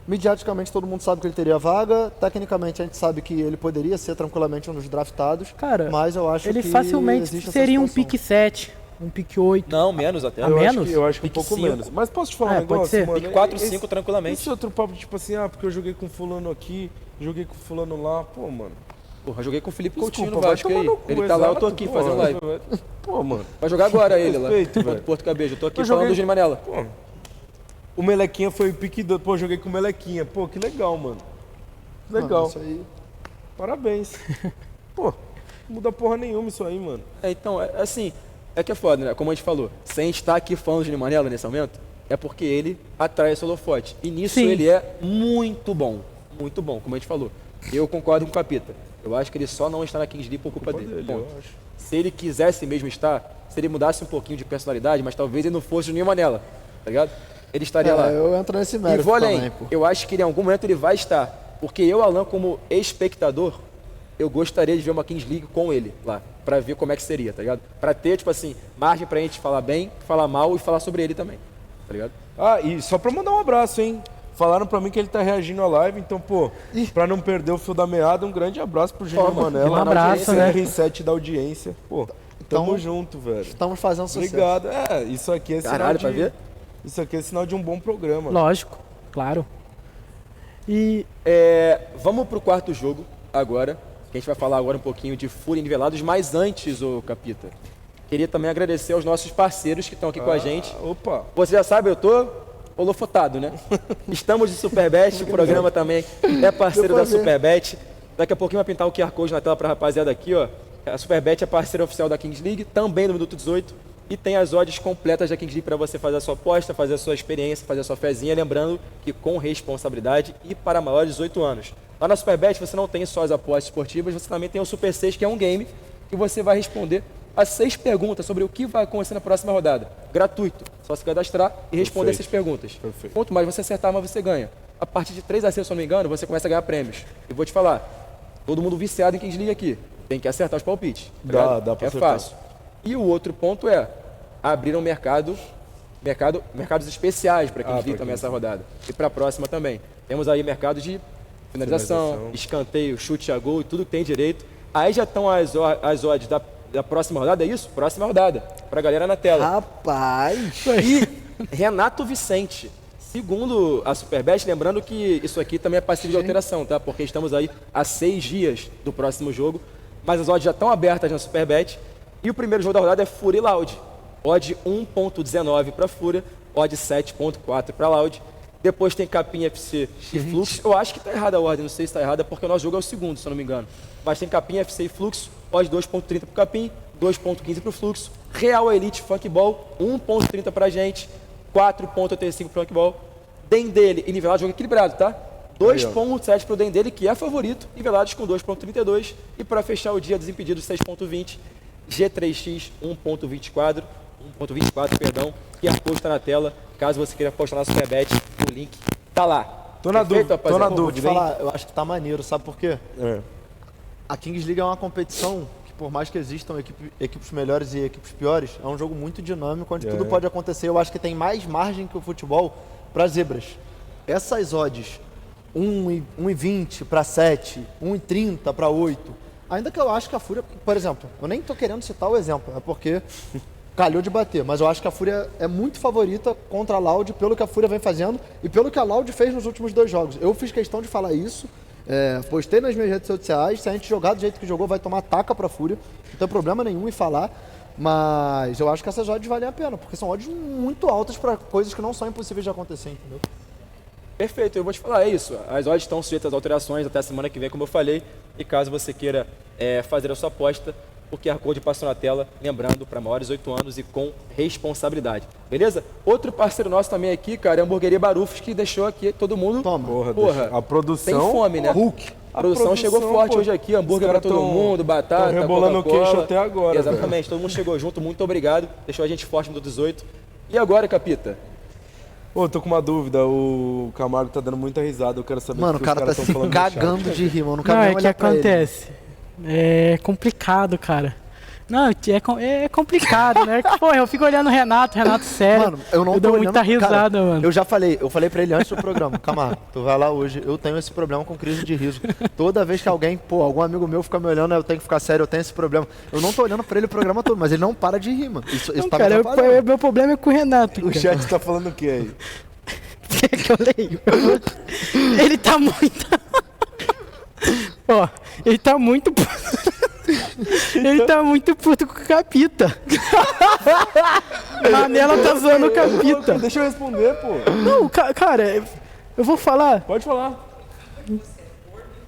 mediaticamente todo mundo sabe que ele teria vaga. Tecnicamente a gente sabe que ele poderia ser tranquilamente um dos draftados. Cara, mas eu acho ele que facilmente existe essa seria um situação. pick 7, um pick 8. Não, menos até. A menos? Eu acho que um Pique pouco 5. menos. Mas posso te falar um Pode negócio, ser. mano? Pique 4, Esse- 5 tranquilamente. Esse outro papo, tipo assim, porque eu joguei com fulano aqui, joguei com fulano lá, pô, mano. Porra, joguei com o Felipe Desculpa, Coutinho no vai Vasco tomar aí. no cu, Ele tá lá, eu tô exato, aqui pô, fazendo live. Pô, mano. Vai jogar agora ele lá. Respeito, Contra velho. o Porto Cabejo. Eu tô aqui Eu falando joguei- do Júnior Manela. Pô, o Melequinha foi o pique do... Pô, joguei com o Melequinha. Pô, que legal, mano. Legal. Mano, isso aí... Parabéns. Pô, não muda porra nenhuma isso aí, mano. Então, assim, é que é foda, né? Como a gente falou, se a gente tá aqui falando de Júnior Manela nesse momento, é porque ele atrai esse holofote. E nisso Sim. ele é muito bom, como a gente falou. Eu concordo com o Capita. Eu acho que ele só não está na Kings League por culpa dele. Ponto. eu acho. Se ele quisesse mesmo estar, se ele mudasse um pouquinho de personalidade, mas talvez ele não fosse Júnior Manela, tá ligado? Ele estaria lá. eu entro nesse E mérito vou além, também, pô. eu acho que em algum momento ele vai estar. Porque eu, Alan, como espectador, eu gostaria de ver uma Kings League com ele lá, pra ver como é que seria, tá ligado? Pra ter, tipo assim, margem pra gente falar bem, falar mal e falar sobre ele também, tá ligado? Ah, e só pra mandar um abraço, hein? Falaram pra mim que ele tá reagindo à live, então, pô, pra não perder o fio da meada, um grande abraço pro Júnior Manela. Um abraço, né? R7 da audiência. Pô, tamo junto, velho. Estamos fazendo sucesso. Obrigado. Isso aqui é Caralho, sinal de... pra ver? Isso aqui é sinal de um bom programa. Lógico, claro. E Vamos pro quarto jogo agora, que a gente vai falar agora um pouquinho de Fúria e Nivelados, mas antes, ô Capita, queria também agradecer aos nossos parceiros que estão aqui com a gente. Opa. Você já sabe, eu tô holofotado, né? Estamos de Superbet, o programa também é parceiro da Superbet. Daqui a pouquinho vai pintar o QR Code na tela pra rapaziada aqui, ó. A Superbet é parceira oficial da Kings League, também no Minuto 18. E tem as odds completas da Kings League para você fazer a sua aposta, fazer a sua experiência, fazer a sua fezinha. Lembrando que com responsabilidade e para maiores de 18 anos. Lá na Superbet você não tem só as apostas esportivas, você também tem o Super 6, que é um game que você vai responder as 6 perguntas sobre o que vai acontecer na próxima rodada. Gratuito. Só se cadastrar e responder essas perguntas. Perfeito. Quanto mais você acertar, mais você ganha. A partir de 3 acertos, se eu não me engano, você começa a ganhar prêmios. E vou te falar, todo mundo viciado em Kings League aqui. Tem que acertar os palpites. Tá ligado? Dá pra É acertar. fácil. E o outro ponto é abrir um mercados especiais para Kings League também essa rodada. E para a próxima também. Temos aí mercado de finalização, escanteio, chute a gol e tudo que tem direito. Aí já estão as odds da próxima rodada, é isso? Próxima rodada. Pra galera na tela. Rapaz! E Renato Vicente. Segundo a Superbet, lembrando que isso aqui também é passível de alteração, tá? Porque estamos aí a 6 dias do próximo jogo. Mas as odds já estão abertas na Superbet. E o primeiro jogo da rodada é Fúria e Loud. Odd 1.19 para Fúria, odd 7.4 para Loud. Depois tem Capim FC e Fluxo. Eu acho que tá errada a ordem, não sei se tá errada, porque o nosso jogo é o segundo, se eu não me engano. Mas tem Capim FC e Fluxo, odd 2.30 pro Capim, 2.15 pro Fluxo. Real Elite Funkball, 1.30 pra gente, 4.85 pro Funkball. Dendele e Nivelado, jogo equilibrado, tá? 2.7 pro Dendele, que é favorito, Nivelados com 2.32. E para fechar o dia, Desimpedidos 6.20. G3X 1.24, perdão, que a posta na tela. Caso você queira postar na Superbet, o link tá lá. Tô na dúvida, rapaziada? Vou te falar, eu acho que tá maneiro, sabe por quê? É. A Kings League é uma competição que, por mais que existam equipes melhores e equipes piores, é um jogo muito dinâmico, onde tudo pode acontecer. Eu acho que tem mais margem que o futebol para zebras. Essas odds, 1,20 para 7, 1,30 para 8, ainda que eu acho que a Fúria, por exemplo, eu nem tô querendo citar o exemplo, é porque calhou de bater, mas eu acho que a Fúria é muito favorita contra a Loud pelo que a Fúria vem fazendo e pelo que a Loud fez nos últimos 2 jogos. Eu fiz questão de falar isso, postei nas minhas redes sociais, se a gente jogar do jeito que jogou, vai tomar taca pra Fúria, não tem problema nenhum em falar, mas eu acho que essas odds valem a pena, porque são odds muito altas para coisas que não são impossíveis de acontecer, entendeu? Perfeito, eu vou te falar, é isso. As odds estão sujeitas às alterações até a semana que vem, como eu falei. E caso você queira fazer a sua aposta, o QR Code passou na tela, lembrando, para maiores de 8 anos e com responsabilidade. Beleza? Outro parceiro nosso também aqui, cara, é a Hamburgueria Barufos, que deixou aqui todo mundo... Toma. Porra, a produção... tem fome, né? Hulk. A produção chegou forte hoje aqui, hambúrguer pra todo mundo, batata, rebolando o queixo até agora. Exatamente, todo mundo chegou junto, muito obrigado. Deixou a gente forte no 18. E agora, Capita? Ô, tô com uma dúvida, o Camargo tá dando muita risada, eu quero saber Mano, o o cara tá se cagando de rir, mano. Não quero não, nem é que olhar pra ele. acontece. É complicado, cara. Não, é complicado, né? Pô, eu fico olhando o Renato sério. Mano, eu não tô dou olhando, muita risada, cara, mano. Eu falei pra ele antes do programa, Camargo, tu vai lá hoje, eu tenho esse problema com crise de riso. Toda vez que algum amigo meu fica me olhando, eu tenho que ficar sério, eu tenho esse problema. Eu não tô olhando pra ele o programa todo, mas ele não para de rir, mano. Isso Não, tá cara, me atrapalhando. meu problema é com o Renato. O chat tá falando o que aí? Quer que eu leio? Ele tá muito... Ó, ele tá muito... Ele tá muito puto com o Capita. Manela tá zoando o Capita. Deixa eu responder, pô. Não, cara, eu vou falar. Pode falar.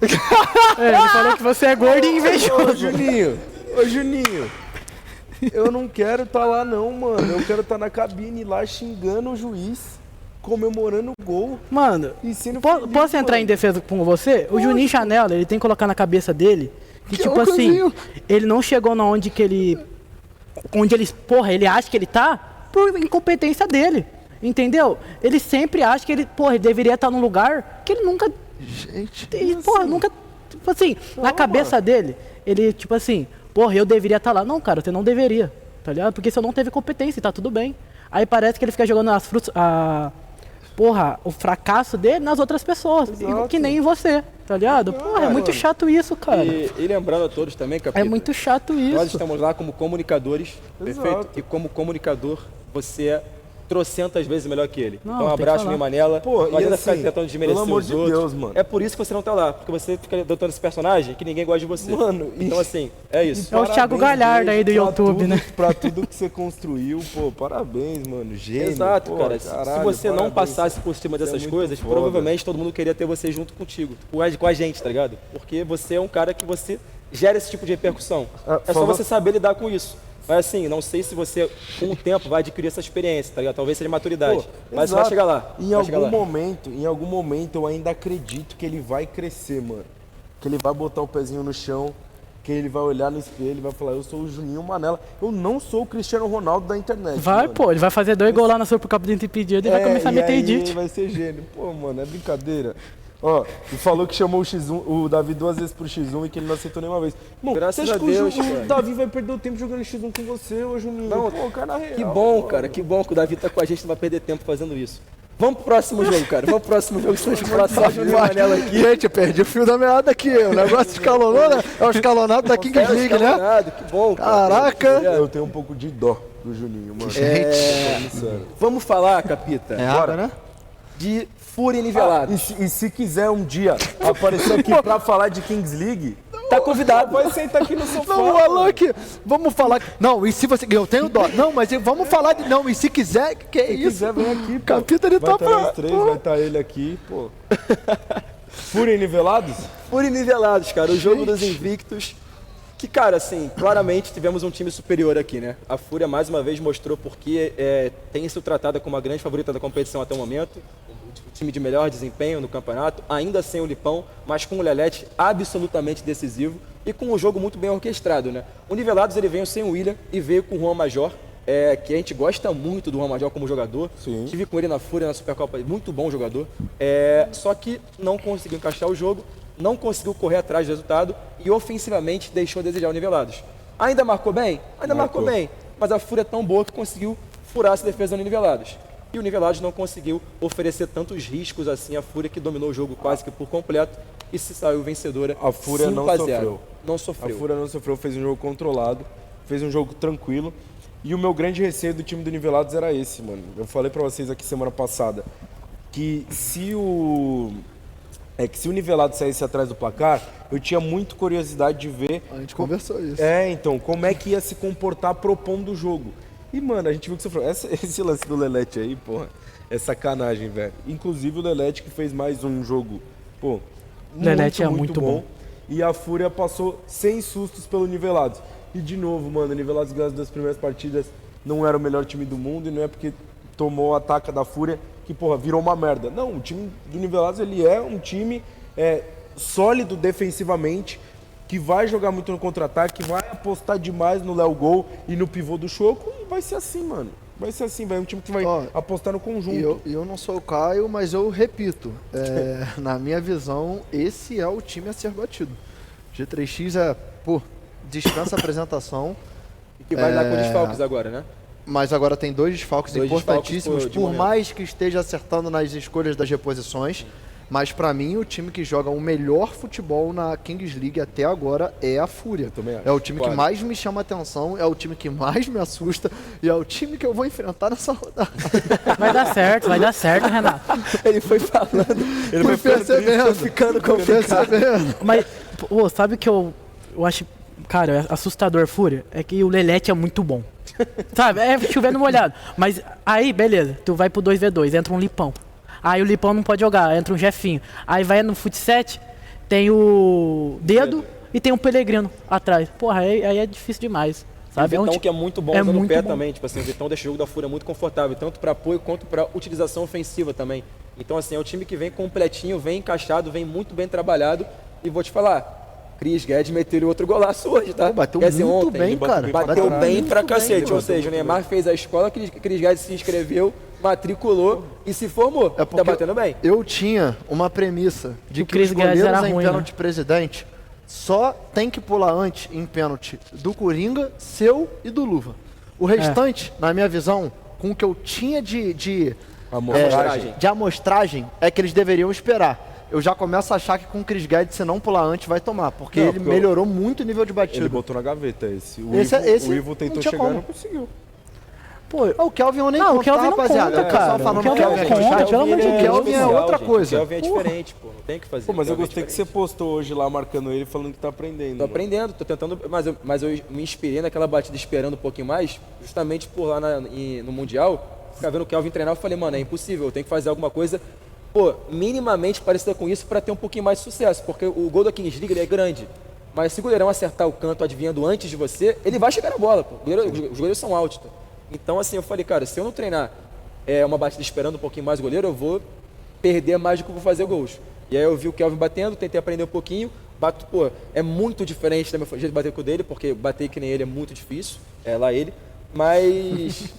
Ele falou que você é gordo e invejoso. Ô Juninho, eu não quero tá lá não, mano. Eu quero tá na cabine lá xingando o juiz, comemorando o gol. Mano, E sendo posso feliz, entrar em defesa com você? O Juninho Chanella, ele tem que colocar na cabeça dele que tipo assim, ele não chegou na onde ele, porra, ele acha que ele tá por incompetência dele. Entendeu? Ele sempre acha que ele, porra, ele deveria estar num lugar que ele nunca... Gente, porra, nunca... Tipo assim, na cabeça dele, ele, tipo assim, porra, eu deveria estar lá. Não, cara, você não deveria, tá ligado? Porque você não teve competência e tá tudo bem. Aí parece que ele fica jogando as frutas... Porra, o fracasso dele nas outras pessoas, que nem em você, tá ligado? Porra, é muito chato isso, cara. E lembrando a todos também, Capita, é muito chato isso. nós estamos lá como comunicadores, perfeito? E como comunicador, você é trocentas vezes melhor que ele. Não, então um abraço, minha Manela. Pô, não adianta ficar assim, tentando desmerecer pelo amor os de outros. Deus, mano. É por isso que você não tá lá, porque você fica adotando esse personagem que ninguém gosta de você. Mano, então assim, é isso. É o Thiago Galhardo aí do YouTube, né? Pra tudo que você construiu, pô, parabéns, mano, gênio. Exato, pô, cara. caralho, se você não parabéns. passasse por cima Você é dessas muito coisas, foda. provavelmente todo mundo queria ter você junto contigo, com a gente, tá ligado? Porque você é um cara que você gera esse tipo de repercussão. É só você saber lidar com isso. Mas assim, não sei se você, com o tempo, vai adquirir essa experiência, tá ligado? Talvez seja maturidade. Pô, mas você exato. vai chegar lá. Em algum momento eu ainda acredito que ele vai crescer, mano. Que ele vai botar o pezinho no chão, que ele vai olhar no espelho e vai falar, eu sou o Juninho Manela. Eu não sou o Cristiano Ronaldo da internet. Vai, mano. pô, ele vai fazer 2 gols lá na Supercopa de impedido e vai começar a meter aí edit. vai ser gênio. Pô, mano, é brincadeira. Ó, e falou que chamou o X1, o Davi 2 vezes pro X1 e que ele não aceitou nenhuma vez. Mano, Graças você acha a que Deus, o cara. Davi vai perder o tempo jogando X1 com você, ô Juninho? Não, pô, cara, real, Que bom, mano. cara, que bom que o Davi tá com a gente, não vai perder tempo fazendo isso. Vamos pro próximo jogo, cara. Vamos pro próximo jogo, senão a gente fala só Juninho Manela aqui. Gente, eu perdi o fio da meada aqui. O negócio escalonou, né? É o escalonado da Kings League, né? Que bom, cara. Caraca! Eu tenho um pouco de dó do Juninho, mano. Sério. Vamos falar, Capita, É água, né? de Fúria Nivelada. E se quiser um dia aparecer aqui pra falar de Kings League, Tá convidado. vai sentar aqui no sofá. Não, Alok, vamos falar. Não, e se você. Eu tenho dó. Não, mas vamos falar de. Não, e se quiser, que é Se isso? quiser, vem aqui, pô. Capita de Vai topa. estar nós três, vai estar ele aqui, pô. Fúria e Nivelados? Fúria Nivelados, cara. O jogo dos invictos. Que, cara, assim, claramente tivemos um time superior aqui, né? A Fúria, mais uma vez, mostrou porque tem sido tratada como a grande favorita da competição até o momento. O time de melhor desempenho no campeonato, ainda sem o Lipão, mas com o Lelete absolutamente decisivo e com um jogo muito bem orquestrado, né? O Nivelados, ele veio sem o William e veio com o Juan Major, que a gente gosta muito do Juan Major como jogador. Sim. Tive com ele na Fúria, na Supercopa, muito bom jogador. Só que não conseguiu encaixar o jogo, não conseguiu correr atrás do resultado e ofensivamente deixou a desejar o Nivelados. Ainda marcou bem? Ainda marcou bem, mas a Fúria é tão boa que conseguiu furar essa defesa no Nivelados. E o Nivelados não conseguiu oferecer tantos riscos assim à Fúria, que dominou o jogo quase que por completo e se saiu vencedora. A Fúria não 5-0. sofreu. Não A sofreu. Fúria não sofreu, fez um jogo controlado, fez um jogo tranquilo. E o meu grande receio do time do Nivelados era esse, mano. Eu falei pra vocês aqui semana passada que se o Nivelados saísse atrás do placar, eu tinha muito curiosidade de ver A gente conversou isso. então, como é que ia se comportar propondo o jogo. E, mano, a gente viu que sofreu. Esse lance do Lelete aí, porra, é sacanagem, velho. Inclusive o Lelete que fez mais um jogo, pô, Lelete é muito bom. E a Fúria passou sem sustos pelo Nivelados. E de novo, mano, o Nivelados ganhou as 2 primeiras partidas, não era o melhor time do mundo e não é porque tomou a taca da Fúria que, porra, virou uma merda. Não, o time do Nivelados, ele é um time sólido defensivamente, que vai jogar muito no contra-ataque, que vai apostar demais no Léo Gol e no pivô do Choco, e vai ser assim, mano. Vai ser assim, vai um time que vai apostar no conjunto. Eu não sou o Caio, mas eu repito, na minha visão, esse é o time a ser batido. G3X dispensa apresentação, E que vai dar com desfalques agora, né? mas agora tem 2 desfalques importantíssimos, de por momento. mais que esteja acertando nas escolhas das reposições. Mas pra mim, o time que joga o melhor futebol na Kings League até agora é a Fúria. também acho. É o time que Claro. mais me chama atenção, é o time que mais me assusta e é o time que eu vou enfrentar nessa rodada. Vai dar certo, Renato. Ele foi falando, ele Fui percebendo, ficando complicado. percebendo. Mas, pô, sabe o que eu acho, cara, é assustador, Fúria? É que o Lelete é muito bom. Sabe? É chovendo molhado. Mas aí, beleza, tu vai pro 2v2, entra um Lipão. Aí o Lipão não pode jogar, entra um Jefinho. Aí vai no fut 7, tem o Dedo e tem um Pelegrino atrás. Porra, aí é difícil demais. Sabe? O Vitão, que é muito bom é usando o muito pé bom. também. Tipo assim, o Vitão deixa o jogo da Fúria muito confortável, tanto para apoio quanto para utilização ofensiva também. Então, assim, é um time que vem completinho, vem encaixado, vem muito bem trabalhado. E vou te falar, Cris Guedes meteu outro golaço hoje, tá? Bateu Quer dizer, muito ontem, bem, cara. Bateu bem muito pra bem, cacete. mano. Ou seja, o Neymar fez a escola, Cris Guedes se inscreveu matriculou e se formou. Tá batendo bem. Eu tinha uma premissa de que Chris os Guedes goleiros era em ruim, pênalti presidente só tem que pular antes em pênalti do Coringa, seu e do Luva. O restante, na minha visão, com o que eu tinha de amostragem, é que eles deveriam esperar. Eu já começo a achar que com o Chris Guedes, se não pular antes, vai tomar. Porque ele melhorou muito o nível de batida. Ele botou na gaveta esse. Esse O Ivo tentou chegar e não conseguiu. Pô, o Kelvin eu nem não, conto, o Kelvin tá, não rapaziada? conta, cara. Só falando O Kelvin Kelvin não aqui no conta, chat. pelo amor de O Deus. Kelvin é outra coisa. O Kelvin é diferente, pô. Não tem o que fazer. Pô, mas eu Kelvin é gostei que você postou hoje lá, marcando ele, falando que tá aprendendo. Tô aprendendo, tô tentando, mas eu me inspirei naquela batida esperando um pouquinho mais, justamente por lá no Mundial, ficar vendo o Kelvin treinar, eu falei, mano, é impossível, eu tenho que fazer alguma coisa, pô, minimamente parecida com isso pra ter um pouquinho mais de sucesso, porque o gol da Kings League ele é grande, mas se o goleirão acertar o canto adivinhando antes de você, ele vai chegar na bola, pô. Os goleiros são altos, tá? Então assim, eu falei, cara, se eu não treinar uma batida esperando um pouquinho mais o goleiro, eu vou perder mais do que eu vou fazer gols. E aí eu vi o Kelvin batendo, tentei aprender um pouquinho, bato, pô, é muito diferente da minha jeito de bater com o dele, porque bater que nem ele é muito difícil, lá ele, mas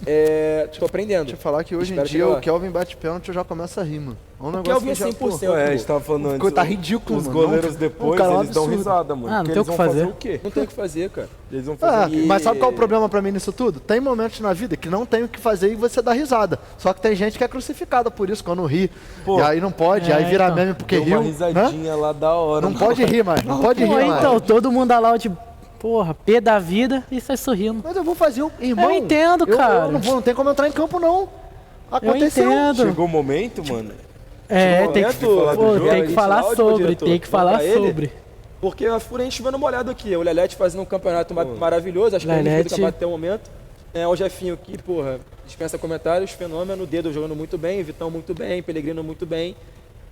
tô aprendendo. Deixa eu falar que hoje em dia o Kelvin bate pênalti, eu já começo a rir, mano. É um negócio Kelvin é que já, 100%. A gente tava falando antes. tá ridículo, os mano. goleiros depois, cara, eles dão absurdo. risada, mano. Ah, não Porque tem o eles que vão fazer. o quê? Não tem o que fazer, cara. Eles vão fazer Mas sabe qual é o problema pra mim nisso tudo? Tem momentos na vida que não tem o que fazer e você dá risada. Só que tem gente que é crucificada por isso, quando ri. Pô, e aí não pode, aí vira então. meme porque Deu riu. uma risadinha lá da hora. Não pode rir mais, não pode rir Pô, mais. então, todo mundo lá, tipo, porra, pé da vida e sai sorrindo. Mas eu vou fazer o irmão. Eu entendo, cara. Eu não tem como entrar em campo, não. Aconteceu. Eu entendo. Chegou o momento, mano. Tem que falar do jogo, tem que falar áudio, sobre, diretor, tem que falar pra ele. sobre. Porque a Fúria a gente vendo uma olhada aqui. O Lelete fazendo um campeonato maravilhoso, acho que é o melhor do campeonato até o momento. O Jefinho aqui, porra, dispensa comentários, fenômeno, Dedo jogando muito bem, Vitão muito bem, Pellegrino muito bem.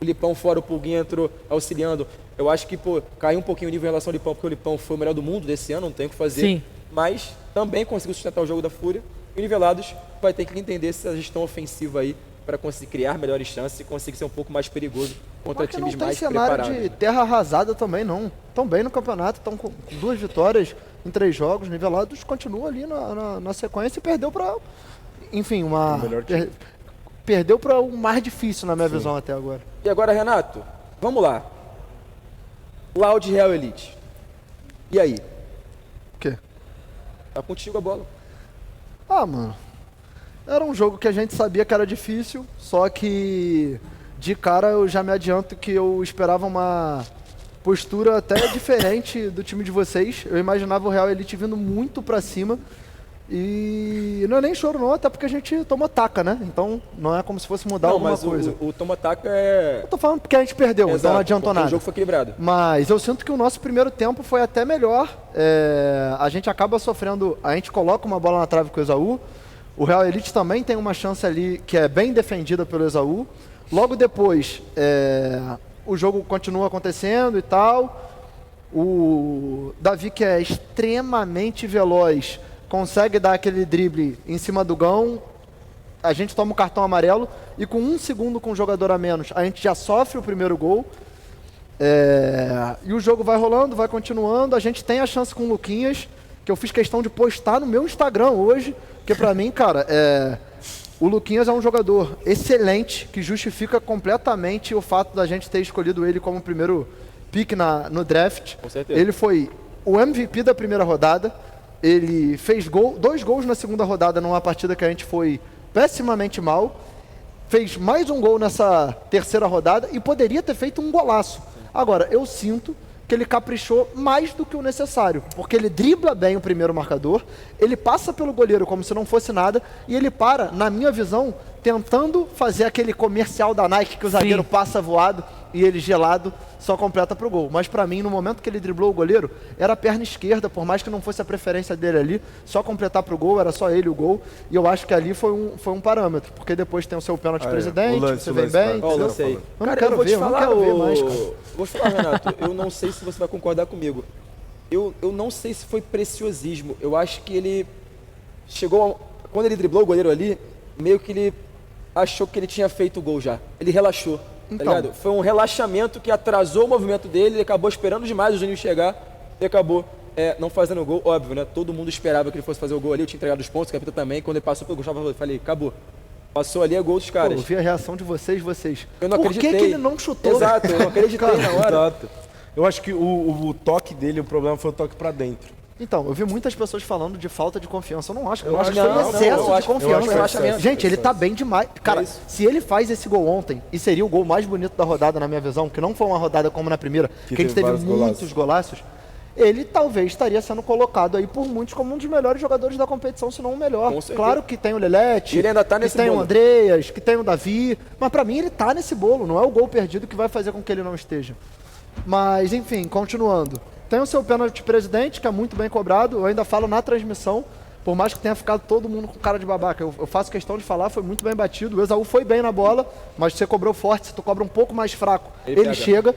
O Lipão fora, o Pulguinho entrou auxiliando. Eu acho que, pô, caiu um pouquinho o nível em relação ao Lipão, porque o Lipão foi o melhor do mundo desse ano, não tem o que fazer. Sim. Mas também conseguiu sustentar o jogo da Fúria. E o Nivelados vai ter que entender essa gestão ofensiva aí para conseguir criar melhores chances e conseguir ser um pouco mais perigoso contra Mas times não mais tem cenário preparados. de terra arrasada também, não. Estão bem no campeonato, estão com 2 vitórias em 3 jogos. Nivelados continua ali na sequência e perdeu para, enfim, perdeu para o mais difícil na minha visão até agora. E agora, Renato, vamos lá. Loud Real Elite. E aí? O quê? Tá contigo a bola. Ah, mano. Era um jogo que a gente sabia que era difícil, só que de cara eu já me adianto que eu esperava uma postura até diferente do time de vocês. Eu imaginava o Real Elite vindo muito pra cima. E não é nem choro não, até porque a gente tomou taca, né? Então não é como se fosse mudar alguma coisa. O toma-taca é... Eu tô falando porque a gente perdeu, Exato, então não adiantou nada. O jogo foi equilibrado. Mas eu sinto que o nosso primeiro tempo foi até melhor. A gente acaba sofrendo, a gente coloca uma bola na trave com o Exaú. O Real Elite também tem uma chance ali que é bem defendida pelo Exaú. Logo depois, o jogo continua acontecendo e tal. O Davi, que é extremamente veloz, consegue dar aquele drible em cima do Gão. A gente toma o cartão amarelo e com 1 segundo com o jogador a menos, a gente já sofre o primeiro gol. E o jogo vai rolando, vai continuando. A gente tem a chance com o Luquinhas, que eu fiz questão de postar no meu Instagram hoje, porque pra mim, cara, o Luquinhas é um jogador excelente, que justifica completamente o fato da gente ter escolhido ele como primeiro pick no draft. Com certeza. Ele foi o MVP da primeira rodada. Ele fez 2 gols na segunda rodada numa partida que a gente foi pessimamente mal. Fez mais um gol nessa terceira rodada e poderia ter feito um golaço. Agora, eu sinto que ele caprichou mais do que o necessário, porque ele dribla bem o primeiro marcador, ele passa pelo goleiro como se não fosse nada e ele para, na minha visão, tentando fazer aquele comercial da Nike que o zagueiro passa voado e ele gelado só completa pro gol. Mas pra mim, no momento que ele driblou o goleiro, era a perna esquerda, por mais que não fosse a preferência dele ali, só completar pro gol, era só ele o gol. E eu acho que ali foi um parâmetro, porque depois tem o seu pênalti presidente, você vem bem. Ó, lancei. Eu não Cara, quero eu vou ver, te eu não falar, quero ver mais, cara. Vou te falar, Renato, eu não sei se você vai concordar comigo. Eu não sei se foi preciosismo. Eu acho que ele chegou... Quando ele driblou o goleiro ali, meio que ele achou que ele tinha feito o gol já. Ele relaxou. Tá ligado? Foi um relaxamento que atrasou o movimento dele, ele acabou esperando demais o Juninho chegar e acabou não fazendo o gol, óbvio, né? Todo mundo esperava que ele fosse fazer o gol ali, eu tinha entregado os pontos, o capitão também, quando ele passou pelo Gustavo, eu falei, acabou. Passou ali, é gol dos Pô, caras. eu vi a reação de vocês. Eu não Por acreditei. que ele não chutou? Exato, eu não acreditei na hora. Exato. Eu acho que o toque dele, o problema foi o toque pra dentro. Então, eu vi muitas pessoas falando de falta de confiança. Eu não acho. Eu Eu acho que acho foi que não, excesso eu de acho- confiança. eu acho mesmo. Gente, ele tá bem demais. Cara, isso. se ele faz esse gol ontem, e seria o gol mais bonito da rodada, na minha visão, que não foi uma rodada como na primeira, que a gente teve teve vários muitos golaços, ele talvez estaria sendo colocado aí por muitos como um dos melhores jogadores da competição, se não o melhor. Com certeza. Claro que tem o Lelete, E ele ainda tá que nesse tem o bolo. Andreas, que tem o Davi, mas pra mim ele tá nesse bolo, não é o gol perdido que vai fazer com que ele não esteja. Mas, enfim, continuando. Tem o seu pênalti presidente, que é muito bem cobrado, eu ainda falo na transmissão, por mais que tenha ficado todo mundo com cara de babaca, eu faço questão de falar, foi muito bem batido, o Esaú foi bem na bola, mas você cobrou forte, se tu cobra um pouco mais fraco, Ele ele pega. chega.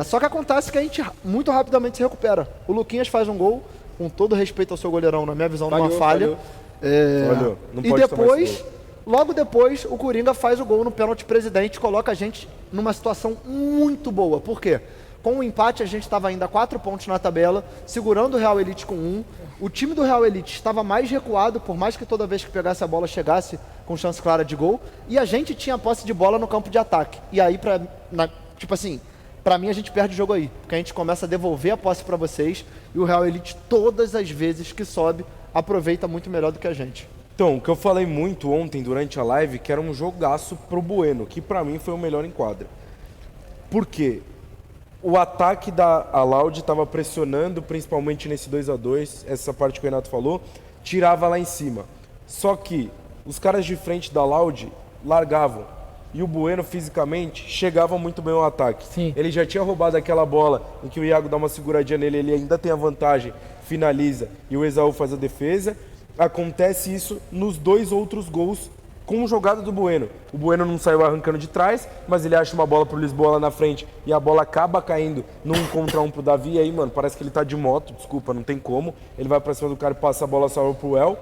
Só que acontece que a gente muito rapidamente se recupera. O Luquinhas faz um gol, com todo respeito ao seu goleirão, na minha visão, numa falha. Falhou. Não E pode tomar esse depois, logo depois, o Coringa faz o gol no pênalti presidente, coloca a gente numa situação muito boa. Por quê? Com o empate, a gente estava ainda a 4 pontos na tabela, segurando o Real Elite com 1. O time do Real Elite estava mais recuado, por mais que toda vez que pegasse a bola chegasse com chance clara de gol. E a gente tinha posse de bola no campo de ataque. E aí, pra mim, a gente perde o jogo aí. Porque a gente começa a devolver a posse pra vocês. E o Real Elite, todas as vezes que sobe, aproveita muito melhor do que a gente. Então, o que eu falei muito ontem durante a live, que era um jogaço pro Bueno, que pra mim foi o melhor em quadra. Por quê? O ataque da Loud estava pressionando, principalmente nesse 2-2, essa parte que o Renato falou, tirava lá em cima. Só que os caras de frente da Loud largavam. E o Bueno, fisicamente, chegava muito bem ao ataque. Sim. Ele já tinha roubado aquela bola em que o Iago dá uma seguradinha nele, ele ainda tem a vantagem, finaliza e o Esaú faz a defesa. Acontece isso nos 2 outros gols com jogada do Bueno. O Bueno não saiu arrancando de trás, mas ele acha uma bola pro Lisboa lá na frente e a bola acaba caindo num contra um pro Davi. E aí, mano, parece que ele tá de moto, desculpa, não tem como. Ele vai pra cima do cara e passa a bola salva pro El.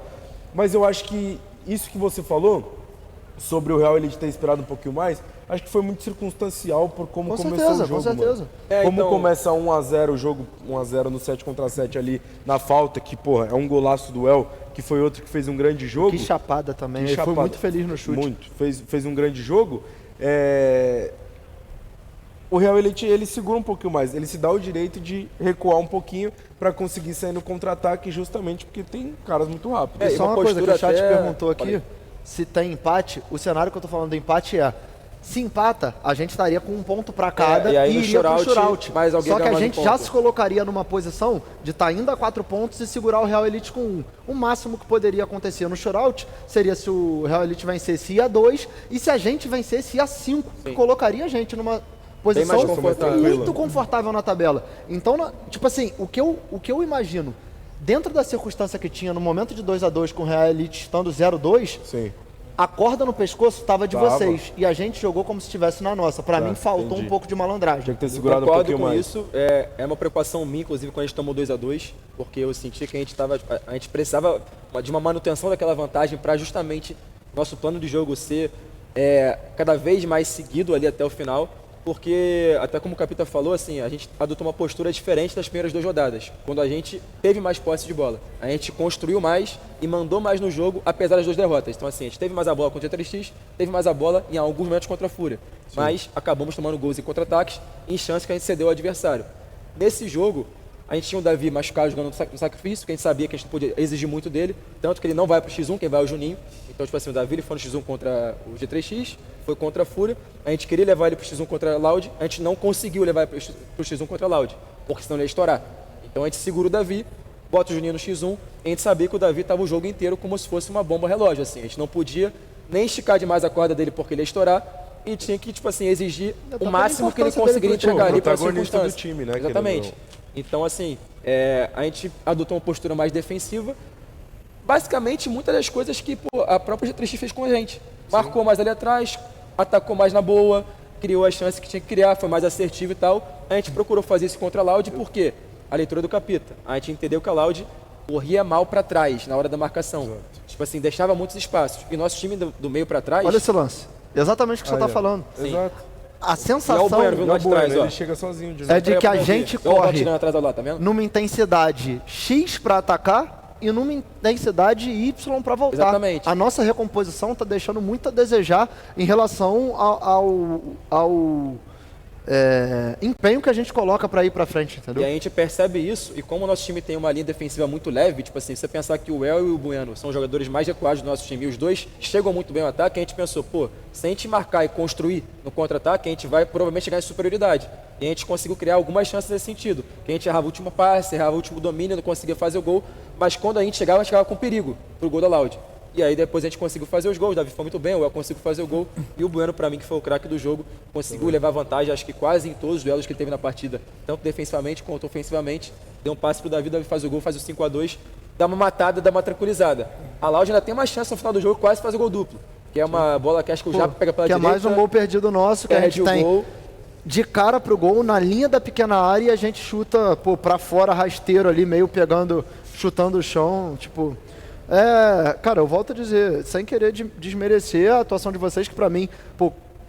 Mas eu acho que isso que você falou sobre o Real Elite ter esperado um pouquinho mais, acho que foi muito circunstancial por como começou o jogo, com certeza. mano. Como começa 1-0 o jogo, 1-0 no 7 contra 7 ali na falta, que, porra, é um golaço do El, que foi outro que fez um grande jogo. Que chapada também, Que ele foi chapada. muito feliz no chute. Muito, fez um grande jogo. O Real Elite, ele segura um pouquinho mais, ele se dá o direito de recuar um pouquinho para conseguir sair no contra-ataque, justamente porque tem caras muito rápidos. E só uma coisa que o chat até- perguntou aqui, se tem empate, o cenário que eu tô falando do empate é, se empata, a gente estaria com um ponto para cada e aí no iria pro shootout, shootout. mais alguém Só que ganha a mais um gente já ponto. se colocaria numa posição de estar indo a 4 pontos e segurar o Real Elite com 1. O máximo que poderia acontecer no shootout seria se o Real Elite vencesse ia 2 e se a gente vencesse ia 5, que colocaria a gente numa posição mais confortável. muito confortável na tabela. Então, tipo assim, o que eu imagino, dentro da circunstância que tinha no momento de 2-2 com o Real Elite estando 0-2, Sim. a corda no pescoço estava de Tava. vocês e a gente jogou como se estivesse na nossa. Pra mim faltou entendi. um pouco de malandragem. Tinha que ter Eu segurado um concordo pouquinho com mais. isso. É uma preocupação minha, inclusive, quando a gente tomou 2-2, porque eu senti que a gente precisava de uma manutenção daquela vantagem para justamente nosso plano de jogo ser cada vez mais seguido ali até o final, porque, até como o Capita falou, assim, a gente adotou uma postura diferente das primeiras 2 rodadas, quando a gente teve mais posse de bola. A gente construiu mais e mandou mais no jogo, apesar das 2 derrotas. Então, assim, a gente teve mais a bola contra o 3x, teve mais a bola em alguns momentos contra a Fúria. Mas acabamos tomando gols em contra-ataques, em chance que a gente cedeu ao adversário. Nesse jogo, a gente tinha o Davi machucado jogando no sacrifício, que a gente sabia que a gente não podia exigir muito dele, tanto que ele não vai pro X1, quem vai é o Juninho. Então, tipo assim, o Davi ele foi no X1 contra o G3X, foi contra a Fúria, a gente queria levar ele pro X1 contra a Loud, a gente não conseguiu levar ele pro X1 contra a Loud, porque senão ele ia estourar. Então a gente segura o Davi, bota o Juninho no X1, e a gente sabia que o Davi tava o jogo inteiro como se fosse uma bomba relógio, assim, a gente não podia nem esticar demais a corda dele porque ele ia estourar, e tinha que, tipo assim, exigir o máximo que ele conseguiria entregar ali para a protagonista do circunstância. time, né, Exatamente. querendo Então, assim, a gente adotou uma postura mais defensiva. Basicamente, muitas das coisas que a própria G3X fez com a gente. Marcou mais ali atrás, atacou mais na boa, criou as chances que tinha que criar, foi mais assertivo e tal. A gente procurou fazer isso contra a Loud, por quê? A leitura do Capita. A gente entendeu que a Loud corria mal para trás na hora da marcação. Exato. Tipo assim, deixava muitos espaços. E nosso time do meio para trás... Olha esse lance. Exatamente o que você está falando. Exato. A E sensação o Bueno, viu, lá de trás, ó. Ele chega sozinho de é novo. de que a gente Ó, o Raul corre tirando atrás lá, tá vendo? numa intensidade X para atacar e numa intensidade Y para voltar. Exatamente. A nossa recomposição está deixando muito a desejar em relação ao empenho que a gente coloca para ir para frente, entendeu? E a gente percebe isso, e como o nosso time tem uma linha defensiva muito leve, tipo assim, você pensar que o El e o Bueno são os jogadores mais recuados do nosso time, e os dois chegam muito bem ao ataque, a gente pensou, pô, se a gente marcar e construir no contra-ataque, a gente vai provavelmente chegar em superioridade. E a gente conseguiu criar algumas chances nesse sentido, que a gente errava o último passe, errava o último domínio, não conseguia fazer o gol, mas quando a gente chegava com perigo pro gol da Loud. E aí depois a gente conseguiu fazer os gols, o Davi foi muito bem, o El conseguiu fazer o gol, e o Bueno, pra mim, que foi o craque do jogo, conseguiu levar vantagem, acho que quase em todos os duelos que ele teve na partida, tanto defensivamente quanto ofensivamente. Deu um passe pro Davi, o Davi faz o gol, faz o 5-2, dá uma matada, dá uma tranquilizada. A Loud ainda tem uma chance no final do jogo, quase faz o gol duplo, que é uma bola que acho que o Japa pega pela direita. Que é mais um gol perdido nosso, que a gente tem gol de cara pro gol, na linha da pequena área, e a gente chuta, pra fora, rasteiro ali, meio chutando o chão, tipo... cara, eu volto a dizer, sem querer desmerecer a atuação de vocês, que pra mim,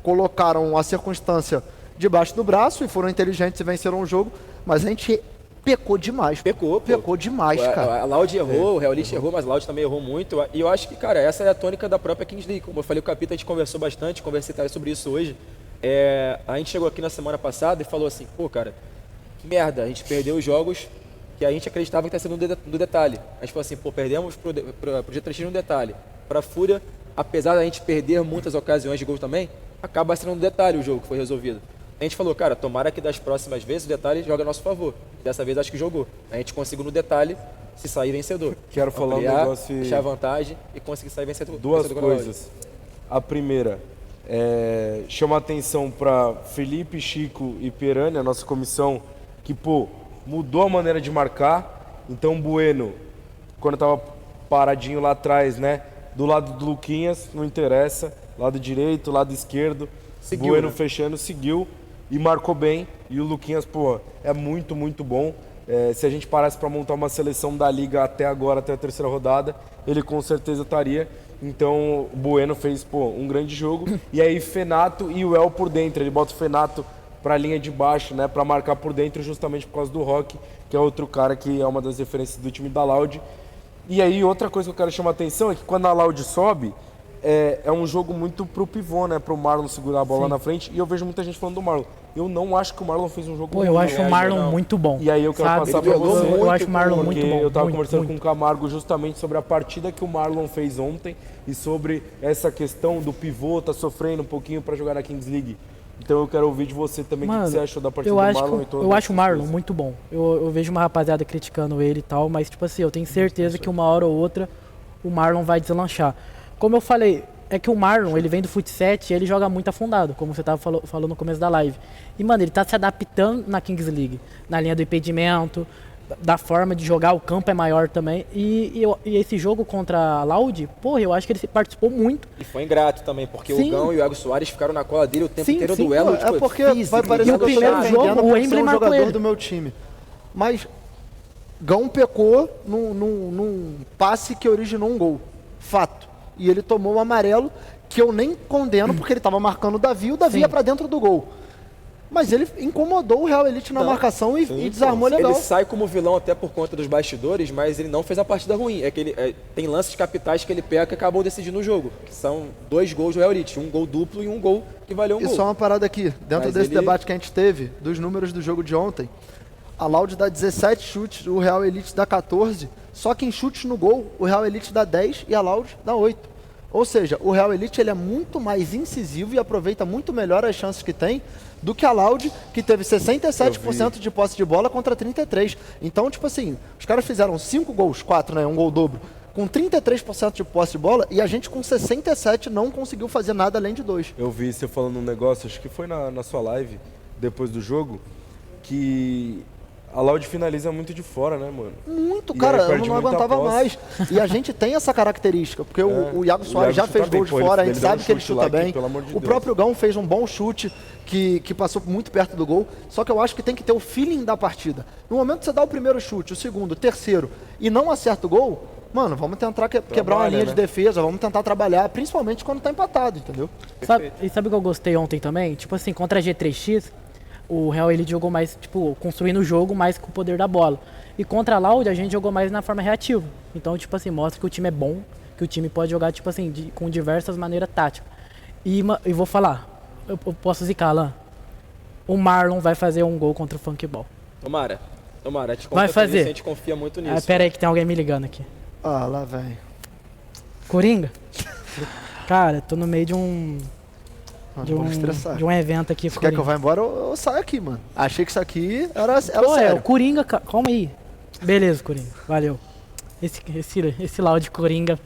colocaram a circunstância debaixo do braço e foram inteligentes e venceram o jogo, mas a gente pecou demais. Pecou demais, cara. A Loud errou, o Real Elite errou, mas a Loud também errou muito. E eu acho que, cara, essa é a tônica da própria Kings League. Como eu falei, o Capita, a gente conversou bastante, conversei sobre isso hoje. A gente chegou aqui na semana passada e falou assim, pô, cara, que merda, a gente perdeu os jogos que a gente acreditava que está sendo no detalhe. A gente falou assim, pô, perdemos pro G3X no detalhe. Pra Fúria, apesar da gente perder muitas ocasiões de gol também, acaba sendo no detalhe o jogo que foi resolvido. A gente falou, cara, tomara que das próximas vezes o detalhe joga a nosso favor. Dessa vez acho que jogou. A gente conseguiu no detalhe se sair vencedor. Quero falar um negócio... Achar vantagem e conseguir sair vencedor. Duas coisas. A primeira, chama atenção para Felipe, Chico e Perani, a nossa comissão, que, mudou a maneira de marcar. Então, Bueno, quando estava paradinho lá atrás, né, do lado do Luquinhas, não interessa, lado direito, lado esquerdo, seguiu, Bueno, né? Fechando, seguiu e marcou bem. E o Luquinhas, é muito, muito bom. Se a gente parasse para montar uma seleção da Liga até agora, até a terceira rodada, ele com certeza estaria. Então, o Bueno fez, um grande jogo. E aí, Fenato e o El por dentro. Ele bota o Fenato para a linha de baixo, né, para marcar por dentro, justamente por causa do Rock, que é outro cara que é uma das referências do time da Loud. E aí, outra coisa que eu quero chamar a atenção é que quando a Loud sobe, é um jogo muito pro pivô, né, pro Marlon segurar a bola na frente, e eu vejo muita gente falando do Marlon. Eu não acho que o Marlon fez um jogo muito bom. Eu acho o Marlon muito bom. E aí eu quero passar pra você. Eu acho o Marlon muito bom. Eu tava conversando com o Camargo justamente sobre a partida que o Marlon fez ontem e sobre essa questão do pivô tá sofrendo um pouquinho para jogar na Kings League. Então eu quero ouvir de você também o que você achou da partida do Marlon. Eu acho o Marlon muito bom. Eu vejo uma rapaziada criticando ele e tal, mas tipo assim, eu tenho certeza que uma hora ou outra o Marlon vai deslanchar. Como eu falei, é que o Marlon, ele vem do Fut7 e ele joga muito afundado, como você tava falando no começo da live. E mano, ele tá se adaptando na Kings League, na linha do impedimento, da forma de jogar, o campo é maior também. E esse jogo contra a Loud, eu acho que ele participou muito. E foi ingrato também, porque o Gão e o Iago Soares ficaram na cola dele o tempo inteiro do duelo. Porque vai parecer que o primeiro jogo, o Emblem marcou jogador ele. Do meu time. Mas Gão pecou num passe que originou um gol. Fato. E ele tomou o amarelo, que eu nem condeno, porque ele estava marcando o Davi ia pra dentro do gol. Mas ele incomodou o Real Elite na marcação e desarmou legal. Ele sai como vilão até por conta dos bastidores, mas ele não fez a partida ruim. É que ele tem lances capitais que ele pega e acabou decidindo o jogo. Que são 2 gols do Real Elite, um gol duplo e um gol que valeu um gol. E só uma parada aqui, dentro desse debate que a gente teve, dos números do jogo de ontem, a Loud dá 17 chutes, o Real Elite dá 14, só que em chutes no gol, o Real Elite dá 10 e a Loud dá 8. Ou seja, o Real Elite ele é muito mais incisivo e aproveita muito melhor as chances que tem do que a Loud, que teve 67% de posse de bola contra 33%. Então, tipo assim, os caras fizeram 5 gols, 4, né, um gol dobro, com 33% de posse de bola, e a gente com 67% não conseguiu fazer nada além de 2. Eu vi você falando um negócio, acho que foi na sua live, depois do jogo, que a Loud finaliza muito de fora, né, mano? Muito, cara, eu não aguentava mais. E a gente tem essa característica, porque o Iago Soares já fez gol de fora, a gente sabe que ele chuta bem. O próprio Gão fez um bom chute, que passou muito perto do gol, só que eu acho que tem que ter o feeling da partida. No momento que você dá o primeiro chute, o segundo, o terceiro, e não acerta o gol, mano, vamos tentar quebrar uma linha de defesa, vamos tentar trabalhar, principalmente quando tá empatado, entendeu? E sabe o que eu gostei ontem também? Tipo assim, contra a G3X, o Real Elite jogou mais, tipo, construindo o jogo mais com o poder da bola. E contra a Loud a gente jogou mais na forma reativa. Então, tipo assim, mostra que o time é bom, que o time pode jogar, tipo assim, com diversas maneiras táticas. E vou falar, eu posso zicar, Alan. O Marlon vai fazer um gol contra o Funkball. Tomara. Vai fazer. A gente confia muito nisso. Pera aí que tem alguém me ligando aqui. Ah, lá vem. Coringa? Cara, tô no meio de um... Mano, vamos estressar. De um evento aqui, Você quer que eu vá embora ou eu saio aqui, mano? Achei que isso aqui era Pô, sério. o Coringa, calma aí. Beleza, Coringa, valeu. Esse loud Coringa.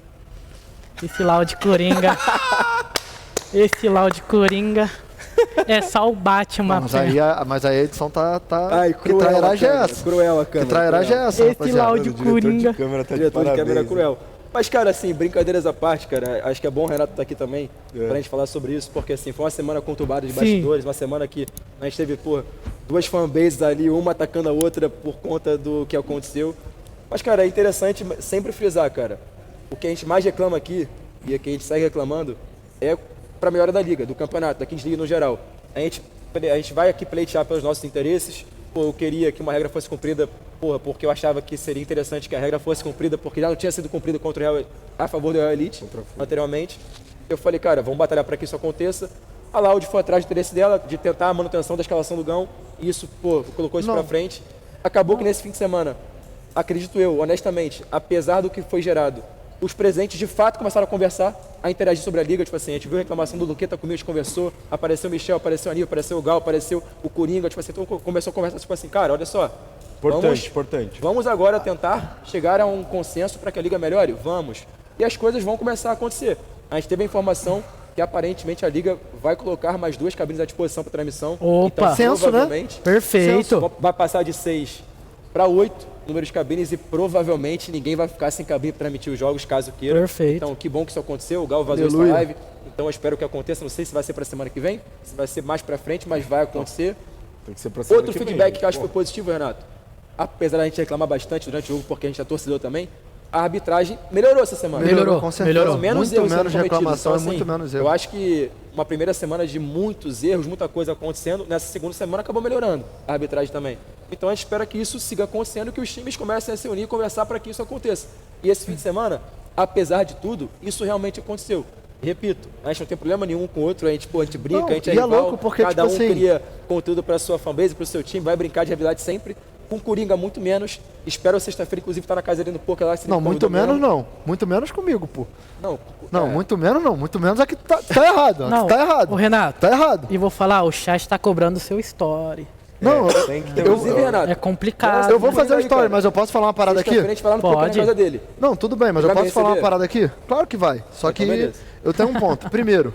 Esse loud Coringa. Esse loud Coringa. É só o Batman. Não, mas aí a edição tá Ai, que trairagem é essa? Cruel a câmera. Que trairagem é essa, Esse rapaziada? loud Coringa. Diretor de câmera cruel. Mas, cara, assim, brincadeiras à parte, cara, acho que é bom o Renato estar aqui também pra gente falar sobre isso, porque, assim, foi uma semana conturbada de bastidores, uma semana que a gente teve, pô, duas fanbases ali, uma atacando a outra por conta do que aconteceu. Mas, cara, é interessante sempre frisar, cara, o que a gente mais reclama aqui, e que a gente segue reclamando, é pra melhora da liga, do campeonato, da Kings League no geral. A gente vai aqui pleitear pelos nossos interesses. Pô, eu queria que uma regra fosse cumprida, porra, porque eu achava que seria interessante que a regra fosse cumprida, porque já não tinha sido cumprida contra o Real, a favor do Real Elite anteriormente. Eu falei, cara, vamos batalhar para que isso aconteça. A Loud foi atrás do interesse dela, de tentar a manutenção da escalação do Gão, e isso, pô, colocou isso pra frente. Acabou que nesse fim de semana, acredito eu, honestamente, apesar do que foi gerado, os presentes de fato começaram a conversar, a interagir sobre a liga, tipo assim, a gente viu a reclamação do Luqueta comigo, a gente conversou, apareceu o Michel, apareceu o Aníbal, apareceu o Gal, apareceu o Coringa, tipo assim, então começou a conversar, tipo assim, cara, olha só. Importante. Vamos agora tentar chegar a um consenso para que a liga melhore? Vamos. E as coisas vão começar a acontecer. A gente teve a informação que aparentemente a liga vai colocar mais 2 cabines à disposição para transmissão. Opa! Então, Senso, né? provavelmente, Perfeito. vai passar de 6 para 8 números de cabines e provavelmente ninguém vai ficar sem cabine para transmitir os jogos, caso queira. Perfeito. Então, que bom que isso aconteceu. O Gal vazou essa Aleluia. live. Então, eu espero que aconteça. Não sei se vai ser para semana que vem, se vai ser mais para frente, mas vai acontecer. Tem que ser pra semana Outro que vem, feedback que eu acho que pô. foi positivo, Renato, apesar da gente reclamar bastante durante o jogo, porque a gente é torcedor também, a arbitragem melhorou essa semana. Melhorou, com certeza. melhorou. Menos Muito erros sendo menos cometidos. reclamação Então, e muito menos erro. Eu acho que uma primeira semana de muitos erros, muita coisa acontecendo, nessa segunda semana acabou melhorando a arbitragem também. Então a gente espera que isso siga acontecendo e que os times comecem a se unir e conversar para que isso aconteça. E esse fim de semana, apesar de tudo, isso realmente aconteceu. Repito, a gente não tem problema nenhum com o outro, a gente brinca, Não, a gente é e é rival, louco porque, cada tipo um assim- cria conteúdo para sua fanbase, para o seu time, vai brincar de rivalidade sempre. Com o Coringa, muito menos. Espero sexta-feira, inclusive, estar na casa dele no Poker lá. se ele Não, me muito convidou menos mesmo. não. Muito menos comigo, pô. Não, Muito menos não. Muito menos aqui tá errado. Não, Tá errado. ô, Renato. Tá errado. E vou falar, o chat tá cobrando o seu story. Não, Tem que ter Inclusive, um- Renato, É complicado. eu vou fazer o aí, story, cara. mas eu posso falar uma parada aqui? sexta-feira a gente vai lá no Poker Pode. na casa dele. Não, tudo bem, mas Já eu vai posso falar uma receber? parada aqui? Claro que vai. Só Então, que beleza. eu tenho um ponto. Primeiro,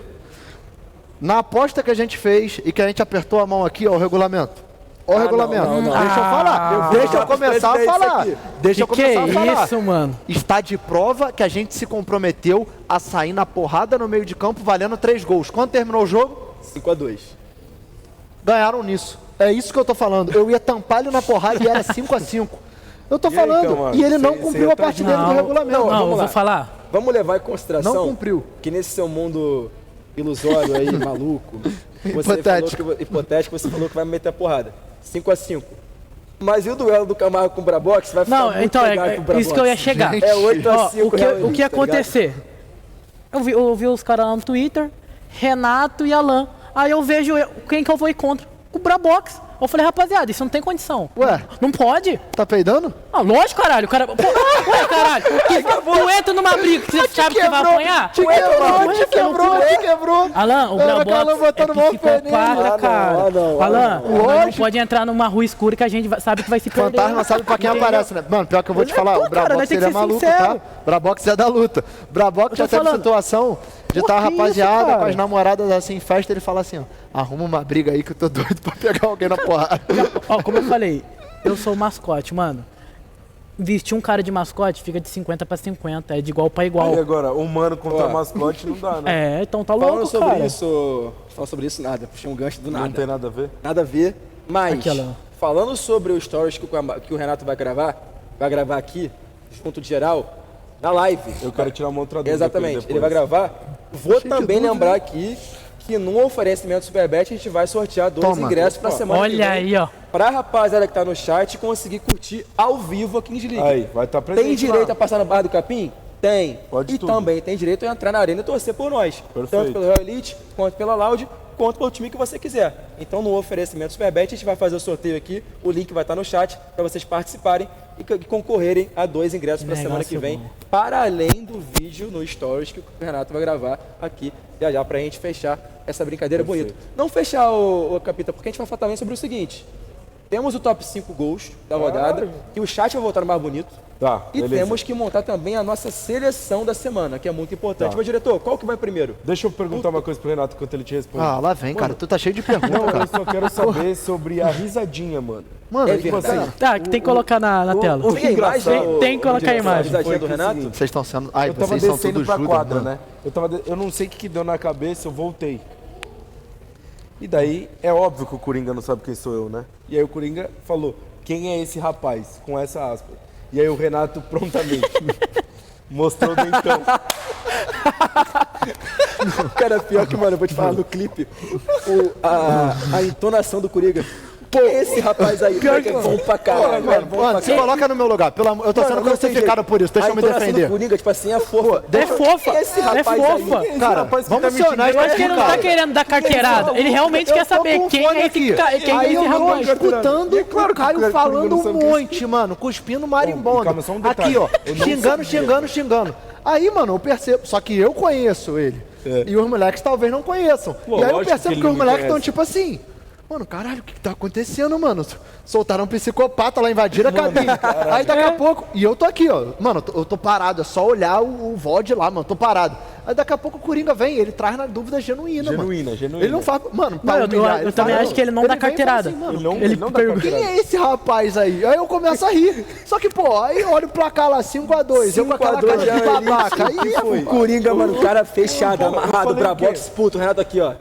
na aposta que a gente fez e que a gente apertou a mão aqui, ó, o regulamento. Ó, o Ah, regulamento. não. Deixa eu falar. Deixa eu começar a presidente falar. aqui. Deixa eu Que começar a falar. isso, mano? Está de prova que a gente se comprometeu a sair na porrada no meio de campo valendo 3 gols. Quando terminou o jogo? 5-2. Ganharam nisso. É isso que eu tô falando. Eu ia tampar ele na porrada e era 5-5. Eu tô E aí, falando. então, mano? E ele não Você cumpriu ia a parte tá- dele do regulamento. Não, vamos eu lá. vou falar. Vamos levar em consideração Não cumpriu. que nesse seu mundo ilusório aí, maluco, você Hipotético. falou que, hipotético, você falou que vai meter a porrada. 5-5. Mas e o duelo do Camargo com o Brabox vai ficar Não, muito então, legal com o é Brabox. isso que eu ia chegar. Gente. É 8-5 Ó, o que Real Elite, ia tá ligado? acontecer? Eu vi os caras lá no Twitter, Renato e Alan. Aí eu vejo quem que eu vou ir contra. O Brabox. Eu falei, rapaziada, isso não tem condição. Ué? Não pode? Tá peidando? Ah, lógico, caralho. O cara. Pô, ué, caralho. Tu entra numa briga que você sabe que você vai apanhar? Te quebrou. Alan, o Era que o Alan Brabox é botando mó fé nele. psicopata, cara. não, Alan, nós não Lógico. pode entrar numa rua escura que a gente sabe que vai se perder. Fantasma sabe pra quem Entendeu? aparece, né? Mano, pior que eu vou te falar, Pô, o cara, Brabox nós tem ele que é ser maluco, sincero. tá? Brabox é da luta. Brabox já tô teve falando. situação de Pô, estar a que isso, rapaziada cara? com as namoradas assim em festa, ele fala assim, ó, arruma uma briga aí que eu tô doido pra pegar alguém na porrada. Ó, como eu falei, eu sou o mascote, mano. Vestir um cara de mascote fica de 50 pra 50, é de igual pra igual. E agora, humano contra Ó. mascote não dá, né? É, então tá Falando louco, sobre cara. isso, falando sobre isso nada, puxei um gancho do Não nada. tem nada a ver. Nada a ver, mas Aqui, Alan. falando sobre o stories que o Renato vai gravar aqui, junto de geral, na live. Eu quero tirar uma outra dúvida. Exatamente, com ele ele vai depois. gravar. Vou também lembrar aqui que no oferecimento Superbet a gente vai sortear 2 ingressos pra semana que vem. Olha aí, ó. Pra rapaziada que tá no chat conseguir curtir ao vivo a Kings League. Aí, vai estar presente Tem direito lá. a passar na Barra do Capim? Tem. Pode e tudo. também tem direito a entrar na arena e torcer por nós. Perfeito. Tanto pelo Real Elite, quanto pela Loud, quanto pelo time que você quiser. Então no oferecimento Superbet a gente vai fazer o sorteio aqui, o link vai estar no chat para vocês participarem e concorrerem a 2 ingressos para semana que vem, para além do vídeo no Stories que o Renato vai gravar aqui já pra gente fechar essa brincadeira bonita. Não fechar, o Capita, porque a gente vai falar também sobre o seguinte: temos o top 5 gols da rodada, que o chat vai voltar no mais bonito. Tá, E beleza. temos que montar também a nossa seleção da semana, que é muito importante. Tá. Mas, diretor, qual que vai primeiro? Deixa eu perguntar uma coisa pro Renato enquanto ele te responde. Ah, lá vem, cara. Tu tá cheio de perguntas, Não, cara. eu só quero saber sobre a risadinha, mano. Mano, É tipo verdade. assim, Tá, que tem que colocar na tela. Tem a imagem? Tem que colocar a imagem. risadinha Foi do aqui o Renato? seguinte. vocês estão sendo... Ai, Eu tava vocês são descendo tudo pra Judas, quadra, mano. né? Eu não sei o que deu na cabeça, eu voltei. E daí, é óbvio que o Coringa não sabe quem sou eu, né? E aí o Coringa falou, quem é esse rapaz? Com essa aspa. E aí o Renato prontamente mostrou o dentão. Cara, pior que, mano, eu vou te falar no clipe, a entonação do Coringa. Pô, esse rapaz aí, pior que é bom pra caralho. Mano, se coloca no meu lugar. Pelo amor... Eu tô sendo crucificado por isso. Deixa eu me defender. Do Coringa, tipo assim, é fofa. É fofa, Esse é rapaz fofa. aí, Cara, rapaz que vamos tá ser honestos Eu acho que ele não tá querendo dar carteirada. Ele realmente quer saber quem é esse Aí eu tô rapaz. escutando E é claro o que Caio o Coringa falando não um sabe quem é monte, mano. Cuspindo marimbondo. calma, só um detalhe. Aqui, ó. Eu não Xingando, sabia. xingando. Aí, mano, eu percebo. Só que eu conheço ele. E os moleques talvez não conheçam. Pô, e aí eu lógico percebo que que ele os não moleques estão conhece. tipo assim. Mano, caralho, o que tá acontecendo, mano? Soltaram um psicopata lá, invadiram a cabine. Aí daqui a pouco. E eu tô aqui, ó. Mano, eu tô parado. É só olhar o VOD lá, mano. Tô parado. Aí daqui a pouco o Coringa vem, ele traz na dúvida genuína, mano. Genuína. Ele não faz. Mano, Não, eu também acho que ele não dá vem e fala carteirada. assim, mano, Ele não dá pergunta- quem carteirada. é esse rapaz aí? Aí eu começo a rir. Só que, pô, aí olha o placar lá, 5x2. Eu com aquela cara de babaca. Aí é O Coringa, mano, o cara fechado, amarrado, falei o quê? brabox, puto. O Renato aqui, ó.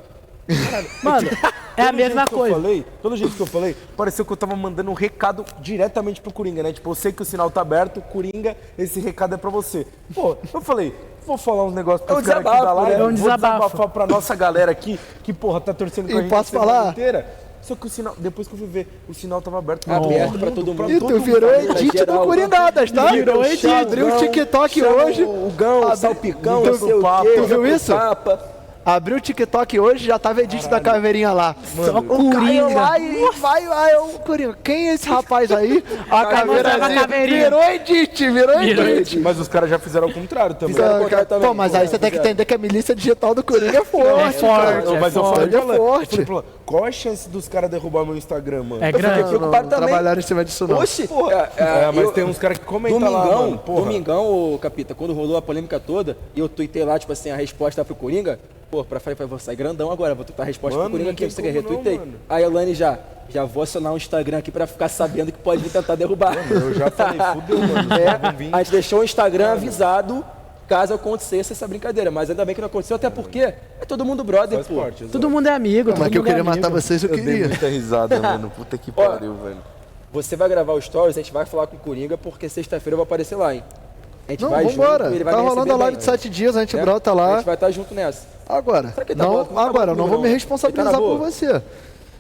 Mano, é a mesma coisa. Pelo jeito que eu falei, pareceu que eu tava mandando um recado diretamente pro Coringa, né? Tipo, eu sei que o sinal tá aberto, Coringa, esse recado é pra você. Pô, eu falei, vou falar uns negócios pra É um os caras aqui desabafo, da live, né? É um vou desabafo. desabafar pra nossa galera aqui, que, porra, tá torcendo pra E gente posso a semana falar? inteira. Só que o sinal, depois que eu fui ver, o sinal tava aberto. Aberto pra todo mundo. E tu virou edit do Coringadas, tá? Virou edit. Abriu o TikTok Chama hoje. O Gão, o Salpicão, Então, não sei o papo. quê. Tu viu isso? Papa. Abriu o TikTok hoje, já tava edit da caveirinha lá. Só O Caio Coringa. lá e vai lá, eu, Coringa, quem é esse rapaz aí? A mostrava a caveirinha. virou edit, virou edit. Mas os caras já fizeram ao contrário também. Fizeram ao contrário também. Pô, mas aí você tem que entender que a milícia digital do Coringa é forte. É forte, cara. é Mas eu forte. falei, É forte. eu falei, pô, qual a chance dos caras derrubar meu Instagram, mano? É Eu fiquei grande. preocupado Não também. trabalharam em cima disso não. Oxi, mas eu- tem uns caras que comentam lá, Domingão, mano, porra. Domingão, ô Capita, quando rolou a polêmica toda, e eu tuitei lá, tipo assim, a resposta pro Coringa, pô, falei, vou sair grandão agora, vou tuitar a resposta Mano, pro Coringa não aqui, tem você quer como não, retuitei. mano. Aí a Elane já vou acionar um Instagram aqui pra ficar sabendo que pode vir tentar derrubar. Eu já falei, fudeu, mano. Vão vir. A gente deixou o Instagram avisado caso acontecesse essa brincadeira, mas ainda bem que não aconteceu, até porque é todo mundo brother, Faz pô. parte, exato. Todo mundo é amigo. Mas todo que eu mundo é queria amigo. matar vocês, eu Eu dei queria. muita risada, mano. Puta que pariu, velho. Você vai gravar o Stories, a gente vai falar com o Coringa, porque sexta-feira eu vou aparecer lá, hein? A gente Não, vai vambora. junto, ele vai Tá me rolando receber a live bem, de 7 dias, a gente né? brota A lá. gente vai estar junto nessa. Agora, Será que ele tá não, boa? Não tá agora, eu boa não vou me não. responsabilizar Ele tá na por boa? você.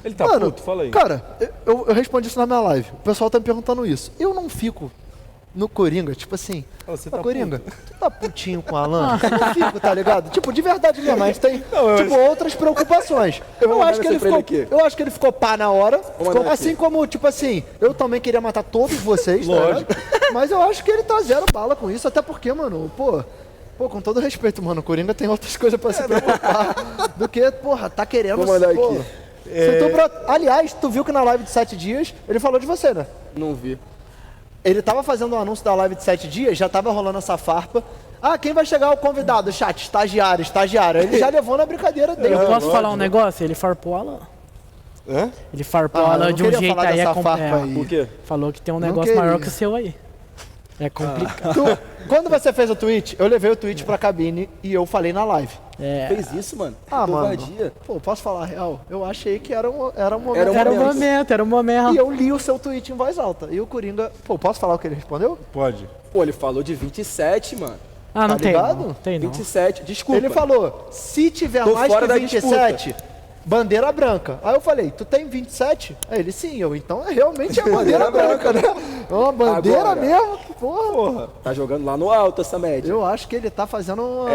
Ele tá Mano, puto, fala aí. Cara, eu respondi isso na minha live. O pessoal tá me perguntando isso. Eu não fico no Coringa, tipo assim. Você "Ah, tá Coringa, tu tá putinho com o Alan? Eu não fico, tá ligado? Tipo, de verdade mesmo, a gente tem tipo, outras preocupações. Eu mandar acho que ele mensagem pra ficou. ele aqui. Eu acho que ele ficou pá na hora. mandar aqui. Assim como, tipo assim, eu também queria matar todos vocês, tá ligado? Mas eu acho que ele tá zero bala com isso, até porque, mano, pô, com todo respeito, mano, o Coringa tem outras coisas pra se preocupar do que, porra, tá querendo. Vou mandar pô, aqui. Aliás, tu viu que na live de 7 dias ele falou de você, né? Não vi. Ele tava fazendo um anúncio da live de 7 dias, já tava rolando essa farpa. Ah, quem vai chegar é o convidado? Chat, estagiário. Ele já levou na brincadeira dele. Eu posso falar um negócio? Ele farpou a Alan. Hã? Ele farpou Ah, a eu Alan não de um queria jeito falar aí. dessa farpa aí. Por quê? Falou que tem um Não negócio queria. maior que o seu aí. É complicado. Quando você fez o tweet, eu levei o tweet pra cabine e eu falei na live. É. Fez isso, mano? Ah, Covardia. mano. Pô, posso falar a real? Eu achei que era um momento. Era um Era o momento. momento, era o momento. E eu li o seu tweet em voz alta. E o Coringa. Pô, posso falar o que ele respondeu? Pode. Pô, ele falou de 27, mano. Ah, não Tá tem ligado? não. Tem não. 27, desculpa. Ele falou, se tiver Tô mais fora que da 27, bandeira branca. Aí eu falei, tu tem 27? Aí ele, sim, então realmente é bandeira branca, né? É uma bandeira Agora, mesmo, que porra. Porra, tá jogando lá no alto essa média. Eu acho que ele tá fazendo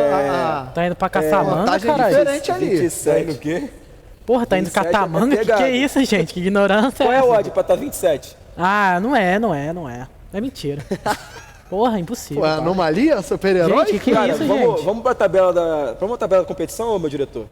Tá indo pra Caçamanga, vantagem caralho. diferente ali. 27. no quê? Porra, tá indo 27 Catamanga? é Que pegado. é isso, gente? Que ignorância Qual é é o essa? odd pra tá 27? Ah, não é. É mentira. Porra, impossível. Ué, anomalia? Super-herói? Gente, que Cara, isso, vamos, gente? vamos pra tabela da competição, meu diretor?